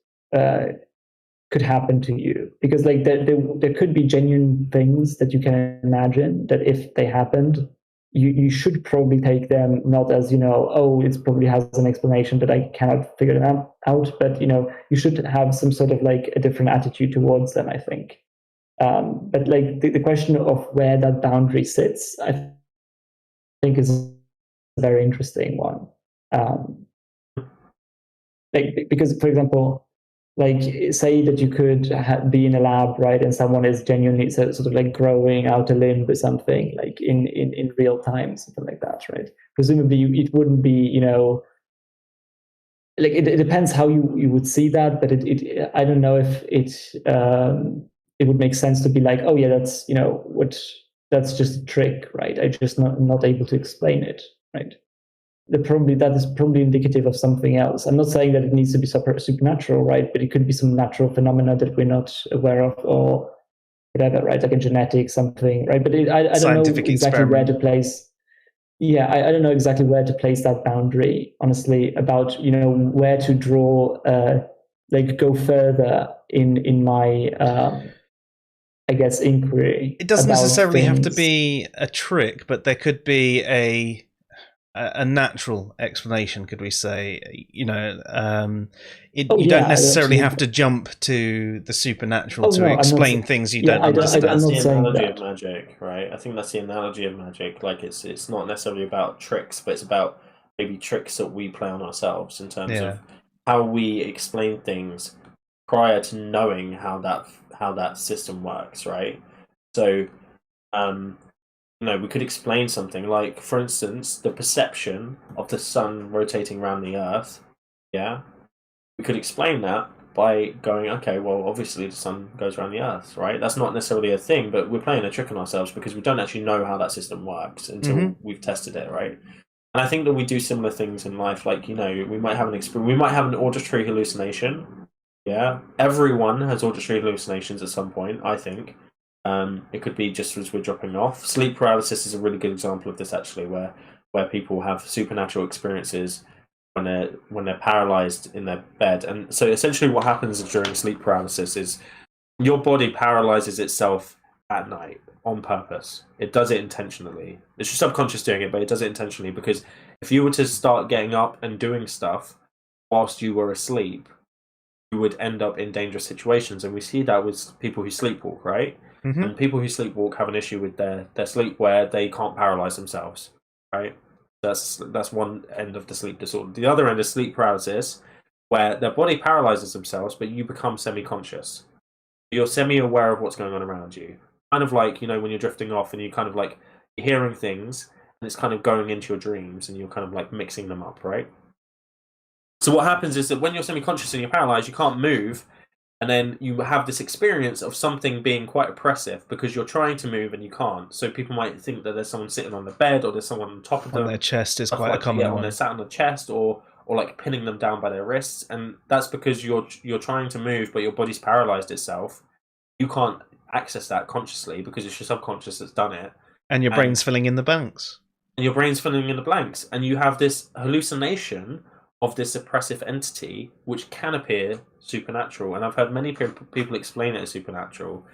could happen to you, because like there could be genuine things that you can imagine that if they happened, you should probably take them not as, oh, it probably has an explanation that I cannot figure them out, but you should have some sort of like a different attitude towards them, I think. But like the question of where that boundary sits, I think is a very interesting one. Because, for example, like say that you could be in a lab, right, and someone is genuinely sort of like growing out a limb or something, like in real time, something like that, right? Presumably, it wouldn't be, like it depends how you would see that, but it I don't know if it would make sense to be like, oh yeah, that's that's just a trick, right? I just not able to explain it, right? That is probably indicative of something else. I'm not saying that it needs to be supernatural, right? But it could be some natural phenomena that we're not aware of, or whatever, right? Like a genetic something, right? But I don't know exactly where to place. Yeah, I don't know exactly where to place that boundary, honestly, about where to draw, like go further in my I guess inquiry. It doesn't necessarily have to be a trick, but there could be a natural explanation, could we say? You don't necessarily have to jump to the supernatural to explain things you don't understand. That's the analogy of magic, right? I think that's the analogy of magic. Like it's not necessarily about tricks, but it's about maybe tricks that we play on ourselves in terms of how we explain things prior to knowing how that system works, right? So we could explain something like, for instance, the perception of the sun rotating around the Earth. Yeah, we could explain that by going, okay, well, obviously the sun goes around the Earth, right? That's not necessarily a thing, but we're playing a trick on ourselves because we don't actually know how that system works until we've tested it, right? And I think that we do similar things in life. Like, we might have we might have an auditory hallucination. Yeah, everyone has auditory hallucinations at some point, I think. It could be just as we're dropping off. Sleep paralysis is a really good example of this, actually, where people have supernatural experiences when they're paralyzed in their bed. And so essentially what happens during sleep paralysis is your body paralyzes itself at night on purpose. It does it intentionally. It's your subconscious doing it, but it does it intentionally, because if you were to start getting up and doing stuff whilst you were asleep, you would end up in dangerous situations. And we see that with people who sleepwalk, right? And people who sleepwalk have an issue with their sleep where they can't paralyze themselves, right? That's one end of the sleep disorder. The other end is sleep paralysis, where their body paralyzes themselves, but you become semi-conscious. You're semi-aware of what's going on around you. Kind of like, when you're drifting off and you kind of like, you're hearing things and it's kind of going into your dreams and you're kind of like mixing them up, right? So what happens is that when you're semi-conscious and you're paralyzed, you can't move. And then you have this experience of something being quite oppressive because you're trying to move and you can't. So people might think that there's someone sitting on the bed or there's someone on top of them. On their chest is quite a common one. They're sat on the chest or like pinning them down by their wrists. And that's because you're trying to move, but your body's paralyzed itself. You can't access that consciously because it's your subconscious that's done it. And your brain's filling in the blanks. And your brain's filling in the blanks. And you have this hallucination of this oppressive entity, which can appear supernatural, and I've heard many people explain it as supernatural,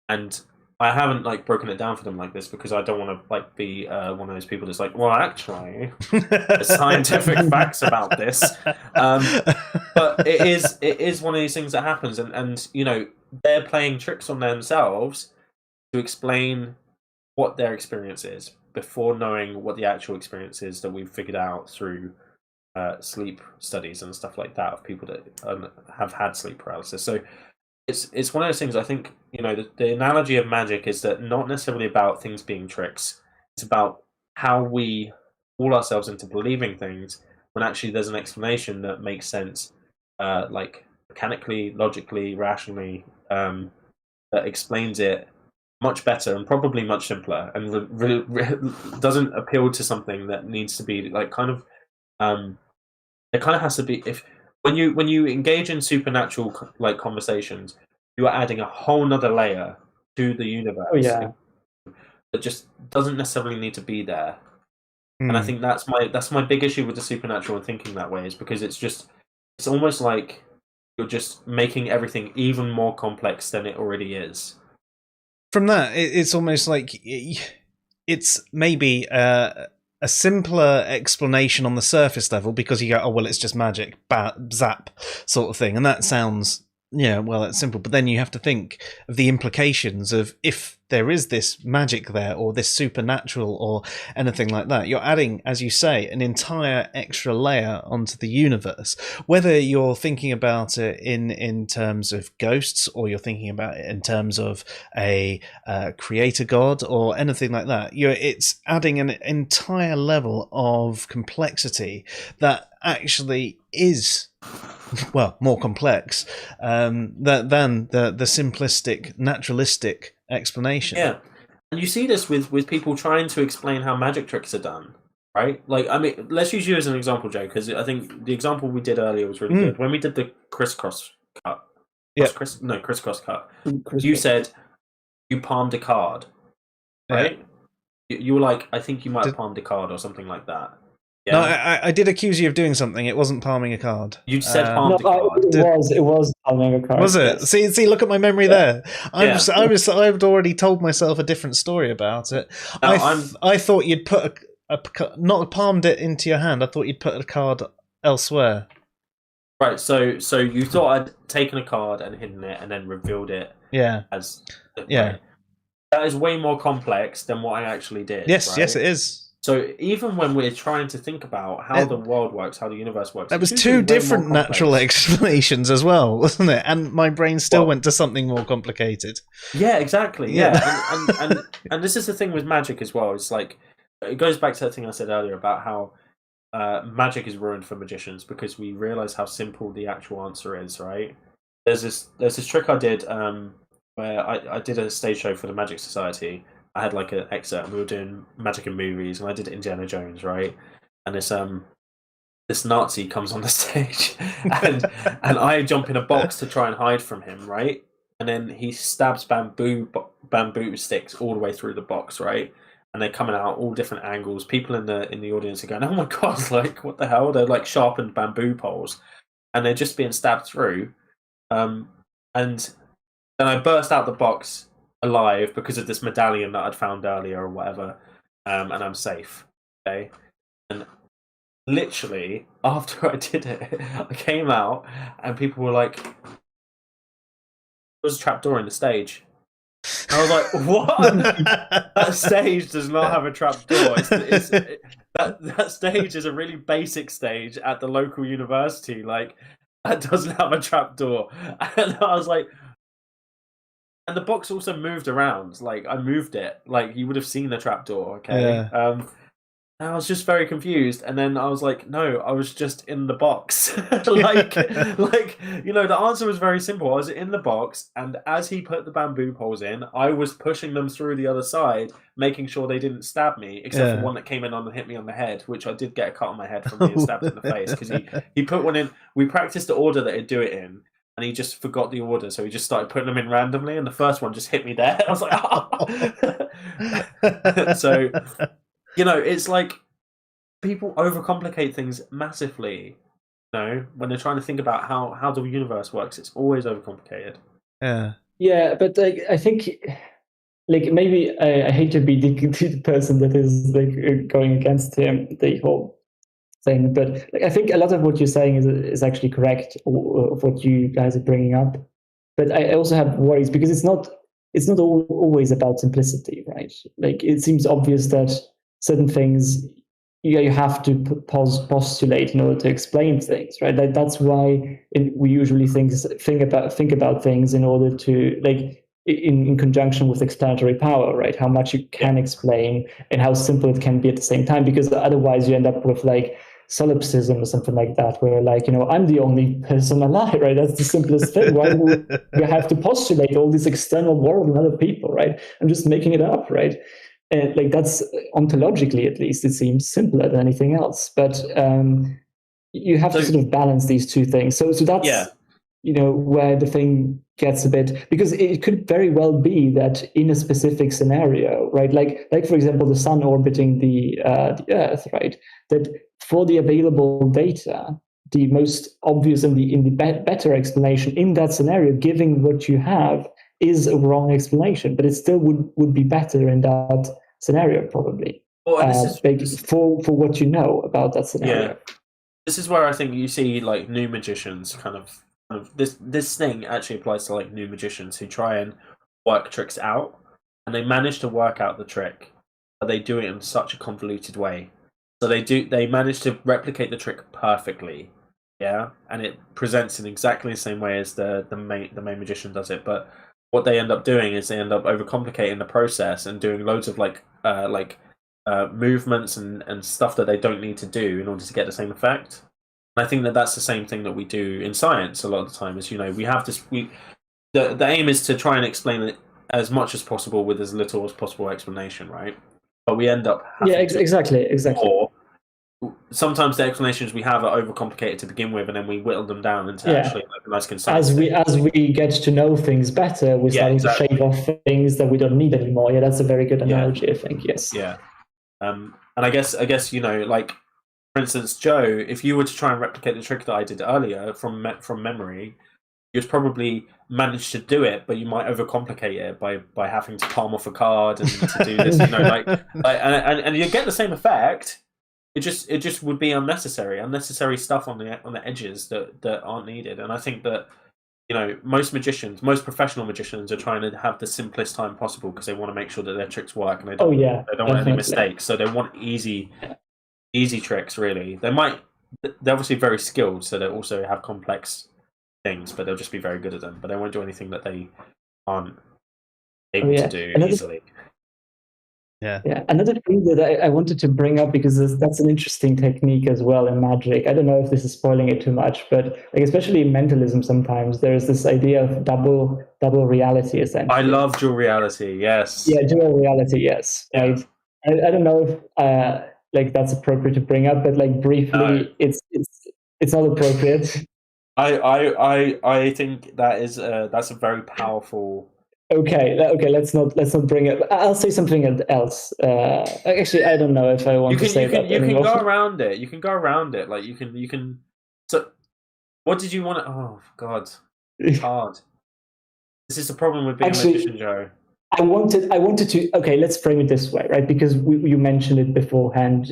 and I haven't like broken it down for them like this because I don't want to like be one of those people that's like, well, actually, there's scientific facts about this, but it is one of these things that happens, and they're playing tricks on themselves to explain what their experience is before knowing what the actual experience is that we've figured out through sleep studies and stuff like that of people that have had sleep paralysis. So it's one of those things. I think the analogy of magic is that not necessarily about things being tricks. It's about how we fool ourselves into believing things when actually there's an explanation that makes sense, like mechanically, logically, rationally, that explains it much better and probably much simpler, and doesn't appeal to something that needs to be like kind of. It kind of has to be when you engage in supernatural like conversations, you are adding a whole nother layer to the universe. Oh yeah. That just doesn't necessarily need to be there. And I think that's my big issue with the supernatural and thinking that way, is because it's almost like you're just making everything even more complex than it already is. From that, it's almost like it's maybe a simpler explanation on the surface level, because you go, oh well, it's just magic, zap, sort of thing, and that sounds, yeah, well, it's simple. But then you have to think of the implications of if there is this magic there, or this supernatural, or anything like that. You're adding, as you say, an entire extra layer onto the universe. Whether you're thinking about it in terms of ghosts, or you're thinking about it in terms of a creator god, or anything like that, it's adding an entire level of complexity that actually is, well, more complex than the simplistic, naturalistic explanation. Yeah, and you see this with people trying to explain how magic tricks are done, right? Like, I mean, let's use you as an example, Joe, because I think the example we did earlier was really good. When we did the crisscross cut, crisscross cut, you said you palmed a card, right? Yeah. You were like, I think you might have palmed a card or something like that. Yeah. No, I did accuse you of doing something. It wasn't palming a card. You said palmed a card. It was palming a card. Was it? Yes. See, look at my memory there. I'd already told myself a different story about it. I thought you'd put not palmed it into your hand. I thought you'd put a card elsewhere. Right. So you thought I'd taken a card and hidden it, and then revealed it. Yeah. As yeah. That is way more complex than what I actually did. Yes. Right? Yes, it is. So even when we're trying to think about how the world works, how the universe works, that was two different natural explanations as well, wasn't it? And my brain still went to something more complicated. Yeah, exactly. Yeah, and this is the thing with magic as well. It's like, it goes back to that thing I said earlier about how magic is ruined for magicians because we realize how simple the actual answer is. Right? There's this trick I did where I did a stage show for the Magic Society. I had like an excerpt, and we were doing magic in movies, and I did Indiana Jones, right? And this Nazi comes on the stage, and I jump in a box to try and hide from him, right? And then he stabs bamboo sticks all the way through the box, right? And they're coming out all different angles. People in the audience are going, "Oh my god! Like, what the hell?" They're like sharpened bamboo poles, and they're just being stabbed through. And then I burst out the box alive because of this medallion that I'd found earlier or whatever, and I'm safe. Okay, and literally after I did it, I came out and people were like, "There was a trapdoor in the stage." And I was like, "What? That stage does not have a trapdoor. That stage is a really basic stage at the local university. Like, that doesn't have a trapdoor." And I was like. And the box also moved around. Like, I moved it. Like, you would have seen the trapdoor, okay? Yeah. And I was just very confused. And then I was like, no, I was just in the box. like, you know, the answer was very simple. I was in the box, and as he put the bamboo poles in, I was pushing them through the other side, making sure they didn't stab me, except for one that came in and hit me on the head, which I did get a cut on my head from being stabbed in the face, because he put one in. We practiced the order that he'd do it in, and he just forgot the order, so he just started putting them in randomly, and the first one just hit me there. I was like, oh. So, you know, it's like people overcomplicate things massively. You know, when they're trying to think about how the universe works, it's always overcomplicated. Yeah. Yeah, but like, I think, like, maybe I hate to be the person that is like going against him, the whole thing, but like, I think a lot of what you're saying is actually correct of what you guys are bringing up. But I also have worries because it's not always about simplicity, right? Like, it seems obvious that certain things you have to postulate in order to explain things, right? Like, that's why we usually think about things in order to, like, in conjunction with explanatory power, right? How much you can explain and how simple it can be at the same time, because otherwise you end up with like solipsism or something like that, where, like, you know, I'm the only person alive, right? That's the simplest thing. Why would we have to postulate all this external world and other people, right? I'm just making it up, right? And like, that's ontologically, at least, it seems simpler than anything else. But you have to sort of balance these two things. So that's you know, where the thing gets a bit, because it could very well be that in a specific scenario, right? Like for example, the sun orbiting the Earth, right? That for the available data, the most obvious and the better explanation in that scenario, given what you have, is a wrong explanation, but it still would be better in that scenario probably. Well, for what you know about that scenario. Yeah. This is where I think you see like new magicians kind of this thing actually applies to like new magicians who try and work tricks out, and they manage to work out the trick, but they do it in such a convoluted way. So they manage to replicate the trick perfectly, yeah, and it presents in exactly the same way as the main magician does it. But what they end up doing is they end up overcomplicating the process and doing loads of movements and stuff that they don't need to do in order to get the same effect. And I think that that's the same thing that we do in science a lot of the time. Is we have this the aim is to try and explain it as much as possible with as little as possible explanation, right? But we end up exactly. Or sometimes the explanations we have are overcomplicated to begin with, and then we whittle them down into actually like a nice concise. As we get to know things better, we're starting to shave off things that we don't need anymore. Yeah, that's a very good analogy. I think. Yes. Yeah. And I guess like, for instance, Joe, if you were to try and replicate the trick that I did earlier from memory, you'd probably manage to do it, but you might overcomplicate it by having to palm off a card and to do this, and you get the same effect. It just would be unnecessary stuff on the edges that aren't needed. And I think that most professional magicians are trying to have the simplest time possible because they want to make sure that their tricks work, and they don't want any mistakes. So they want easy tricks. Really, they're obviously very skilled, so they also have complex things, but they'll just be very good at them. But they won't do anything that they aren't able to do easily. Yeah. Another thing that I wanted to bring up, because that's an interesting technique as well in magic. I don't know if this is spoiling it too much, but like especially in mentalism, sometimes there's this idea of double reality. Essentially, I love dual reality. Yes. Yeah, dual reality. Yes. Right. I don't know if like that's appropriate to bring up, but like briefly, it's not appropriate. I think that's a very powerful. Okay. Let's not bring it. I'll say something else. Actually, I don't know if I want to say that. You can go around it. You can go around it. Like you can. So, what did you want? Oh God, it's hard. This is the problem with being a magician, Joe. I wanted to. Okay, let's frame it this way, right? Because you mentioned it beforehand,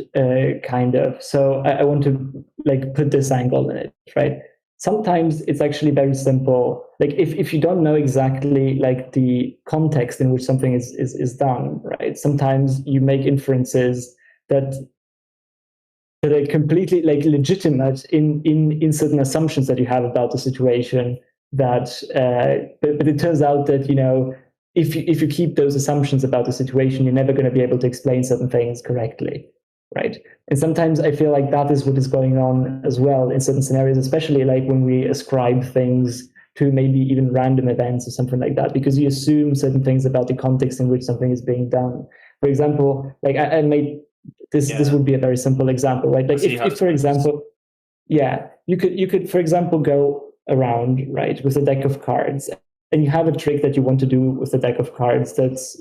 kind of. So I want to like put this angle in it, right? Sometimes it's actually very simple. Like if you don't know exactly like the context in which something is done, right? Sometimes you make inferences that are completely like legitimate in certain assumptions that you have about the situation. That but it turns out that if you keep those assumptions about the situation, you're never going to be able to explain certain things correctly. Right. And sometimes I feel like that is what is going on as well in certain scenarios, especially like when we ascribe things to maybe even random events or something like that, because you assume certain things about the context in which something is being done. For example, like I made this would be a very simple example, right? Like if for example, you could, for example, go around, right, with a deck of cards, and you have a trick that you want to do with a deck of cards that's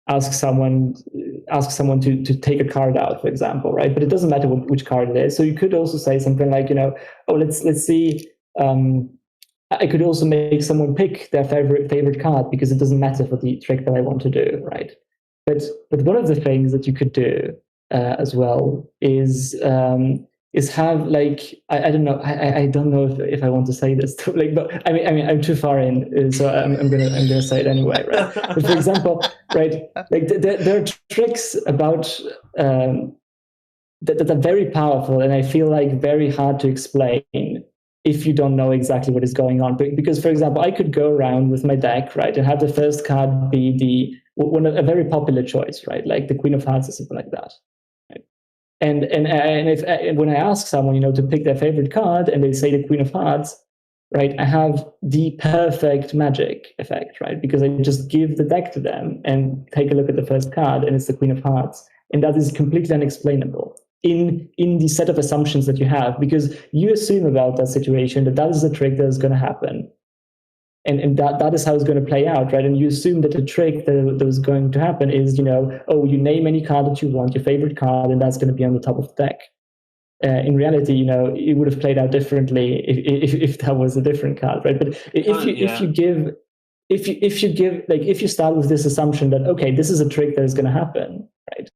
ask someone to take a card out, for example, right? But it doesn't matter which card it is. So you could also say something like, let's see. I could also make someone pick their favorite card because it doesn't matter for the trick that I want to do, right? But one of the things that you could do as well is have like I don't know I don't know if I want to say this like, but I mean I'm too far in, so I'm gonna say it anyway, right? But for example, right, like there are tricks about that are very powerful, and I feel like very hard to explain if you don't know exactly what is going on. Because for example, I could go around with my deck, right, and have the first card be a very popular choice, right, like the Queen of Hearts or something like that. And if when I ask someone, to pick their favorite card, and they say the Queen of Hearts, right, I have the perfect magic effect, right? Because I just give the deck to them and take a look at the first card, and it's the Queen of Hearts, and that is completely unexplainable in the set of assumptions that you have, because you assume about that situation that is the trick that is going to happen. And that is how it's going to play out, right? And you assume that the trick that was going to happen is, you name any card that you want, your favorite card, and that's going to be on the top of the deck. In reality, it would have played out differently if that was a different card, right? But if you start with this assumption that, okay, this is a trick that is going to happen, right?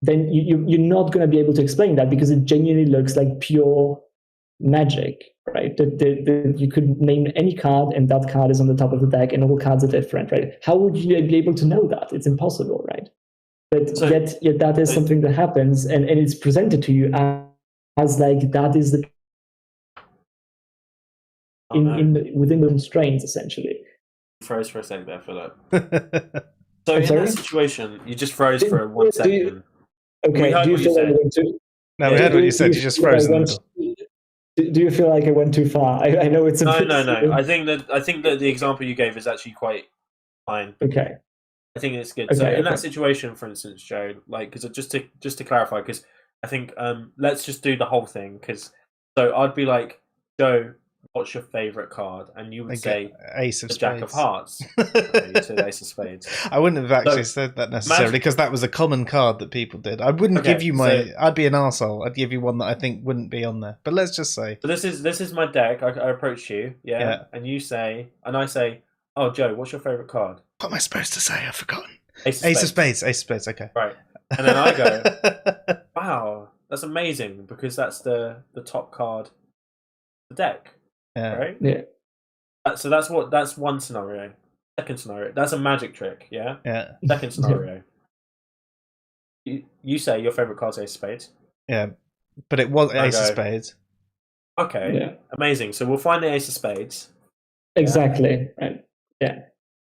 Then you're not going to be able to explain that, because it genuinely looks like pure magic, right? That you could name any card and that card is on the top of the deck and all cards are different, right? How would you be able to know that? It's impossible, right? But yet that is something that happens, and it's presented to you as like that is the within the constraints, essentially. You froze for a second there, Philip. So in that situation, you just froze for 1 second. Okay, do you feel like I went too? No, we heard what you said. You just froze in the middle. Do you feel like I went too far? I know it's no. I think that the example you gave is actually quite fine. Okay. I think it's good. So in that situation, for instance, Joe, like, because just to clarify, because I think let's just do the whole thing. Because so I'd be like, Joe, what's your favorite card? And you would say Ace of the Spades. Jack of Hearts. Okay, you said Ace of Spades. I wouldn't have actually said that necessarily, because that was a common card that people did. I wouldn't give you I'd be an arsehole. I'd give you one that I think wouldn't be on there. But let's just say. So this is my deck. I approach you, and you say, and I say, oh, Joe, what's your favorite card? What am I supposed to say? I've forgotten. Ace of Spades. Ace of Spades, okay. Right. And then I go, wow, that's amazing, because that's the top card of the deck. Yeah. Right? Yeah. So that's one scenario. Second scenario, that's a magic trick, yeah? Yeah. Second scenario. You say your favourite card's Ace of Spades. Yeah. But it was Ace of Spades. Okay. Yeah. Amazing. So we'll find the Ace of Spades. Exactly. Right. Yeah.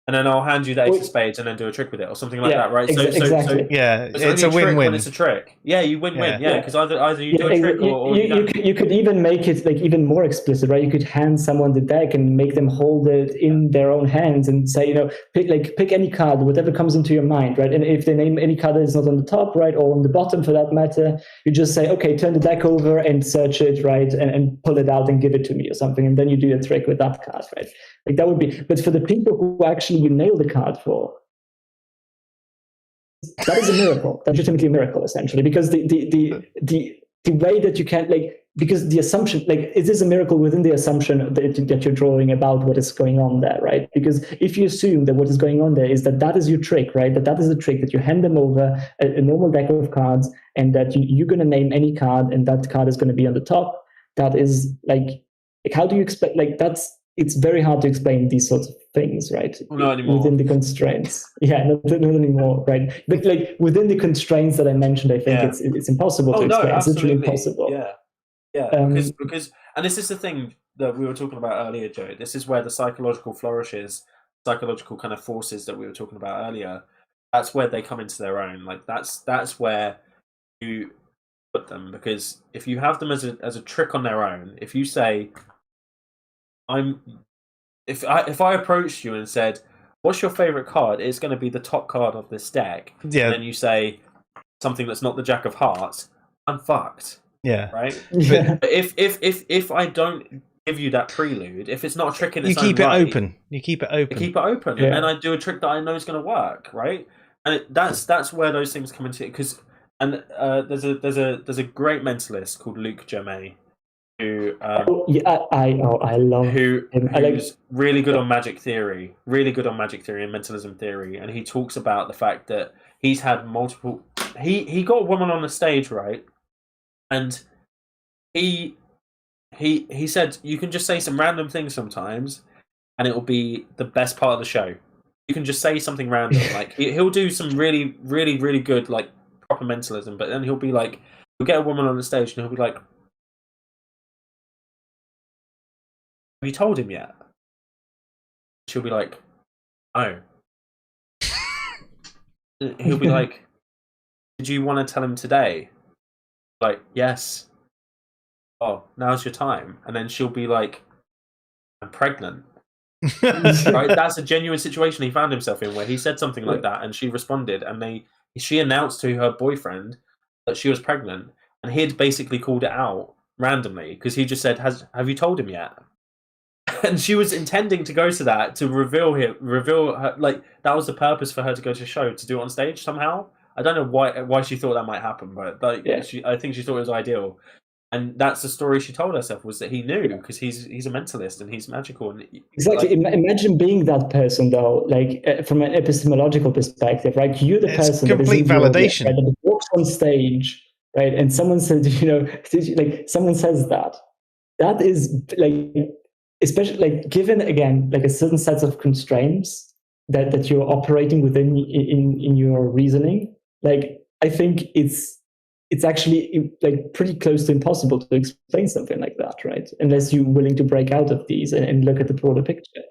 And then I'll hand you the Ace of Spades and then do a trick with it or something like that, right? Exactly. So yeah, it's a win-win. It's a trick. Yeah, you win-win. Yeah, because either you do a trick or you could even make it like even more explicit, right? You could hand someone the deck and make them hold it in their own hands and say, pick any card, whatever comes into your mind, right? And if they name any card that is not on the top, right, or on the bottom for that matter, you just say, okay, turn the deck over and search it, right, and pull it out and give it to me or something, and then you do a trick with that card, right? Like that would be, but for the people who actually you nail the card for, that is a miracle, legitimately a miracle, essentially, because the way that you can, like, because the assumption, like, it is a miracle within the assumption that you're drawing about what is going on there, right? Because if you assume that what is going on there is that is your trick, right? That is a trick that you hand them over a normal deck of cards, and that you're going to name any card, and that card is going to be on the top. That is like how do you expect? Like it's very hard to explain these sorts of things, right? Not anymore. Within the constraints. Yeah, not anymore, right? But like within the constraints that I mentioned, I think it's impossible to explain. No, it's literally impossible. Yeah. Because and this is the thing that we were talking about earlier, Joe. This is where the psychological flourishes, psychological kind of forces that we were talking about earlier, that's where they come into their own. Like that's where you put them, because if you have them as a trick on their own, if you say, if I approached you and said, what's your favorite card? It's going to be the top card of this deck. Yeah. And then you say something that's not the Jack of Hearts, I'm fucked. Yeah. Right? Yeah. But if I don't give you that prelude, if it's not a trick in its own You keep it right, open. You keep it open. keep it open, Yeah. and I do a trick that I know is going to work, right? And that's where those things come into it. Because there's a great mentalist called Luc Germain who I love who's him. really good on magic theory, and mentalism theory, and he talks about the fact that he's had multiple. He got a woman on the stage, right, and he said you can just say some random things sometimes, and it will be the best part of the show. You can just say something random, like he'll do some really, really, really good like proper mentalism, but then he'll get a woman on the stage and he'll be like, have you told him yet? She'll be like, oh. He'll be like, did you want to tell him today? Like, yes. Oh, now's your time. And then she'll be like, I'm pregnant. Right? That's a genuine situation he found himself in, where he said something like that and she responded, and she announced to her boyfriend that she was pregnant, and he'd basically called it out randomly because he just said, have you told him yet? and she was intending to go to that to reveal her, like that was the purpose for her to go to the show, to do it on stage somehow. I don't know why she thought that might happen, but like I think she thought it was ideal. And that's the story she told herself, was that he knew, because he's a mentalist and he's magical. And exactly, like, imagine being that person though, like from an epistemological perspective, right? You're the person complete that is validation, right? That walks on stage, right? And someone says, like someone says that is like, especially like given again like a certain set of constraints that you're operating within in your reasoning. Like I think it's actually like pretty close to impossible to explain something like that, right? Unless you're willing to break out of these and look at the broader picture,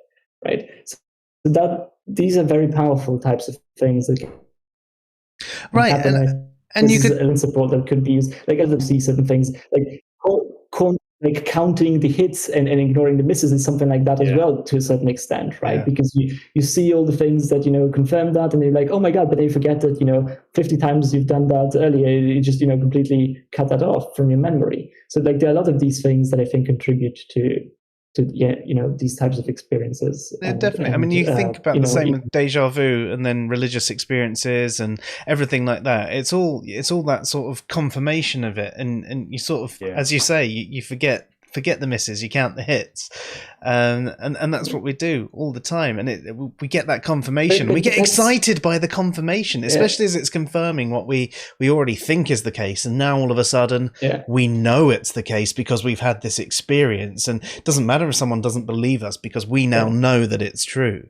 right? So that these are very powerful types of things that right? And you could support that could be used, like as I see certain things like counting the hits and ignoring the misses and something like that as well, to a certain extent, right? Because you see all the things that confirm that, and you're like, oh my god, but then you forget that 50 times you've done that earlier, you just completely cut that off from your memory. So like there are a lot of these things that I think contribute to these types of experiences. Definitely. I mean, you think about the same with deja vu and then religious experiences and everything like that. It's all that sort of confirmation of it, and you sort of, as you say, you forget the misses, you count the hits, and that's what we do all the time, and we get that confirmation. We get excited by the confirmation, especially as it's confirming what we already think is the case, and now all of a sudden we know it's the case because we've had this experience, and it doesn't matter if someone doesn't believe us because we now know that it's true.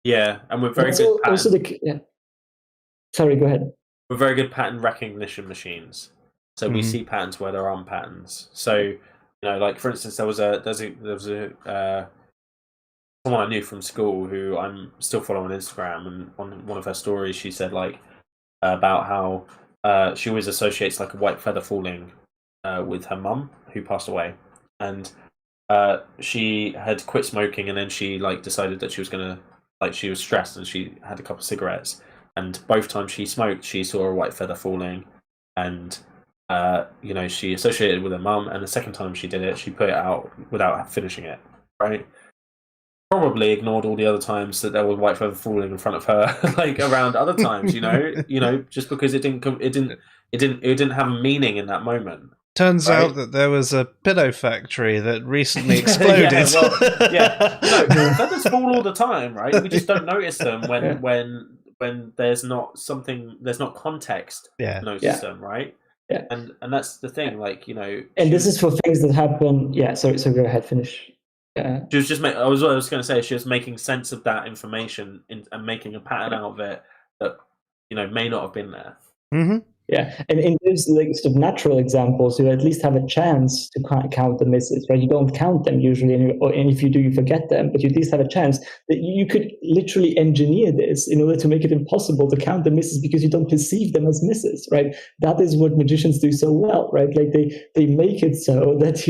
And we're very good sorry, go ahead. We're very good pattern recognition machines, so we see patterns where there aren't patterns. So like for instance, there was a someone I knew from school who I'm still following on Instagram, and on one of her stories she said like about how she always associates like a white feather falling with her mum who passed away, and she had quit smoking, and then she like decided that she was gonna, like, she was stressed and she had a couple of cigarettes, and both times she smoked she saw a white feather falling, and she associated it with her mum, and the second time she did it, she put it out without finishing it, right? Probably ignored all the other times that there was white feather falling in front of her, like around other times, just because it didn't have a meaning in that moment. Turns out that there was a pillow factory that recently exploded. No, feathers fall all the time, right? We just don't notice them when there's not context to notice them, right? Yeah, and that's the thing, like And this is for things that happen. Yeah, sorry. So go ahead, finish. She was just I was going to say she was making sense of that information and making a pattern out of it that may not have been there. Mm-hmm. Yeah, and in those list of natural examples, you at least have a chance to count the misses, right? You don't count them usually, and if you do, you forget them, but you at least have a chance that you could literally engineer this in order to make it impossible to count the misses because you don't perceive them as misses, right? That is what magicians do so well, right? Like they make it so that,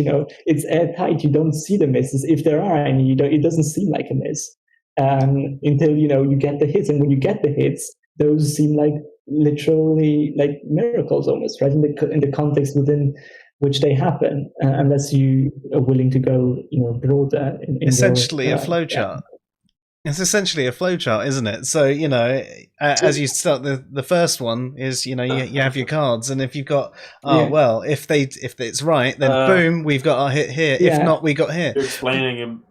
it's airtight. You don't see the misses. If there are any, it doesn't seem like a miss until, you get the hits. And when you get the hits, those seem like literally like miracles almost, right? In the context within which they happen, unless you are willing to go broader in essentially a flowchart. It's essentially a flowchart, isn't it? So as you start, the first one is you have your cards, and if you've got if it's right, then boom, we've got our hit here. If not, we got here. You're explaining him.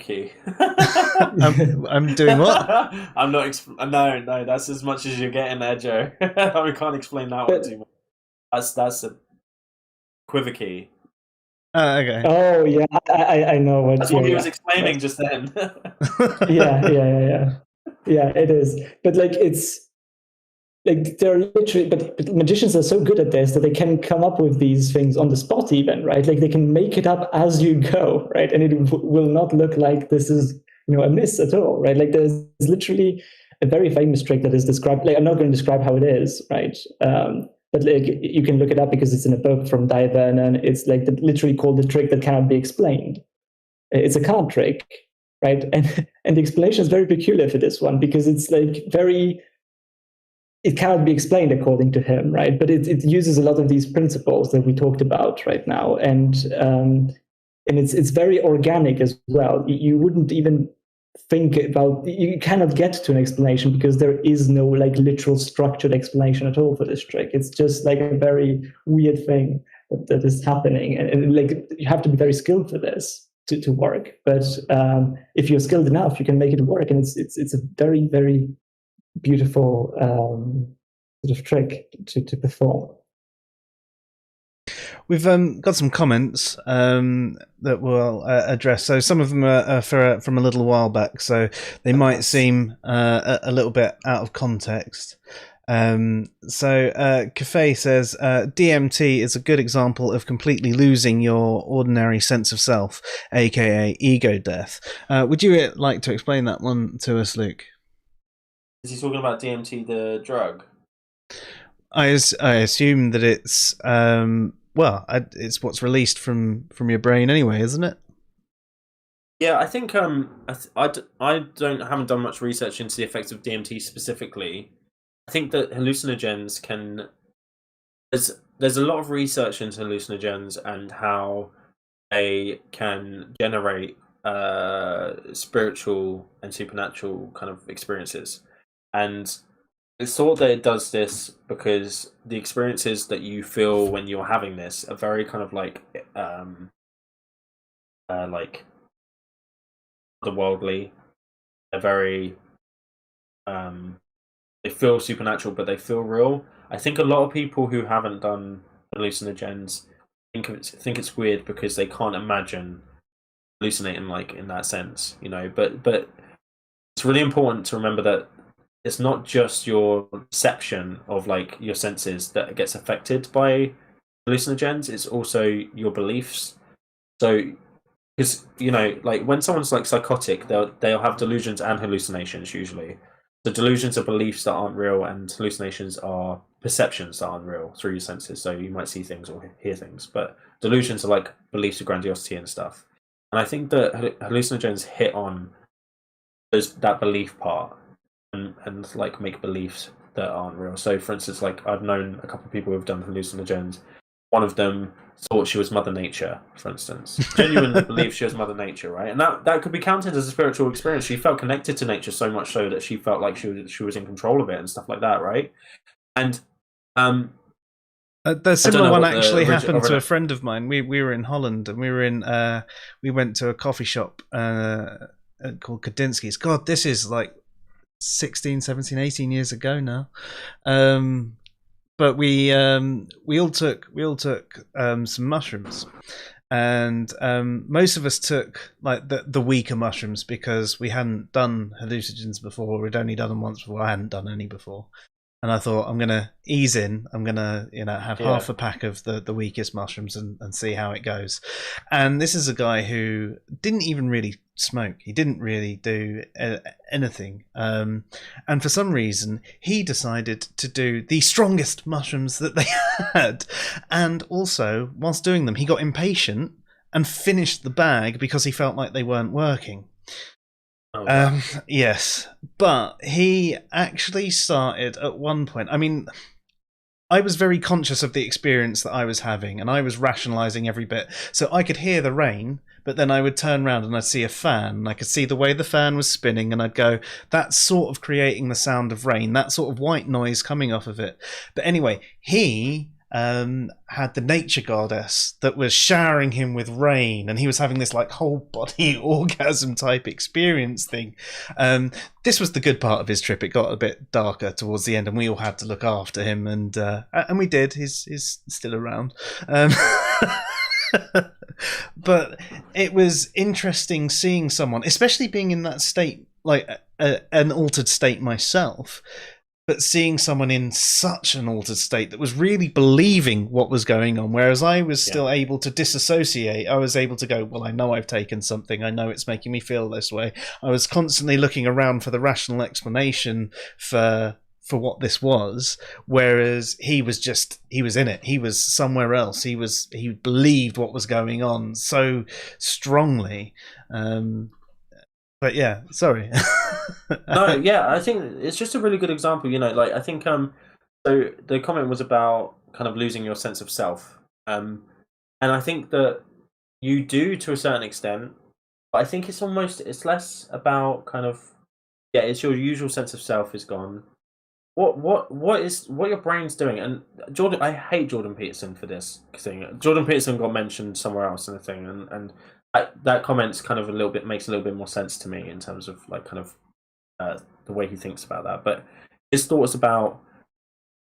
Key. I'm doing what? I'm not. No. That's as much as you're getting there, Joe. We can't explain that one too much. That's a quiver key. Okay. Oh yeah, I know what. That's what he was explaining just then. Yeah. It is, but like it's. Like they're literally, but magicians are so good at this that they can come up with these things on the spot, even, right? Like they can make it up as you go, right? And it will not look like this is, a miss at all, right? Like there's literally a very famous trick that is described. Like I'm not going to describe how it is, right? But like you can look it up because it's in a book from Derren. It's like literally called the trick that cannot be explained. It's a card trick, right? And the explanation is very peculiar for this one because it's like very. It cannot be explained according to him, right? But it uses a lot of these principles that we talked about right now. And and it's very organic as well. You wouldn't even think about, you cannot get to an explanation because there is no like literal structured explanation at all for this trick. It's just like a very weird thing that is happening, and like you have to be very skilled for this to work. But if you're skilled enough, you can make it work, and it's a very, very beautiful sort of trick to perform. We've got some comments that we'll address. So some of them are from a little while back, so they might seem a little bit out of context. Cafe says, DMT is a good example of completely losing your ordinary sense of self, aka ego death. Would you like to explain that one to us, Luke? Is he talking about DMT, the drug? I assume that it's it's what's released from your brain anyway, isn't it? Yeah, I think I haven't done much research into the effects of DMT specifically. I think that hallucinogens can. There's a lot of research into hallucinogens and how they can generate spiritual and supernatural kind of experiences, and it's thought that it does this because the experiences that you feel when you're having this are very kind of like otherworldly. They're very they feel supernatural, but they feel real. I think a lot of people who haven't done hallucinogens think it's weird because they can't imagine hallucinating like in that sense, you know. But it's really important to remember that it's not just your perception of like your senses that gets affected by hallucinogens. It's also your beliefs. So, because you know, like when someone's like psychotic, they'll have delusions and hallucinations usually. The delusions are beliefs that aren't real, and hallucinations are perceptions that aren't real through your senses. So you might see things or hear things, but delusions are like beliefs of grandiosity and stuff. And I think that hallucinogens hit on that belief part and like make beliefs that aren't real. So, for instance, like I've known a couple of people who've done hallucinogens. One of them thought she was Mother Nature, for instance. Genuinely believed she was Mother Nature, right? And that could be counted as a spiritual experience. She felt connected to nature so much so that she felt like she was in control of it and stuff like that, right? And the similar one actually happened to a friend of mine. We were in Holland, and we went to a coffee shop called Kadinsky's. God, this is like 16, 17, 18 years ago now. But we all took some mushrooms, and most of us took like the weaker mushrooms because we hadn't done hallucinogens before. We'd only done them once before. I hadn't done any before. And I thought, I'm going to ease in. I'm going to, have half a pack of the weakest mushrooms and see how it goes. And this is a guy who didn't even really smoke. He didn't really do anything. And for some reason, he decided to do the strongest mushrooms that they had. And also, whilst doing them, he got impatient and finished the bag because he felt like they weren't working. Oh, wow. Yes, but he actually started at one point. I mean, I was very conscious of the experience that I was having, and I was rationalizing every bit. So I could hear the rain, but then I would turn around and I'd see a fan, and I could see the way the fan was spinning, and I'd go, that's sort of creating the sound of rain, that sort of white noise coming off of it. But anyway, he had the nature goddess that was showering him with rain, and he was having this like whole body orgasm type experience thing. This was the good part of his trip. It got a bit darker towards the end, and we all had to look after him, and we did. He's still around. But it was interesting seeing someone, especially being in that state, like an altered state myself, but seeing someone in such an altered state that was really believing what was going on, whereas I was still able to disassociate. I was able to go, well, I know I've taken something. I know it's making me feel this way. I was constantly looking around for the rational explanation for what this was, whereas he was in it. He was somewhere else. He believed what was going on so strongly. But yeah, sorry. No, yeah, I think it's just a really good example. Like I think so the comment was about kind of losing your sense of self, and I think that you do to a certain extent, but I think it's less about kind of, yeah, it's your usual sense of self is gone. What your brain's doing, and Jordan, I hate Jordan Peterson for this thing. Jordan Peterson got mentioned somewhere else in the thing, and that comment's kind of makes a little bit more sense to me in terms of like kind of the way he thinks about that. But his thoughts about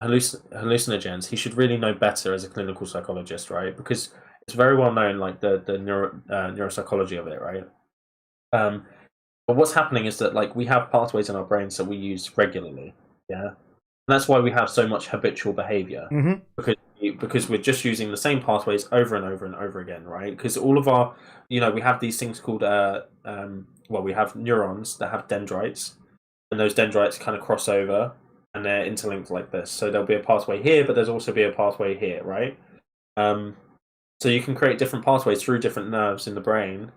hallucinogens, he should really know better as a clinical psychologist, right? Because it's very well known, like the neuropsychology of it, right? But what's happening is that like we have pathways in our brains that we use regularly, yeah, and that's why we have so much habitual behavior, because we're just using the same pathways over and over and over again, right? Because all of our, we have these things called we have neurons that have dendrites, and those dendrites kind of cross over and they're interlinked like this. So there'll be a pathway here, but there's also be a pathway here, right? So you can create different pathways through different nerves in the brain,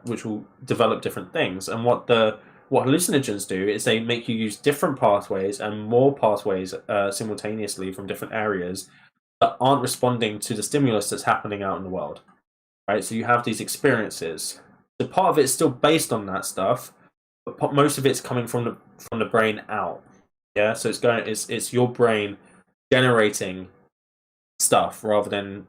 which will develop different things. And what hallucinogens do is they make you use different pathways and more pathways simultaneously from different areas that aren't responding to the stimulus that's happening out in the world, right? So you have these experiences. So part of it's still based on that stuff, but most of it's coming from the brain out. Yeah, so it's your brain generating stuff rather than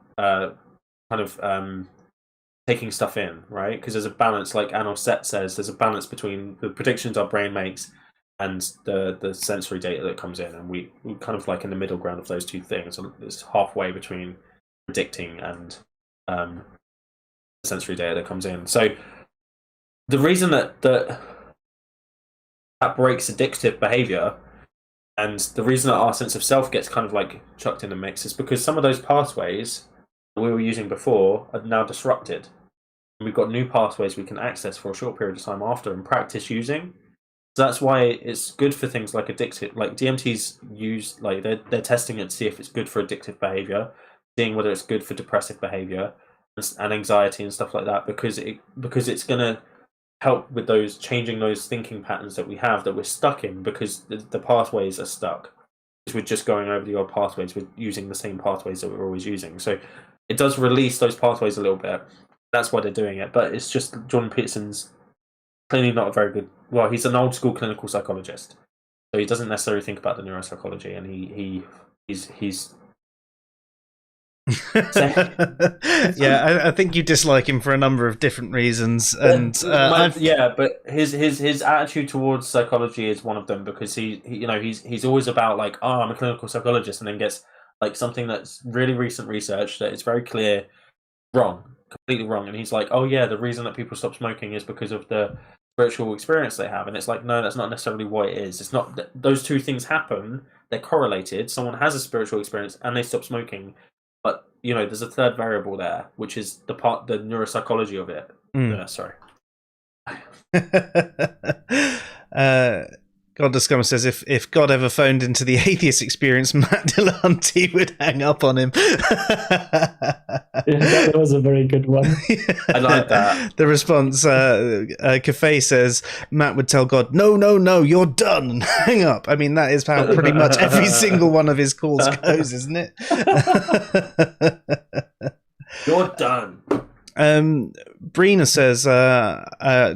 taking stuff in, right? Because there's a balance, like Anil Set says, there's a balance between the predictions our brain makes and the sensory data that comes in, and we kind of like in the middle ground of those two things. It's halfway between predicting and the sensory data that comes in. So the reason that breaks addictive behavior, and the reason that our sense of self gets kind of like chucked in the mix, is because some of those pathways that we were using before are now disrupted. And we've got new pathways we can access for a short period of time after and practice using. So that's why it's good for things like addictive, like DMT's used, like they're testing it to see if it's good for addictive behavior, seeing whether it's good for depressive behavior and anxiety and stuff like that, because it's going to help with changing those thinking patterns that we have that we're stuck in, because the pathways are stuck. Because we're just going over the old pathways, we're using the same pathways that we're always using. So it does release those pathways a little bit. That's why they're doing it. But it's just Jordan Peterson's clearly not a very good. Well, he's an old school clinical psychologist, so he doesn't necessarily think about the neuropsychology, and he's. Yeah, I think you dislike him for a number of different reasons, and but his attitude towards psychology is one of them, because he's always about like, oh, I'm a clinical psychologist, and then gets like something that's really recent research that is very clear completely wrong, and he's like, oh yeah, the reason that people stop smoking is because of the spiritual experience they have, and it's like, no, that's not necessarily what it is. It's not those two things happen, they're correlated. Someone has a spiritual experience and they stop smoking, but there's a third variable there, which is the neuropsychology of it. Sorry. Godless Scummer says if God ever phoned into the atheist experience, Matt Dillahunty would hang up on him. That was a very good one. I like that. The response, Cafe says, Matt would tell God, no, you're done, and hang up. I mean, that is how pretty much every single one of his calls goes, isn't it? You're done. Brina says,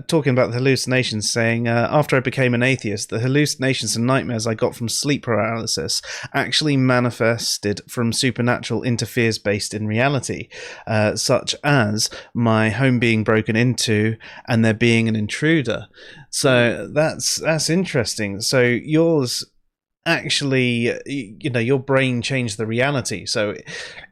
talking about the hallucinations, saying, after I became an atheist, the hallucinations and nightmares I got from sleep paralysis actually manifested from supernatural interferes based in reality, such as my home being broken into and there being an intruder. So that's interesting. So yours actually, your brain changed the reality, so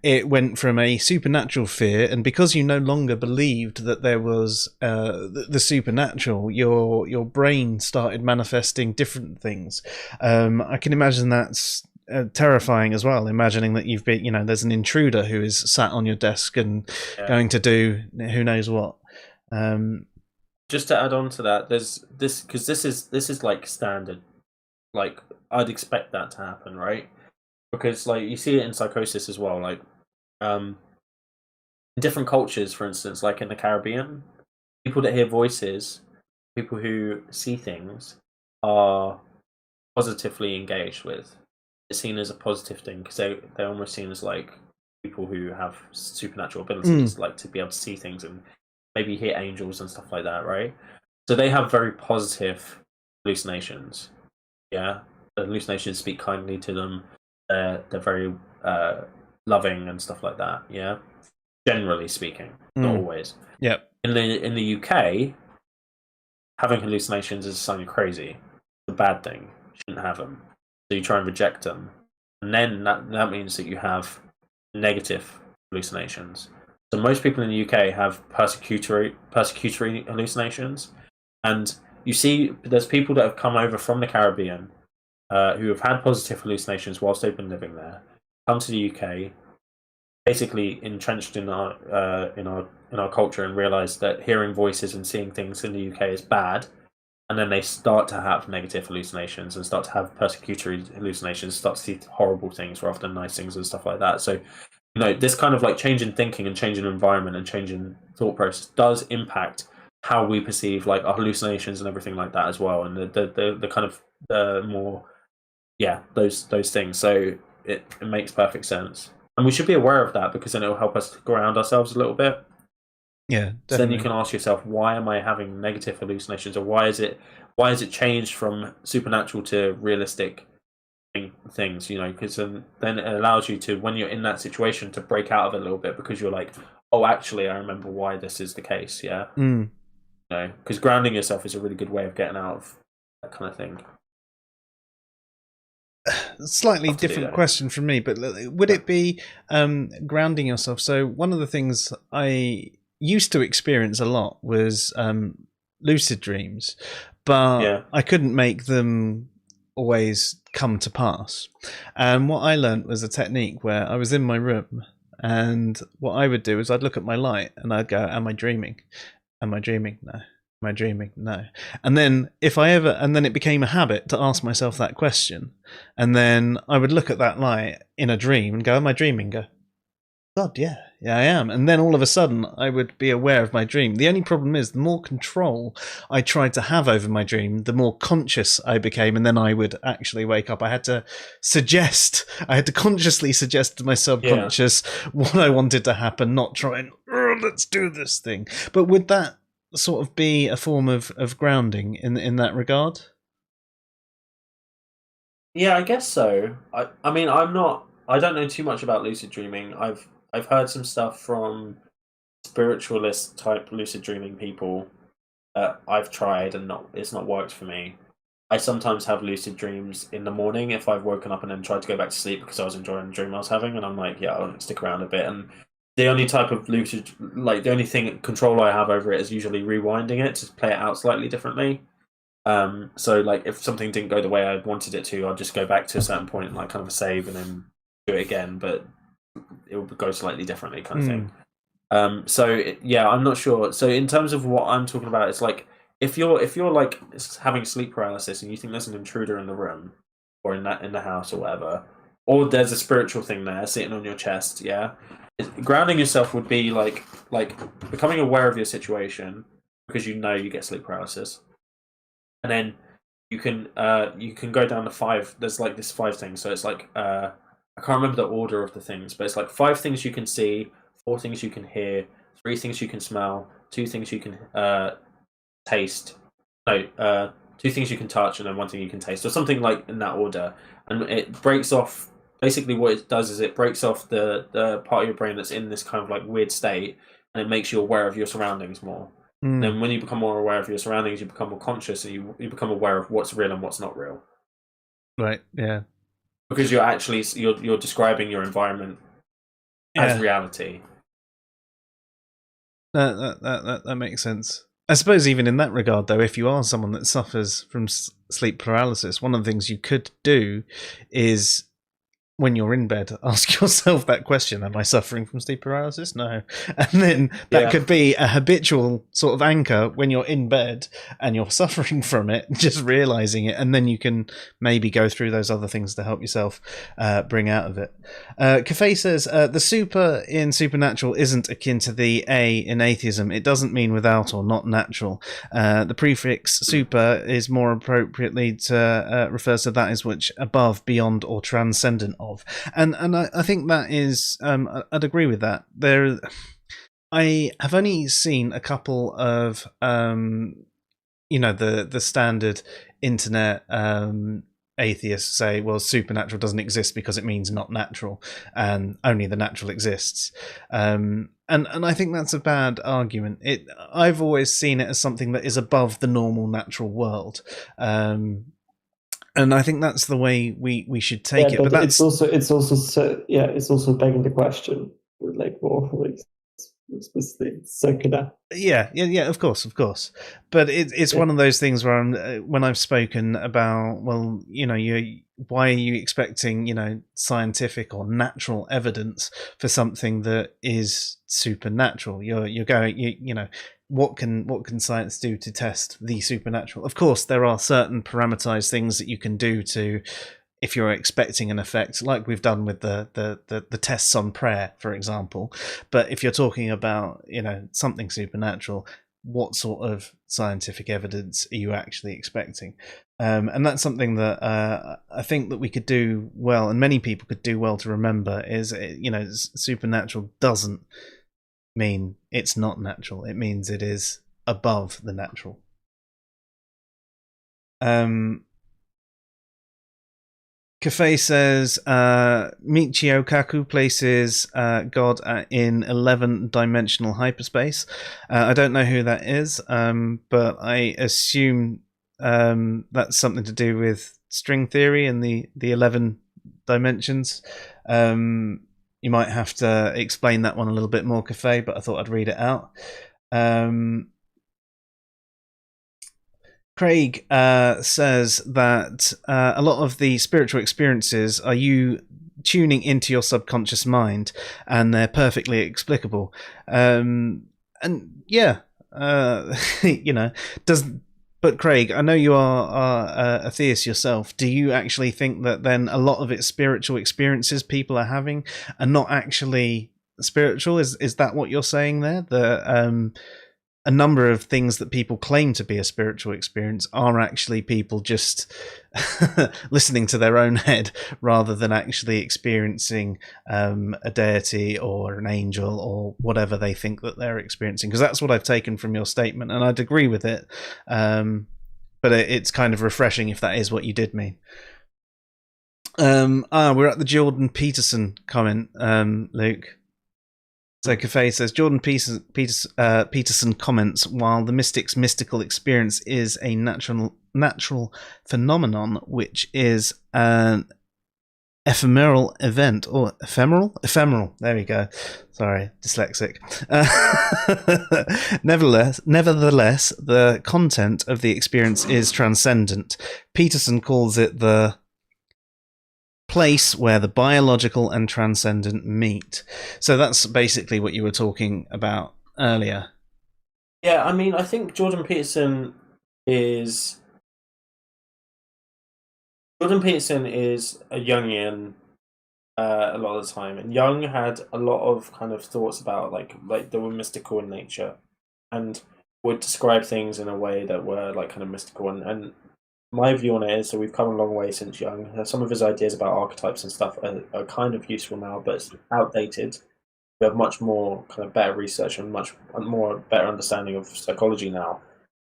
it went from a supernatural fear, and because you no longer believed that there was the supernatural, your brain started manifesting different things. I can imagine that's terrifying as well, imagining that you've been, there's an intruder who is sat on your desk and going to do who knows what. Just to add on to that, there's this, because this is like standard, like I'd expect that to happen, right? Because like you see it in psychosis as well, like in different cultures, for instance, like in the Caribbean, people that hear voices, people who see things, are positively engaged with. It's seen as a positive thing because they're almost seen as like people who have supernatural abilities, like to be able to see things and maybe hear angels and stuff like that, right? So they have very positive hallucinations. Yeah, the hallucinations speak kindly to them. They're very loving and stuff like that. Yeah, generally speaking, not always. Yep. In the UK, having hallucinations is something crazy. It's a bad thing. You shouldn't have them. So you try and reject them, and then that means that you have negative hallucinations. So most people in the UK have persecutory hallucinations, and you see there's people that have come over from the Caribbean who have had positive hallucinations whilst they've been living there, come to the UK, basically entrenched in our culture, and realize that hearing voices and seeing things in the UK is bad, and then they start to have negative hallucinations and start to have persecutory hallucinations, start to see horrible things rather than nice things and stuff like that. So, this kind of like change in thinking and change in environment and change in thought process does impact how we perceive like our hallucinations and everything like that as well, and the kind of the more those things. So it makes perfect sense, and we should be aware of that, because then it will help us ground ourselves a little bit. Yeah, definitely. So then you can ask yourself, why am I having negative hallucinations, or why is it changed from supernatural to realistic things? Because then it allows you to, when you're in that situation, to break out of it a little bit, because you're like, oh, actually, I remember why this is the case. Yeah. Because grounding yourself is a really good way of getting out of that kind of thing. Slightly different question from me, but would it be grounding yourself? So one of the things I used to experience a lot was lucid dreams, but I couldn't make them always come to pass. And what I learned was a technique where I was in my room, and what I would do is I'd look at my light and I'd go, am I dreaming? Am I dreaming? No. Am I dreaming? No. And then then it became a habit to ask myself that question. And then I would look at that light in a dream and go, am I dreaming? Go, God, yeah, I am. And then all of a sudden I would be aware of my dream. The only problem is, the more control I tried to have over my dream, the more conscious I became, and then I would actually wake up. I had to consciously suggest to my subconscious what I wanted to happen, not try and, let's do this thing. But would that sort of be a form of grounding in that regard? Yeah, I guess so. I mean, I don't know too much about lucid dreaming. I've heard some stuff from spiritualist type lucid dreaming people. I've tried and it's not worked for me. I sometimes have lucid dreams in the morning if I've woken up and then tried to go back to sleep because I was enjoying the dream I was having, and I'm like, yeah, I'll stick around a bit. And the only type of lucid, like the only thing control I have over it is usually rewinding it to play it out slightly differently. So like if something didn't go the way I wanted it to, I'll just go back to a certain point and like kind of a save and then do it again, but it will go slightly differently, kind of thing. I'm not sure. So in terms of what I'm talking about, it's like if you're like having sleep paralysis and you think there's an intruder in the room or in the house or whatever, or there's a spiritual thing there sitting on your chest, grounding yourself would be like becoming aware of your situation, because you get sleep paralysis, and then you can go down to 5. There's like this 5 things. So it's like I can't remember the order of the things, but it's like 5 things you can see, 4 things you can hear, 3 things you can smell, 2 things you can taste. No, 2 things you can touch, and then 1 thing you can taste, or something like in that order. And it breaks off. Basically, what it does is it breaks off the part of your brain that's in this kind of like weird state, and it makes you aware of your surroundings more. And then when you become more aware of your surroundings, you become more conscious, and you become aware of what's real and what's not real. Right. Yeah. Because you're actually you're describing your environment as reality. That makes sense. I suppose even in that regard, though, if you are someone that suffers from sleep paralysis, one of the things you could do is, when you're in bed, ask yourself that question: am I suffering from sleep paralysis? No. And then that could be a habitual sort of anchor when you're in bed and you're suffering from it, just realizing it, and then you can maybe go through those other things to help yourself bring out of it. Cafe says, the super in Supernatural isn't akin to the A in atheism. It doesn't mean without or not natural. The prefix super is more appropriately to refers to that is which above, beyond, or transcendent of. of. And I think that is, I'd agree with that. I have only seen a couple of, the standard internet atheists say, well, supernatural doesn't exist because it means not natural, and only the natural exists. And I think that's a bad argument. I've always seen it as something that is above the normal natural world. And I think that's the way we should take it. But that's it's also begging the question, like, well, it's circular. Yeah, of course. But it's one of those things where when I've spoken about, well, why are you expecting, scientific or natural evidence for something that is supernatural? You're going, what can science do to test the supernatural? Of course, there are certain parameterized things that you can do to, if you're expecting an effect, like we've done with the tests on prayer, for example. But if you're talking about, something supernatural, what sort of scientific evidence are you actually expecting? And that's something that I think that we could do well, and many people could do well to remember, is, supernatural doesn't mean it's not natural. It means it is above the natural. Cafe says Michio Kaku places God in 11-dimensional hyperspace. I don't know who that is, but I assume that's something to do with string theory and the 11 dimensions. You might have to explain that one a little bit more, Cafe, but I thought I'd read it out. Craig says that a lot of the spiritual experiences are you tuning into your subconscious mind, and they're perfectly explicable. And yeah, But Craig, I know you are a theist yourself. Do you actually think that then a lot of its spiritual experiences people are having are not actually spiritual? Is that what you're saying there? A number of things that people claim to be a spiritual experience are actually people just listening to their own head rather than actually experiencing a deity or an angel or whatever they think that they're experiencing. Because that's what I've taken from your statement, and I'd agree with it. But it's kind of refreshing if that is what you did mean. We're at the Jordan Peterson comment, Luke. So Cafe says, Jordan Peterson comments, while the mystic's mystical experience is a natural phenomenon, which is an ephemeral event, or ephemeral, there we go, sorry, dyslexic. Nevertheless, the content of the experience is transcendent. Peterson calls it the place where the biological and transcendent meet. So that's basically what you were talking about earlier. Yeah, I mean, I think Jordan Peterson is a Jungian a lot of the time, and Jung had a lot of kind of thoughts about like they were mystical in nature, and would describe things in a way that were like kind of mystical. And my view on it is that we've come a long way since Jung. Some of his ideas about archetypes and stuff are kind of useful now, but it's outdated. We have much more kind of better research and much more better understanding of psychology now.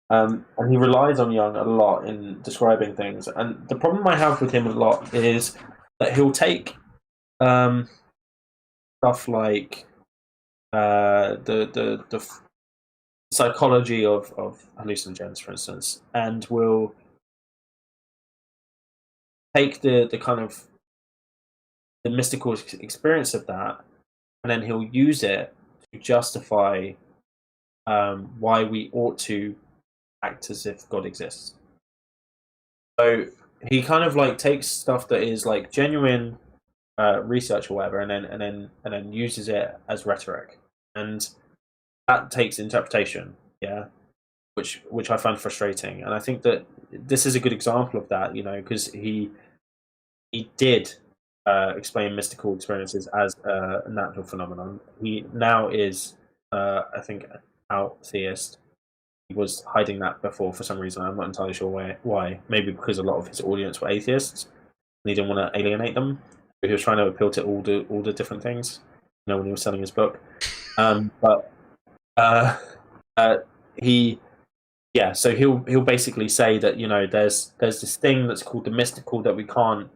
And he relies on Jung a lot in describing things. And the problem I have with him a lot is that he'll take stuff like the psychology of hallucinogens, for instance, and will take the kind of the mystical experience of that, and then he'll use it to justify why we ought to act as if God exists. So he kind of like takes stuff that is like genuine research or whatever, and then uses it as rhetoric, and that takes interpretation, yeah, which I find frustrating. And I think that this is a good example of that, because he did explain mystical experiences as a natural phenomenon. He now is, I think, out theist. He was hiding that before for some reason. I'm not entirely sure why. Maybe because a lot of his audience were atheists, and he didn't want to alienate them. He was trying to appeal to all the different things, when he was selling his book. But so he'll basically say that there's this thing that's called the mystical that we can't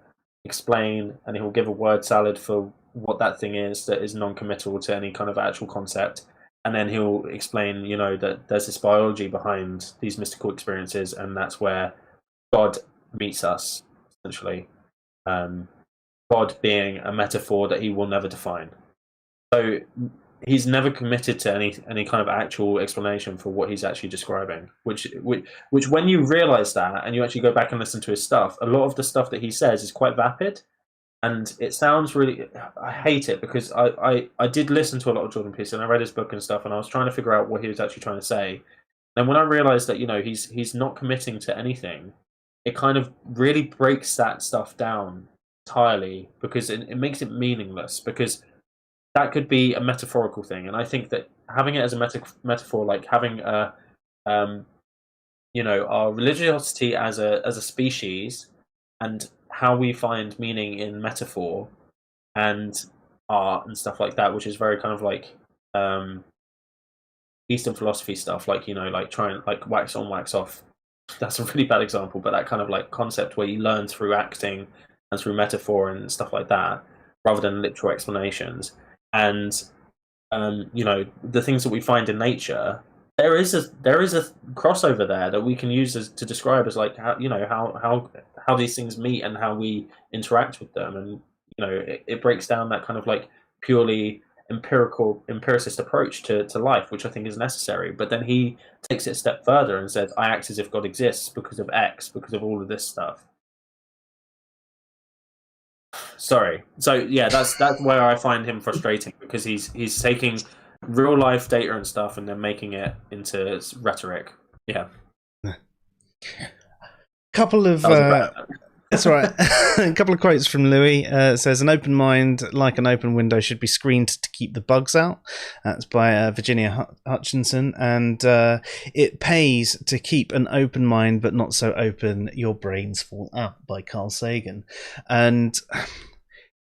explain, and he'll give a word salad for what that thing is that is non-committal to any kind of actual concept, and then he'll explain that there's this biology behind these mystical experiences, and that's where God meets us, essentially. God being a metaphor that he will never define. So he's never committed to any kind of actual explanation for what he's actually describing. Which when you realize that and you actually go back and listen to his stuff, a lot of the stuff that he says is quite vapid, and it sounds really. I hate it because I did listen to a lot of Jordan Peterson. I read his book and stuff, and I was trying to figure out what he was actually trying to say. And when I realized that he's not committing to anything, it kind of really breaks that stuff down entirely, because it makes it meaningless, because that could be a metaphorical thing, and I think that having it as a metaphor, like having our religiosity as a species, and how we find meaning in metaphor and art and stuff like that, which is very kind of like Eastern philosophy stuff, like trying like wax on, wax off. That's a really bad example, but that kind of like concept where you learn through acting and through metaphor and stuff like that, rather than literal explanations. And the things that we find in nature, there is a crossover there that we can use to describe as like how these things meet and how we interact with them, and it breaks down that kind of like purely empiricist approach to life, which I think is necessary. But then he takes it a step further and says, I act as if God exists because of X, because of all of this stuff. Sorry. So yeah, that's where I find him frustrating, because he's taking real life data and stuff and then making it into rhetoric. Yeah. Couple of that's right. A couple of quotes from Louis. It says, an open mind, like an open window, should be screened to keep the bugs out. That's by Virginia Hutchinson. And it pays to keep an open mind, but not so open your brains fall out, by Carl Sagan. And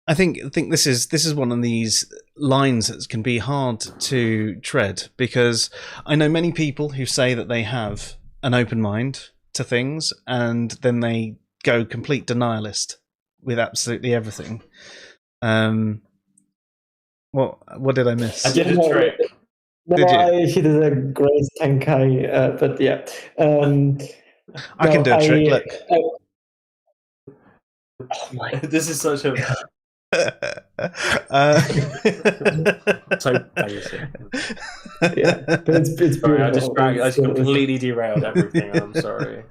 I think this is one of these lines that can be hard to tread, because I know many people who say that they have an open mind to things, and then they go complete denialist with absolutely everything. What did I miss? I did a trick. He did a great Tenkai, but yeah. I can do a trick. Look. Oh my! This is such a so basic. Yeah, but it's sorry, I just completely derailed everything. I'm sorry.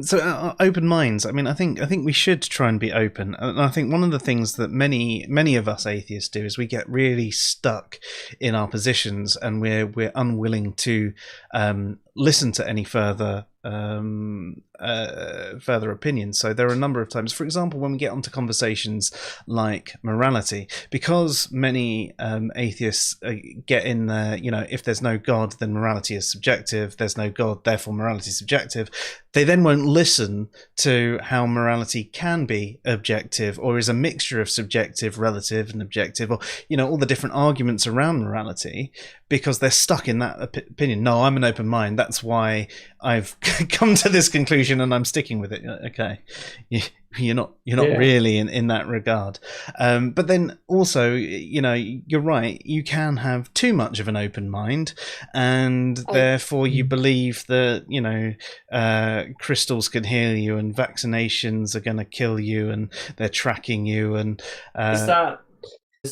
So open minds. I mean, I think we should try and be open. And I think one of the things that many of us atheists do is we get really stuck in our positions, and we're unwilling to listen to any further opinions. So there are a number of times, for example, when we get onto conversations like morality, because many atheists get in there, if there's no God, then morality is subjective. There's no God, therefore morality is subjective. They then won't listen to how morality can be objective, or is a mixture of subjective, relative, and objective, or all the different arguments around morality, because they're stuck in that opinion. No, I'm an open mind. That's why I've come to this conclusion, and I'm sticking with it. Okay, you're not really in that regard. But then also, you're right. You can have too much of an open mind, and therefore you believe that crystals can heal you, and vaccinations are going to kill you, and they're tracking you. And is that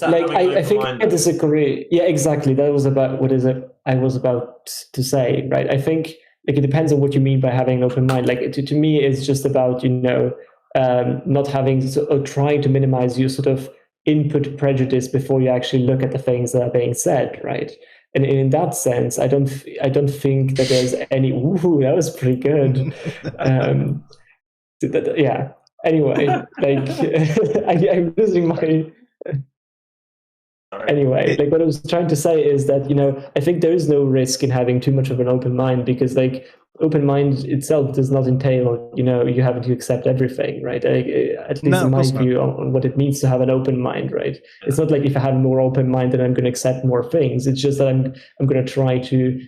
like I think I disagree. Yeah, exactly. That was about what is it I was about to say, right? I think like it depends on what you mean by having an open mind. Like to me, it's just about not having or trying to minimize your sort of input prejudice before you actually look at the things that are being said, right? And in that sense, I don't think that there's any. Ooh, that was pretty good. Yeah. Anyway, like I'm losing my. Anyway, like what I was trying to say is that I think there is no risk in having too much of an open mind, because like open mind itself does not entail, you having to accept everything, right? At least in my view on what it means to have an open mind, right? It's not like if I have a more open mind, then I'm going to accept more things. It's just that I'm going to try to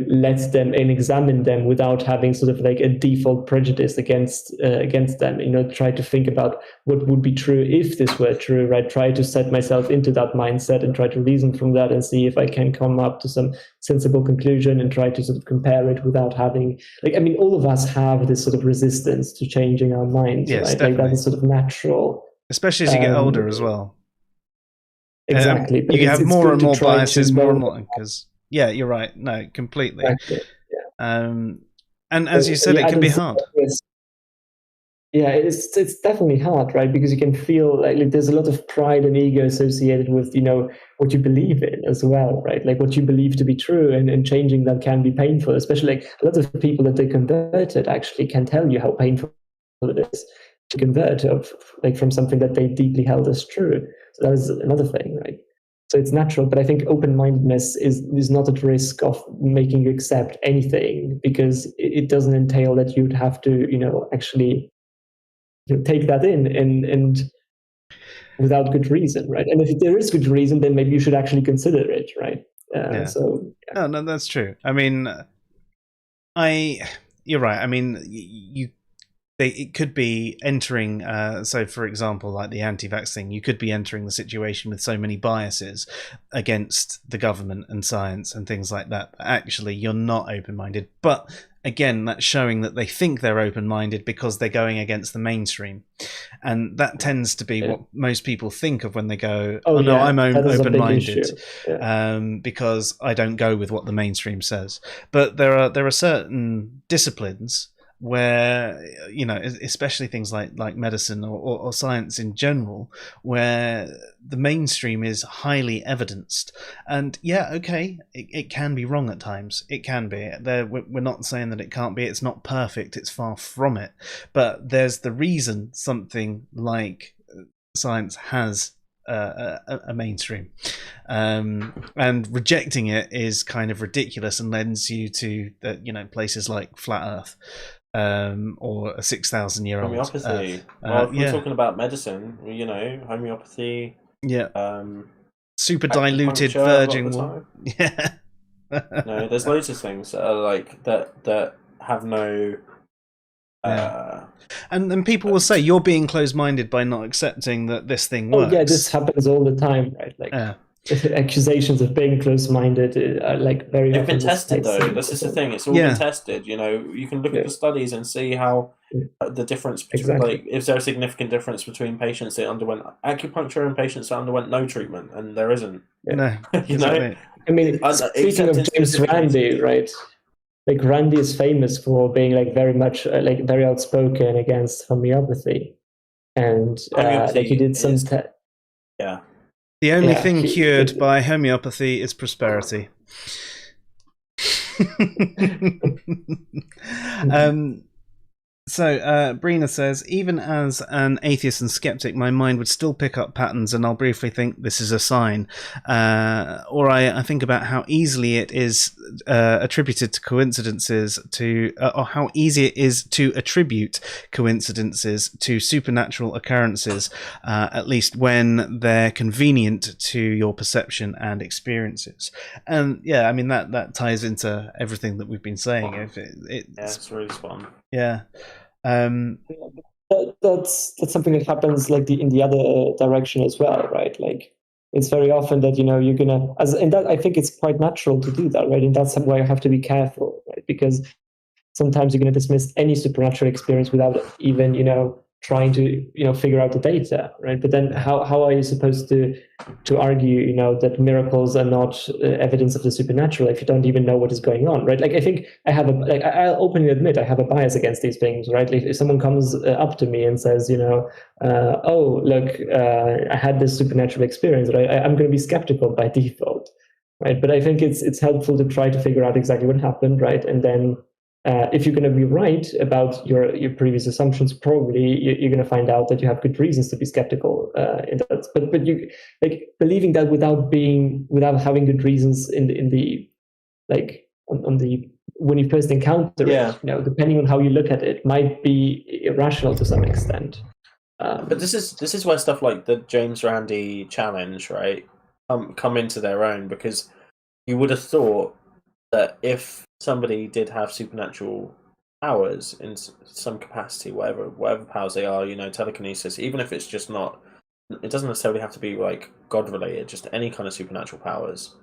let them and examine them without having sort of like a default prejudice against them. Try to think about what would be true if this were true, right? Try to set myself into that mindset and try to reason from that and see if I can come up to some sensible conclusion and try to sort of compare it without having, all of us have this sort of resistance to changing our minds, yes, right? Definitely. Like that is sort of natural. Especially as you get older as well. Exactly. You have more and more biases, more and more, because... Yeah, you're right. No, completely. Exactly. Yeah. And as you said, it can be hard. Yeah, it's definitely hard, right? Because you can feel like there's a lot of pride and ego associated with, what you believe in as well, right? Like what you believe to be true, and changing that can be painful, especially like a lot of people that they converted actually can tell you how painful it is to convert from something that they deeply held as true. So that is another thing, right? So it's natural, but I think open-mindedness is not at risk of making you accept anything, because it doesn't entail that you'd have to, actually take that in and without good reason, right? And if there is good reason, then maybe you should actually consider it, right? So yeah. No, that's true. I mean, you're right. I mean, it could be entering, so for example, like the anti-vax thing, you could be entering the situation with so many biases against the government and science and things like that. Actually, you're not open-minded. But again, that's showing that they think they're open-minded because they're going against the mainstream. And that tends to be what most people think of when they go, no, I'm open-minded, because I don't go with what the mainstream says. But there are certain disciplines where, especially things like medicine or science in general, where the mainstream is highly evidenced. And it can be wrong at times. It can be. We're not saying that it can't be. It's not perfect. It's far from it. But there's the reason something like science has a mainstream, and rejecting it is kind of ridiculous and lends you to places like flat Earth, or a 6,000-year-old homeopathy. If we're talking about medicine, homeopathy. Yeah. Super diluted virgin water. Yeah. No, there's loads of things that are that have no. And people will say you're being closed-minded by not accepting that this thing works. Oh yeah, this happens all the time, right? Accusations of being close-minded are very. They've been tested, though. This is the thing; it's all been tested. You can look at the studies and see how the difference between, is there a significant difference between patients that underwent acupuncture and patients that underwent no treatment, and there isn't. No, I mean, speaking of James Randi, right? Like Randi is famous for being very much very outspoken against homeopathy, and he did some. The only thing cured by homeopathy is prosperity. So Brina says, even as an atheist and skeptic, my mind would still pick up patterns, and I'll briefly think this is a sign. Or I think about how easily it is attributed to coincidences or how easy it is to attribute coincidences to supernatural occurrences, at least when they're convenient to your perception and experiences. And yeah, I mean that ties into everything that we've been saying. It's really fun. Yeah. That's something that happens in the other direction as well, right? It's very often that you're gonna, and that I think it's quite natural to do that, right? And that's why you have to be careful, right? Because sometimes you're gonna dismiss any supernatural experience without even trying to figure out the data, right? But then how are you supposed to argue that miracles are not evidence of the supernatural if you don't even know what is going on, right? I think I have I'll openly admit I have a bias against these things, right? If someone comes up to me and says oh look, I had this supernatural experience, right? I'm going to be skeptical by default, right? But I think it's helpful to try to figure out exactly what happened, right? And then if you're going to be right about your previous assumptions, probably you're going to find out that you have good reasons to be skeptical. But you believing that without having good reasons on the when you first encounter it, depending on how you look at it, might be irrational to some extent. But this is where stuff like the James Randi challenge, right, come into their own, because you would have thought that if somebody did have supernatural powers in some capacity, whatever powers they are, telekinesis, even if it's just not, it doesn't necessarily have to be like God related, just any kind of supernatural powers,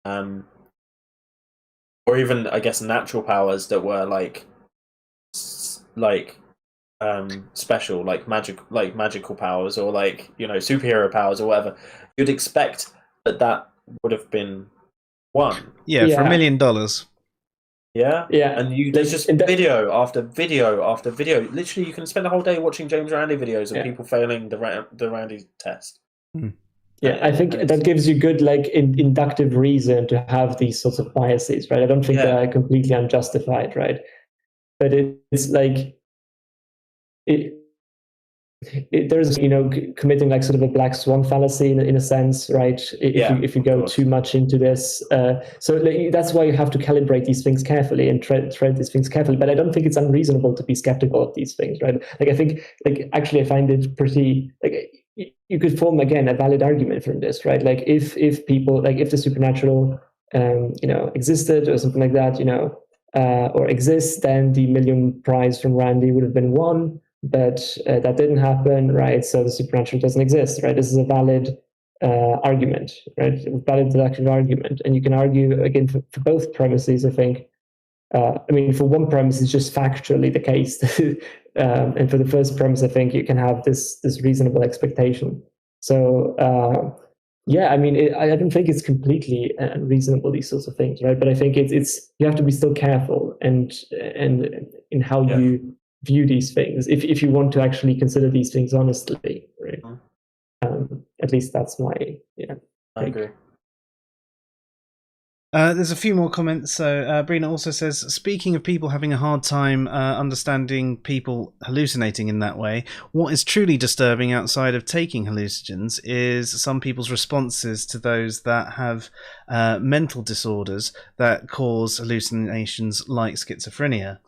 or even, I guess, natural powers that were like special, like magical powers, or superhero powers, or whatever. You'd expect that would have been one. Yeah, for $1 million. Yeah. And there's just video after video after video. Literally, you can spend a whole day watching James Randi videos of people failing the Randi test. Yeah, I think that gives you good inductive reason to have these sorts of biases, right? I don't think they're completely unjustified, right? But it's like there's committing like sort of a black swan fallacy in a sense, right? If you go too much into this, so that's why you have to calibrate these things carefully and tread these things carefully. But I don't think it's unreasonable to be skeptical of these things, right? Like I think actually I find it pretty you could form again a valid argument from this, right? Like if people if the supernatural existed or something like that, or exists, then the $1 million prize from Randi would have been won. But that didn't happen, right? So the supernatural doesn't exist, right? This is a valid argument, right? A valid deductive argument. And you can argue, again, for both premises, I think. For one premise, it's just factually the case. And for the first premise, I think you can have this reasonable expectation. So, I don't think it's completely unreasonable, these sorts of things, right? But I think it's you have to be still careful and in how you view these things if you want to actually consider these things honestly, right? At least that's my I agree. There's a few more comments. So Brina also says, speaking of people having a hard time understanding people hallucinating in that way, what is truly disturbing outside of taking hallucinogens is some people's responses to those that have mental disorders that cause hallucinations like schizophrenia.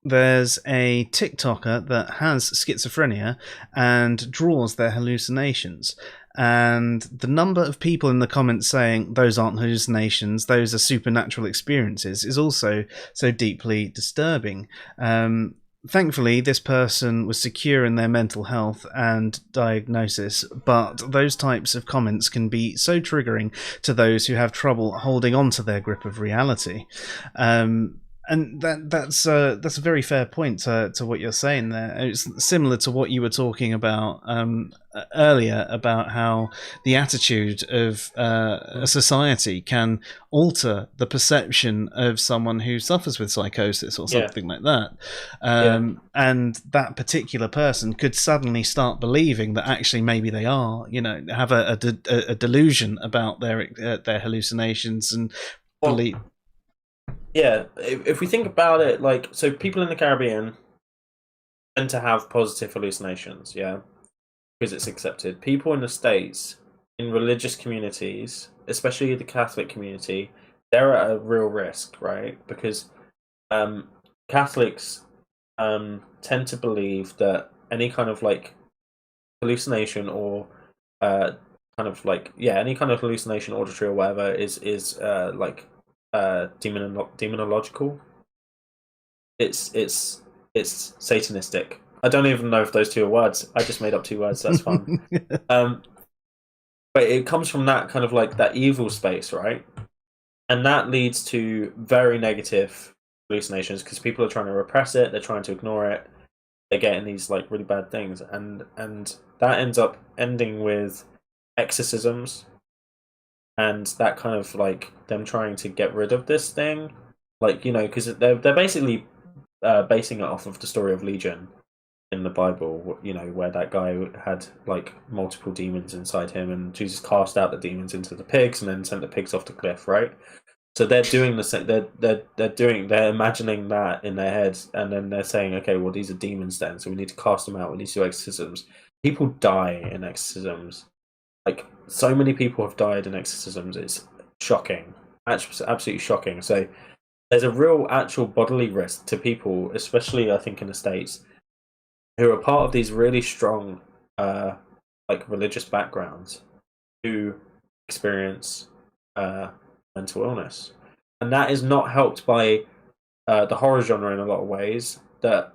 There's a TikToker that has schizophrenia and draws their hallucinations. And the number of people in the comments saying those aren't hallucinations, those are supernatural experiences, is also so deeply disturbing. Thankfully, this person was secure in their mental health and diagnosis, but those types of comments can be so triggering to those who have trouble holding on to their grip of reality. And that's a very fair point to what you're saying there. It's similar to what you were talking about earlier, about how the attitude of a society can alter the perception of someone who suffers with psychosis or something like that. And that particular person could suddenly start believing that actually maybe they are, have a delusion about their hallucinations and believe. Yeah, if we think about it, so people in the Caribbean tend to have positive hallucinations, because it's accepted. People in the States, in religious communities, especially the Catholic community, they're at a real risk, right? Because Catholics tend to believe that any kind of hallucination or any kind of hallucination, auditory or whatever, is demonological. It's satanistic. I don't even know if those two are words. I just made up two words. That's fun. But it comes from that kind of that evil space, right? And that leads to very negative hallucinations because people are trying to repress it. They're trying to ignore it. They're getting these really bad things, and that ends up ending with exorcisms. And that kind of them trying to get rid of this thing, because they're basically basing it off of the story of Legion in the Bible, where that guy had multiple demons inside him, and Jesus cast out the demons into the pigs, and then sent the pigs off the cliff, right? So they're doing the same. They're imagining that in their heads, and then they're saying, okay, well, these are demons then, so we need to cast them out. We need to do exorcisms. People die in exorcisms. So many people have died in exorcisms. It's shocking, absolutely shocking. So there's a real actual bodily risk to people, especially I think in the States, who are part of these really strong like religious backgrounds, who experience mental illness, and that is not helped by the horror genre in a lot of ways that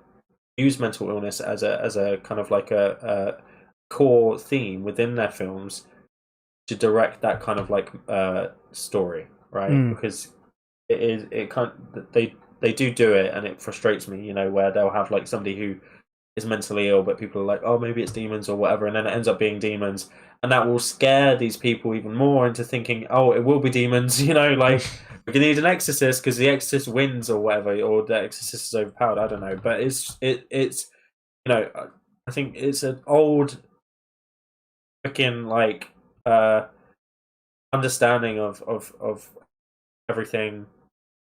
use mental illness as a kind of like a core theme within their films to direct that kind of like story, right? Because they do it, and it frustrates me, you know, where they'll have like somebody who is mentally ill, but people are like, oh, maybe it's demons or whatever, and then it ends up being demons, and that will scare these people even more into thinking, oh, it will be demons, you know, like we need an exorcist because the exorcist wins or whatever, or the exorcist is overpowered. I don't know, but it's you know, I think it's an old freaking like understanding of everything,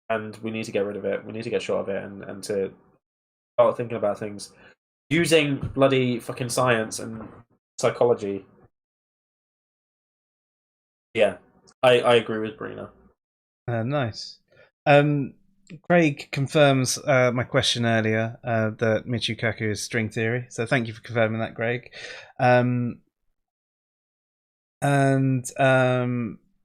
and we need to get rid of it. We need to get short of it, and to start thinking about things using bloody fucking science and psychology. Yeah, I agree with Brina. Nice. Craig confirms my question earlier that Michikaku is string theory. So thank you for confirming that, Craig.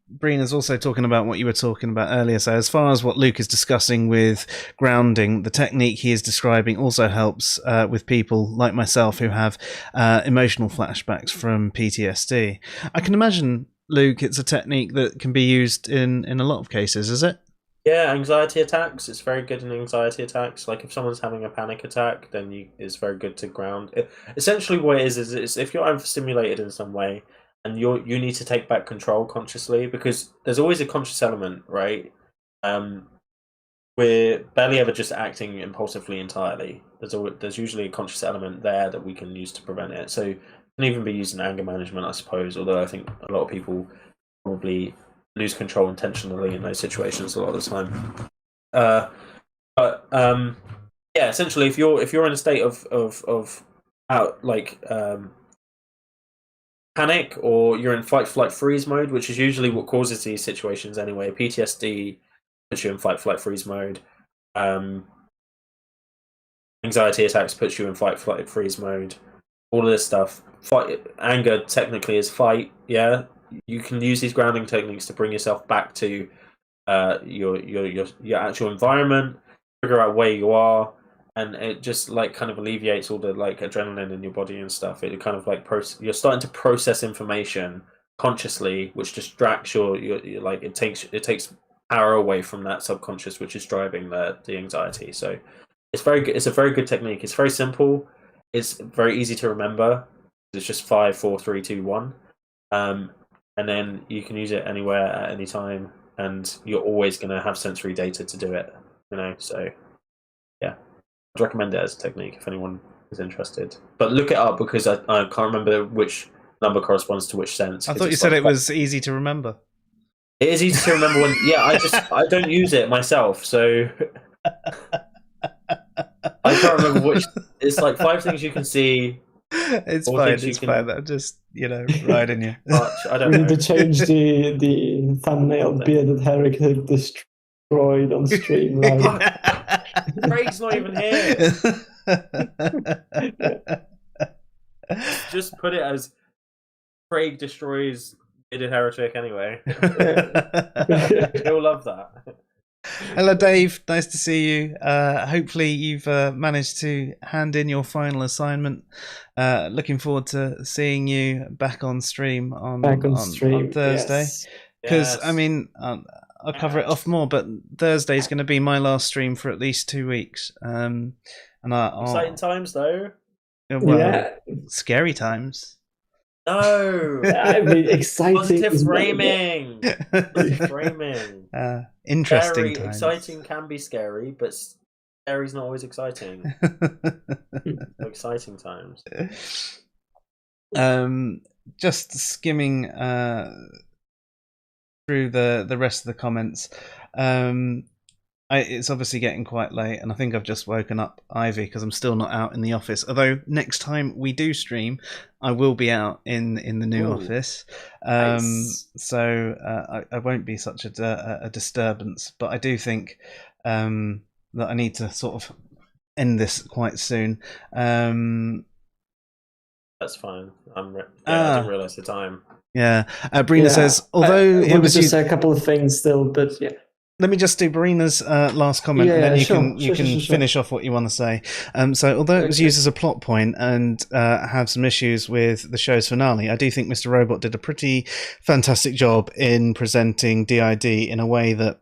Brina's also talking about what you were talking about earlier. So as far as what Luke is discussing with grounding, the technique he is describing also helps with people like myself who have emotional flashbacks from PTSD. I can imagine, Luke, it's a technique that can be used in a lot of cases, is it? Yeah, anxiety attacks. It's very good in anxiety attacks. Like if someone's having a panic attack, then it's very good to ground. Essentially, what it is if you're overstimulated in some way, and you need to take back control consciously, because there's always a conscious element, right? We're barely ever just acting impulsively entirely. There's usually a conscious element there that we can use to prevent it. So it can even be used in anger management, I suppose. Although I think a lot of people probably lose control intentionally in those situations a lot of the time. Yeah, essentially, if you're in a state of out like panic, or you're in fight, flight, freeze mode, which is usually what causes these situations anyway. PTSD puts you in fight, flight, freeze mode. Anxiety attacks puts you in fight, flight, freeze mode. All of this stuff. Anger technically is fight. Yeah, you can use these grounding techniques to bring yourself back to your actual environment, figure out where you are, and it just like kind of alleviates all the like adrenaline in your body and stuff. It kind of like you're starting to process information consciously, which distracts your like it takes power away from that subconscious, which is driving the anxiety. So it's very good. It's a very good technique. It's very simple. It's very easy to remember. It's just 5, 4, 3, 2, 1, and then you can use it anywhere at any time, and you're always going to have sensory data to do it. You know, so yeah, I'd recommend it as a technique if anyone is interested. But look it up, because I can't remember which number corresponds to which sense. I thought you said it was easy to remember. It is easy to remember when. Yeah, I don't use it myself, so I can't remember which. It's like 5 things you can see. It's fine. It's fine. I'm just riding you. I don't We know. need to change the thumbnail. Bearded Heretic destroyed on stream. Craig's not even here. Just put it as Craig destroys Bearded Heretic anyway. He'll love that. Hello, Dave. Nice to see you. Hopefully, you've managed to hand in your final assignment. Looking forward to seeing you back on stream on Thursday. Because I mean, I'll cover it off more, but Thursday is going to be my last stream for at least 2 weeks. And exciting times, though. Well, scary times. No, I mean, exciting. Positive framing. Positive framing. Interesting. Times. Exciting can be scary, but scary's not always exciting. Exciting times. Just skimming through the rest of the comments. It's obviously getting quite late, and I think I've just woken up Ivy because I'm still not out in the office. Although next time we do stream, I will be out in the new office, nice. So I won't be such a disturbance. But I do think that I need to sort of end this quite soon. That's fine. I didn't realise the time. Yeah. Brina says, although I wanted to say a couple of things still, but yeah. Let me just do Brina's last comment, and then you can finish off what you want to say. So, although it was used as a plot point and have some issues with the show's finale, I do think Mr. Robot did a pretty fantastic job in presenting DID in a way that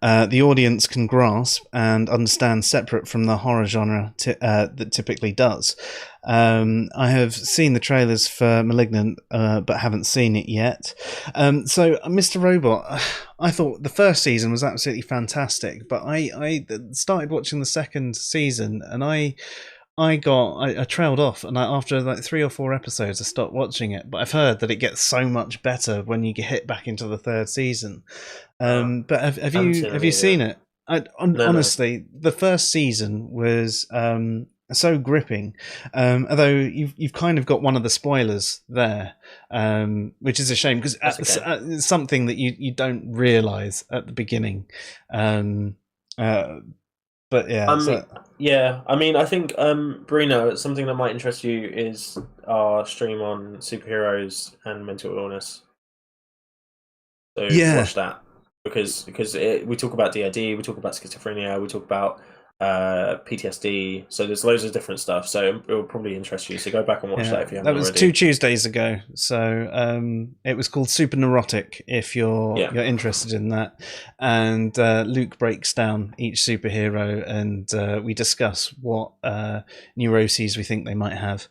the audience can grasp and understand separate from the horror genre that typically does. I have seen the trailers for Malignant, but haven't seen it yet. So, Mr. Robot, I thought the first season was absolutely fantastic, but I started watching the second season, and I trailed off, and after like 3 or 4 episodes, I stopped watching it. But I've heard that it gets so much better when you get hit back into the third season. But have you seen it? Honestly, the first season was so gripping. Although you've kind of got one of the spoilers there, which is a shame because it's something that you don't realise at the beginning. But yeah, I mean, I think Bruno, something that might interest you is our stream on superheroes and mental illness. So watch that because we talk about DID, we talk about schizophrenia, we talk about PTSD. So there's loads of different stuff. So it will probably interest you. So go back and watch that if you haven't already. That was 2 Tuesdays ago. So it was called Super Neurotic. If you're interested in that, and Luke breaks down each superhero, and we discuss what neuroses we think they might have.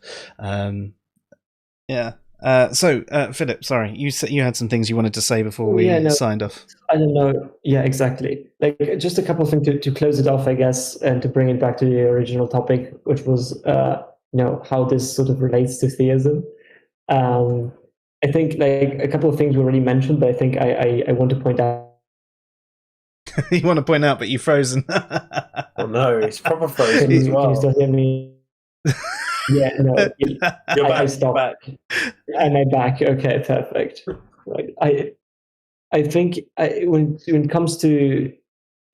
So Philip, sorry, you had some things you wanted to say before we signed off. I don't know. Yeah, exactly. Like just a couple of things to close it off, I guess, and to bring it back to the original topic, which was how this sort of relates to theism. I think like a couple of things were already mentioned, but I think I want to point out. You want to point out, but you've frozen. Oh no, it's proper frozen as well. Can you still hear me? Yeah, no, I stopped. Back. And I'm back. Okay, perfect. Right. I think when it comes to,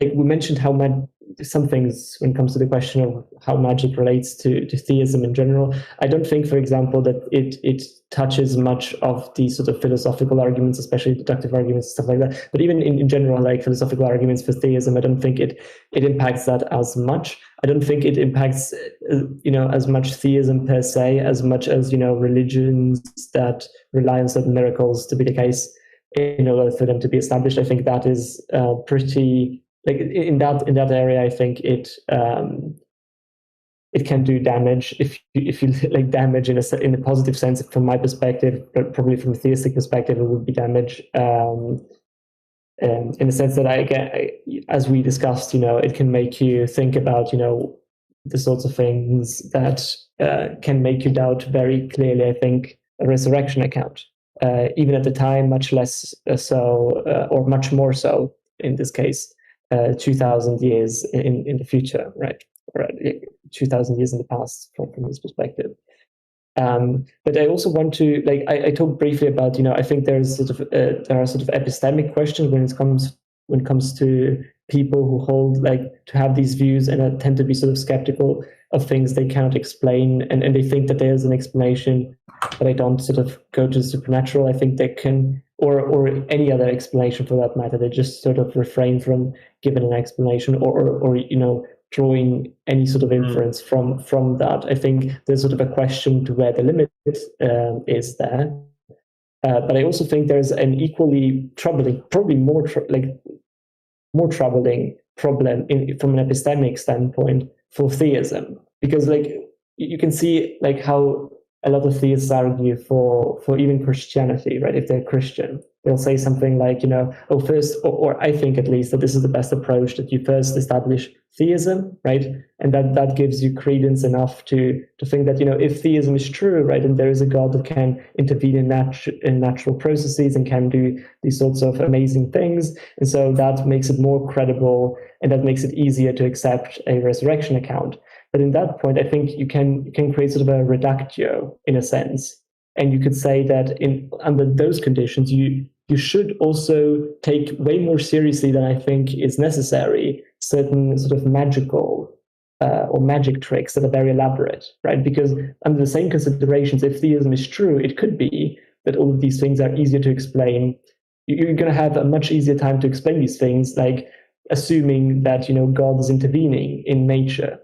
like, we mentioned how some things when it comes to the question of how magic relates to theism in general. I don't think, for example, that it touches much of the sort of philosophical arguments, especially deductive arguments and stuff like that. But even in general, like philosophical arguments for theism, I don't think it impacts that as much. I don't think it impacts, as much theism per se, as much as, religions that rely on certain miracles to be the case in order for them to be established. I think that is pretty, like in that area, I think it can do damage if you like damage in a positive sense from my perspective, but probably from a theistic perspective, it would be damage. In the sense that as we discussed, it can make you think about, the sorts of things that can make you doubt very clearly, I think, a resurrection account. Even at the time, much less so, or much more so in this case, 2,000 years in the future, right? Or 2,000 years in the past from this perspective. But I also want to, like, I talked briefly about, I think there are sort of epistemic questions when it comes to people who hold, like, to have these views and tend to be sort of skeptical of things they cannot explain, and they think that there's an explanation, but they don't sort of go to the supernatural. I think they can, or any other explanation for that matter, they just sort of refrain from giving an explanation or drawing any sort of inference from that. I think there's sort of a question to where the limit is there. But I also think there's an equally troubling, probably more troubling problem from an epistemic standpoint for theism, because like you can see like how a lot of theists argue for even Christianity, right? If they're Christian, they'll say something like, first, or I think at least that this is the best approach, that you first establish theism, right? And that gives you credence enough to think that, if theism is true, right, and there is a God that can intervene in natural processes and can do these sorts of amazing things. And so that makes it more credible, and that makes it easier to accept a resurrection account. But in that point, I think you can create sort of a reductio in a sense. And you could say that under those conditions, you you should also take way more seriously than I think is necessary certain sort of magical or magic tricks that are very elaborate, right? Because under the same considerations, if theism is true, it could be that all of these things are easier to explain. You're going to have a much easier time to explain these things, like assuming that, you know, God is intervening in nature,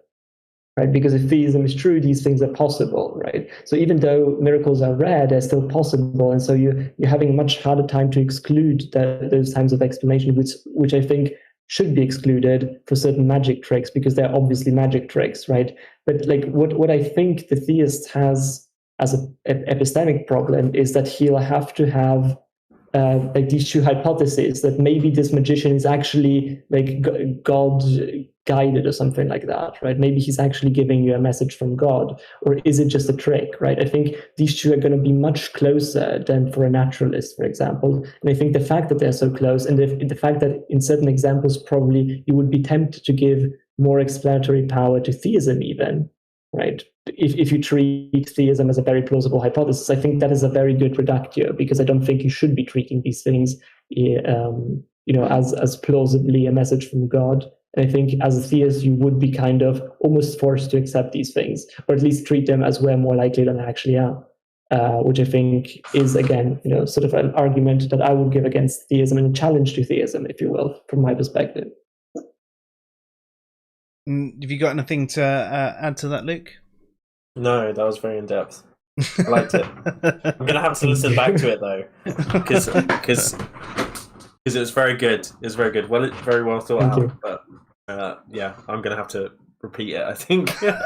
right? Because if theism is true, these things are possible, right? So even though miracles are rare, they're still possible, and so you're having a much harder time to exclude those kinds of explanation, which I think should be excluded for certain magic tricks, because they're obviously magic tricks, right? But like what I think the theist has as an epistemic problem is that he'll have to have like these two hypotheses, that maybe this magician is actually like God guided or something like that, right? Maybe he's actually giving you a message from God, or is it just a trick, right? I think these two are going to be much closer than for a naturalist, for example. And I think the fact that they're so close, and the fact that in certain examples probably you would be tempted to give more explanatory power to theism even, right? If you treat theism as a very plausible hypothesis, I think that is a very good reductio, because I don't think you should be treating these things as plausibly a message from God. And I think as a theist, you would be kind of almost forced to accept these things, or at least treat them as we're more likely than they actually are, which I think is, again, you know, sort of an argument that I would give against theism and a challenge to theism, if you will, from my perspective. Have you got anything to add to that, Luke? No, that was very in depth. I liked it. I'm gonna have to listen back to it though, because it was very good. It was very good. Well, very well thought Thank out. you. But yeah, I'm gonna have to repeat it, I think. Yeah,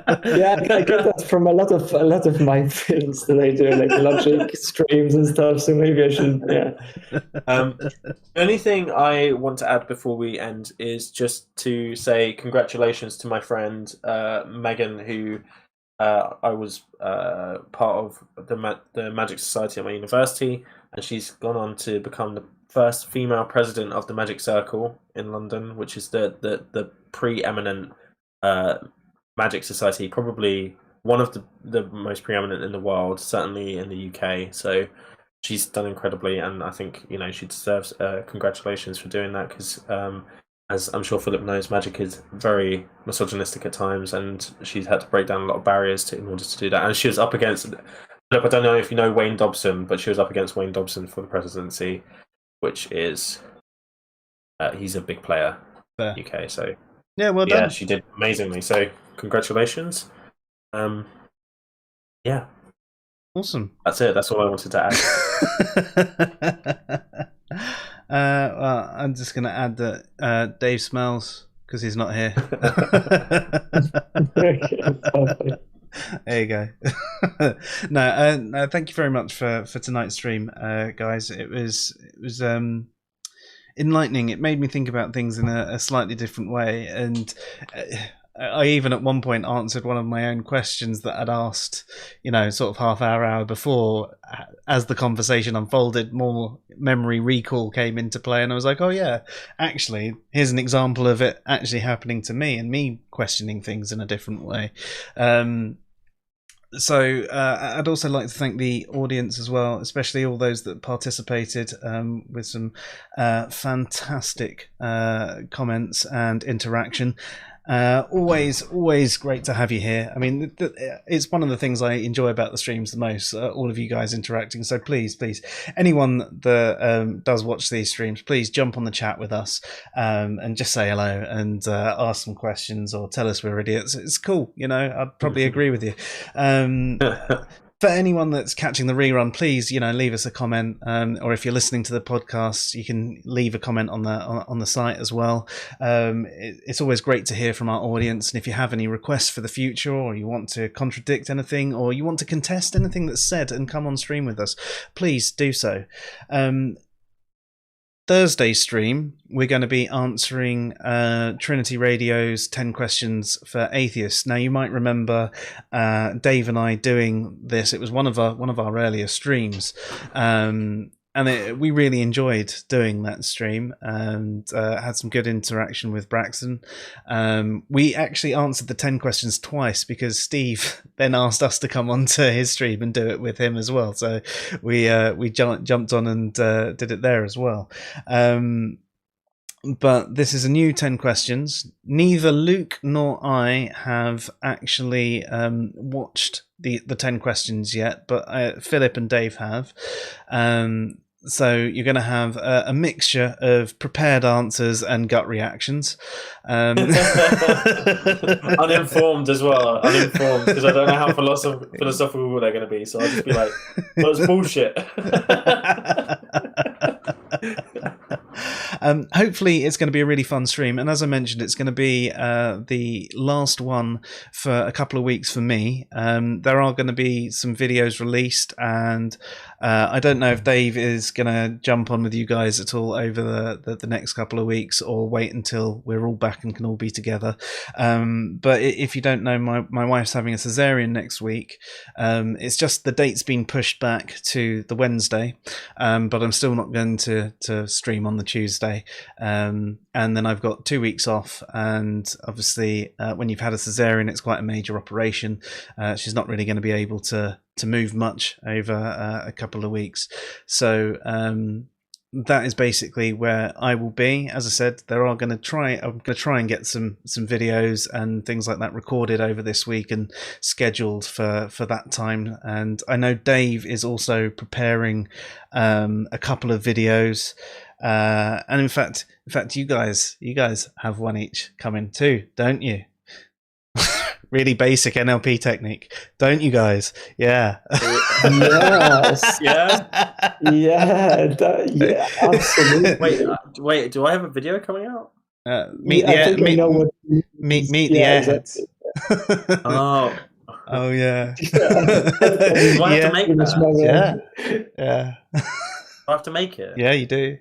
I get that from a lot of my things that I do, like logic streams and stuff. So maybe I should. Yeah. The only thing I want to add before we end is just to say congratulations to my friend Megan, who I was part of the Magic Society at my university, and she's gone on to become the first female president of the Magic Circle in London, which is the preeminent Magic Society, probably one of the most preeminent in the world, certainly in the UK. So she's done incredibly, and I think, you know, she deserves congratulations for doing that, because as I'm sure Philip knows, Magic is very misogynistic at times, and she's had to break down a lot of barriers in order to do that. And she was up against, Philip, I don't know if you know Wayne Dobson, but she was up against Wayne Dobson for the presidency, which is he's a big player in the UK. So yeah, well done. Yeah, she did amazingly. So congratulations. Yeah. Awesome. That's it. That's all I wanted to add. Well, I'm just going to add that Dave smells because he's not here. There you go. No, thank you very much for tonight's stream, guys. It was enlightening. It made me think about things in a slightly different way, and I even at one point answered one of my own questions that I'd asked, you know, sort of hour before. As the conversation unfolded, more memory recall came into play, and I was like, oh yeah, actually, here's an example of it actually happening to me, and me questioning things in a different way. So I'd also like to thank the audience as well, especially all those that participated with some fantastic comments and interaction. Always great to have you here. I mean, it's one of the things I enjoy about the streams the most, all of you guys interacting. So please, anyone that does watch these streams, please jump on the chat with us and just say hello and ask some questions or tell us we're idiots. It's cool, you know. I'd probably agree with you. For anyone that's catching the rerun, please, you know, leave us a comment, or if you're listening to the podcast, you can leave a comment on the site as well. It's always great to hear from our audience, and if you have any requests for the future, or you want to contradict anything, or you want to contest anything that's said and come on stream with us, please do so. Thursday stream, we're going to be answering Trinity Radio's 10 questions for atheists. Now, you might remember Dave and I doing this. It was one of our earlier streams, and we really enjoyed doing that stream and had some good interaction with Braxton. We actually answered the 10 questions twice because Steve then asked us to come onto his stream and do it with him as well. So we jumped on and did it there as well. But this is a new 10 questions. Neither Luke nor I have actually watched the 10 questions yet, but Philip and Dave have. So you're going to have a mixture of prepared answers and gut reactions. Uninformed as well. Uninformed, because I don't know how philosophical they're going to be. So I'll just be like, well, it's bullshit. Hopefully it's going to be a really fun stream, and as I mentioned, it's going to be the last one for a couple of weeks for me. There are going to be some videos released, and I don't know if Dave is going to jump on with you guys at all over the next couple of weeks, or wait until we're all back and can all be together. But if you don't know, my wife's having a cesarean next week. It's just the date's been pushed back to the Wednesday, but I'm still not going to stream on the Tuesday. And then I've got 2 weeks off, and obviously when you've had a cesarean, it's quite a major operation. She's not really going to be able to move much over a couple of weeks. So that is basically where I will be. As I said, I'm going to try and get some videos and things like that recorded over this week and scheduled for that time. And I know Dave is also preparing a couple of videos. And in fact, you guys have one each coming too, don't you? Really basic NLP technique, don't you guys? Yeah. Yes. Yeah. Yeah, absolutely. Wait. Do I have a video coming out? Meet the airheads. Exactly. Oh yeah. Do I have to make that? Yeah. I have to make it. Yeah, you do.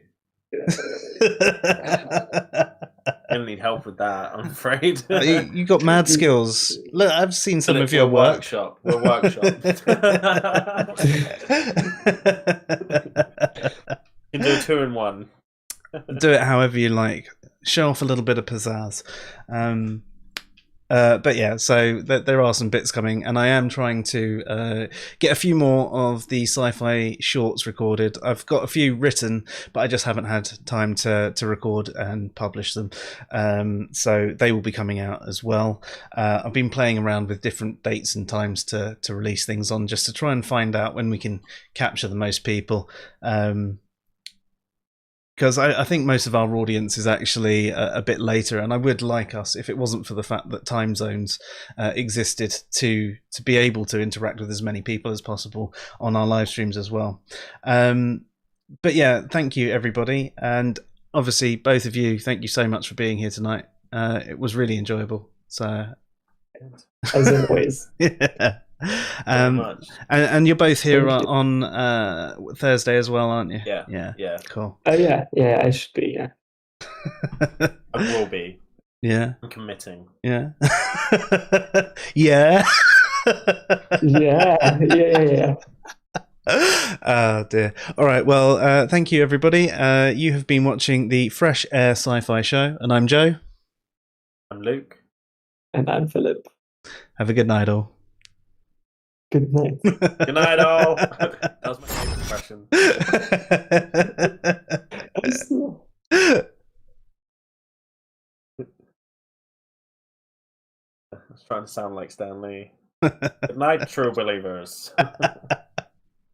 I don't need help with that, I'm afraid. You got mad skills. Look, I've seen some of your work. We're workshop. You can do 2 in 1. Do it however you like. Show off a little bit of pizzazz. But yeah, so there are some bits coming, and I am trying to get a few more of the SciPhi shorts recorded. I've got a few written, but I just haven't had time to record and publish them. So they will be coming out as well. I've been playing around with different dates and times to release things on, just to try and find out when we can capture the most people. Because I think most of our audience is actually a bit later, and I would like us, if it wasn't for the fact that time zones existed, to be able to interact with as many people as possible on our live streams as well. But yeah, thank you everybody, and obviously both of you, thank you so much for being here tonight. It was really enjoyable. So, as always. Yeah. And you're both here on Thursday as well, aren't you? Yeah. Cool. Oh yeah, I should be. Yeah. I will be. Yeah. I'm committing. Yeah. Yeah. Yeah. Oh dear. All right. Well, thank you everybody. You have been watching the Fresh Air Sci-Fi Show, and I'm Joe. I'm Luke. And I'm Philip. Have a good night, all. Good night. Good night, all. That was my favorite impression. I was trying to sound like Stan Lee. Good night, true believers.